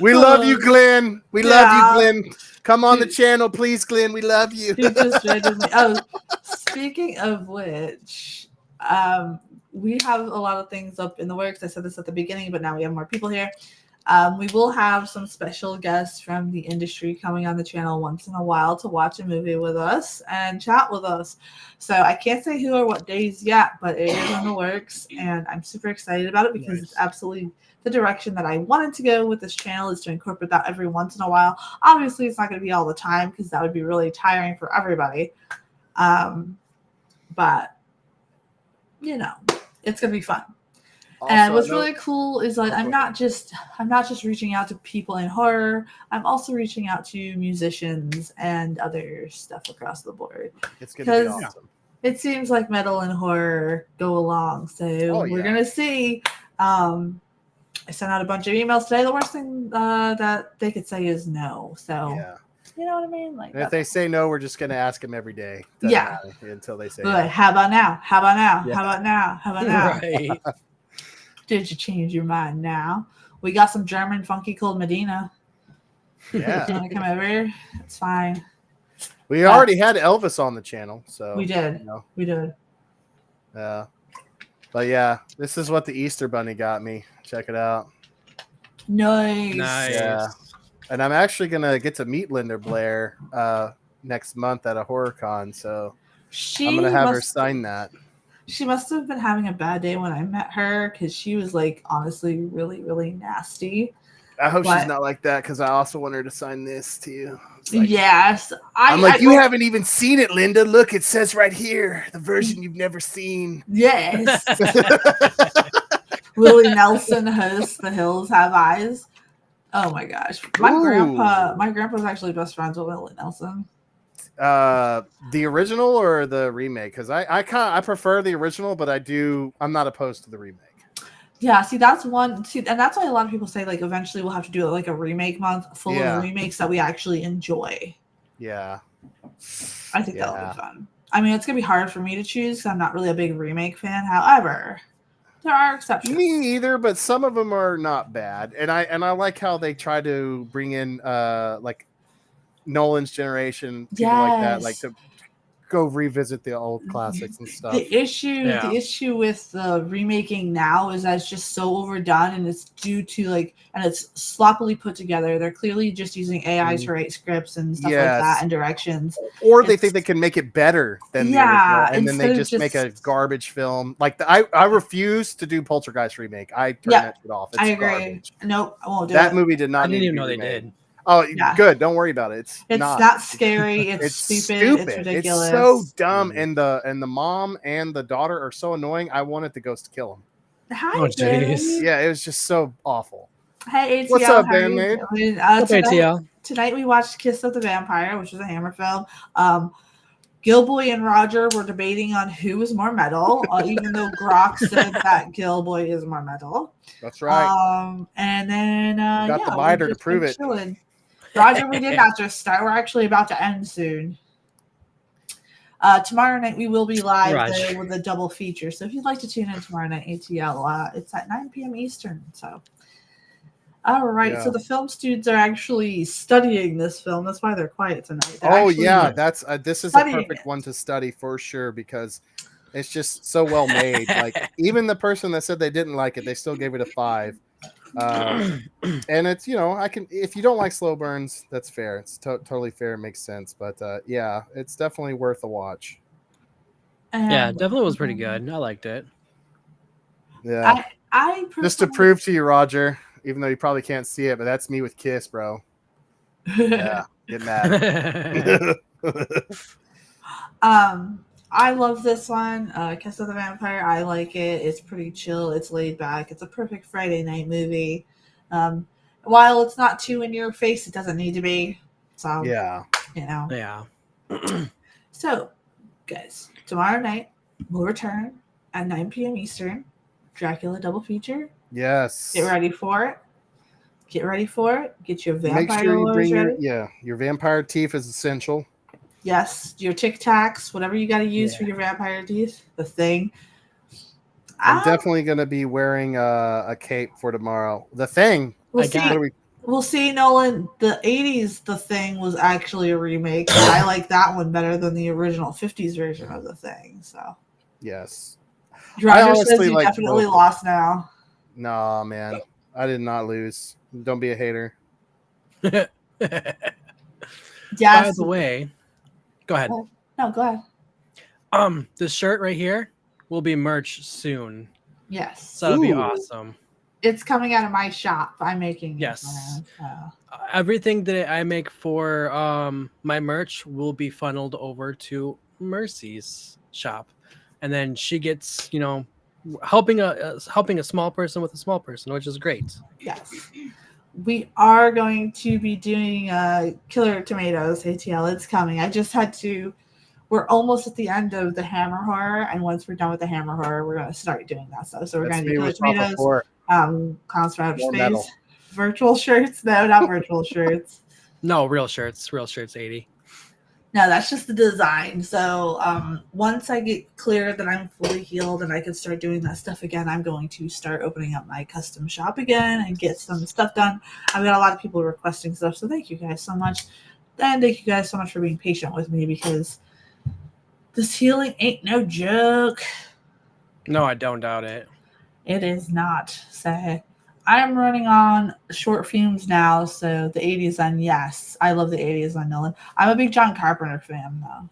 we love you, Glenn. We love you, Glenn. Come on the channel, please, Glenn. We love you. He just read me. Oh, speaking of which, we have a lot of things up in the works. I said this at the beginning, but now we have more people here. We will have some special guests from the industry coming on the channel once in a while to watch a movie with us and chat with us. So I can't say who or what days yet, but it is in the works, and I'm super excited about it because it's absolutely the direction that I wanted to go with this channel, is to incorporate that every once in a while. Obviously, it's not going to be all the time because that would be really tiring for everybody. But, you know, it's going to be fun. Also, and what's really cool is like I'm not just reaching out to people in horror. I'm also reaching out to musicians and other stuff across the board. It's going to be awesome. It seems like metal and horror go along. So we're going to see I sent out a bunch of emails today. The worst thing that they could say is no. So Yeah. you know what I mean? Like, And if they say no, we're just gonna ask them every day. Doesn't Yeah. matter until they say like, yes. how about now? How about now? Yeah. How about now? How about now? Right. Did you change your mind now? We got some German funky called Medina. Yeah. You want to come over here? It's fine. We already had Elvis on the channel, so We did. You know, We did. but yeah, this is what the Easter Bunny got me. Check it out. Nice. Nice. Yeah. And I'm actually gonna get to meet Linda Blair next month at a horror con, so I'm gonna have her sign that. She must have been having a bad day when I met her because she was like honestly really, really nasty. I hope she's But- not like that because I also want her to sign this too. It's like- Yes. I'm like, you haven't even seen it, Linda. Look, it says right here, the version you've never seen. Yes. Willie Nelson hosts The Hills Have Eyes. Oh my gosh. My grandpa's actually best friends with Willie Nelson. The original or the remake? Because I prefer the original, but I'm not opposed to the remake. Yeah, see, that's one. See, and that's why a lot of people say like eventually we'll have to do like a remake month full of remakes that we actually enjoy. Yeah, I think that'll be fun. I mean, it's gonna be hard for me to choose because I'm not really a big remake fan. However, there are exceptions. Me either, but some of them are not bad, and I like how they try to bring in like Nolan's generation, people like that, like to go revisit the old classics and stuff. The issue with the remaking now is that it's just so overdone, and it's due to and it's sloppily put together. They're clearly just using AI to write scripts and stuff like that and directions. Or they think they can make it better than the original, and then they just make a garbage film. Like I refuse to do Poltergeist remake. I turn that shit off. It's I agree. Garbage. Nope, I won't do that it. movie did not. I didn't even know they did. Oh, good. Don't worry about it. It's not scary. It's stupid. It's ridiculous. It's so dumb, and the mom and the daughter are so annoying. I wanted the ghost to kill him. Hi, oh, jeez. Yeah, it was just so awful. Hey, ATL. What's up, bandmate? Tonight we watched Kiss of the Vampire, which is a Hammer film. Gilboy and Roger were debating on who was more metal, even though Grok said that Gilboy is more metal. That's right. And then got the biter to prove it. Chilling. Roger, we did not just start. We're actually about to end soon. Tomorrow night we will be live there with a double feature. So if you'd like to tune in tomorrow night, ATL, it's at 9 p.m. Eastern. So, all right. So the film students are actually studying this film. That's why they're quiet tonight. That's this is a perfect one to study for sure because it's just so well made. Like even the person that said they didn't like it, they still gave it a 5. And it's if you don't like slow burns, that's fair. It's totally fair. It makes sense. But it's definitely worth a watch. Yeah, it definitely was pretty good. I liked it. Yeah, I just to prove to you, Roger, even though you probably can't see it, but that's me with Kiss, bro. Yeah, get mad. I love this one. Kiss of the Vampire. I like it. It's pretty chill. It's laid back. It's a perfect Friday night movie. While it's not too in your face, it doesn't need to be. So yeah. So, guys, tomorrow night we'll return at 9 p.m. Eastern. Dracula double feature. Yes. Get ready for it. Get your vampire. Make sure you bring your vampire teeth is essential. Yes, your Tic Tacs, whatever you got to use for your vampire teeth, the thing. I'm definitely going to be wearing a cape for tomorrow. The Thing. We'll see, Nolan. The 80s, The Thing was actually a remake. I like that one better than the original 50s version of The Thing. So yes. Roger says you definitely lost now. No, man. I did not lose. Don't be a hater. By the way, go ahead. No, go ahead. This shirt right here will be merch soon. Yes. So that'll be awesome. It's coming out of my shop. I'm making it. Yes. Everything that I make for my merch will be funneled over to Mercy's shop. And then she gets, helping a small person with a small person, which is great. Yes. We are going to be doing Killer Tomatoes, ATL. It's coming. We're almost at the end of the Hammer Horror, and once we're done with the Hammer Horror, we're going to start doing that stuff. So we're going to do Killer Tomatoes. Clowns from Outer More Space. metal. Virtual shirts? No, not virtual shirts. No, real shirts. Real shirts 80. No, that's just the design. So once I get clear that I'm fully healed and I can start doing that stuff again, I'm going to start opening up my custom shop again and get some stuff done. I've got a lot of people requesting stuff, so thank you guys so much. And thank you guys so much for being patient with me because this healing ain't no joke. No, I don't doubt it. It is not. Say, I'm running on short fumes now, so the 80s on yes. I love the 80s on Nolan. I'm a big John Carpenter fan, though.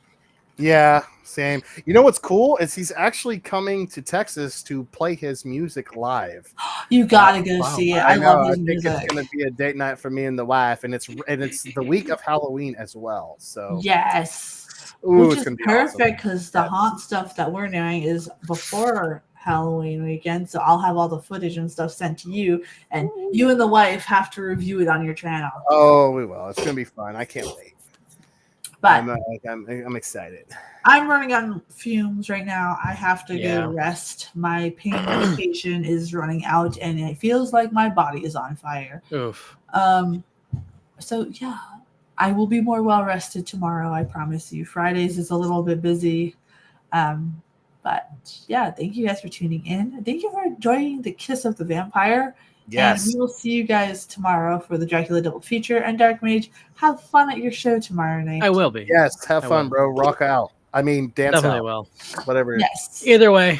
Yeah, same. You know what's cool is he's actually coming to Texas to play his music live. You gotta go see it. I love his I think music. it's gonna be a date night for me and the wife, and it's the week of Halloween as well. So Yes, ooh, which it's is gonna be perfect because awesome. the haunt stuff that we're doing is before Halloween weekend. So I'll have all the footage and stuff sent to you, and you and the wife have to review it on your channel. Oh, we will. It's gonna be fun. I can't wait. But I'm excited. I'm running on fumes right now. I have to Yeah. go rest. My pain medication is running out, and it feels like my body is on fire. Oof. So yeah, I will be more well rested tomorrow. I promise you. Fridays is a little bit busy. But yeah, thank you guys for tuning in. Thank you for enjoying the Kiss of the Vampire. Yes. And we will see you guys tomorrow for the Dracula double feature and Dark Mage. Have fun at your show tomorrow night. I will be. Yes. Have I fun, will. bro. Rock out. I mean, dance Definitely out. will. Whatever. Yes. Either way.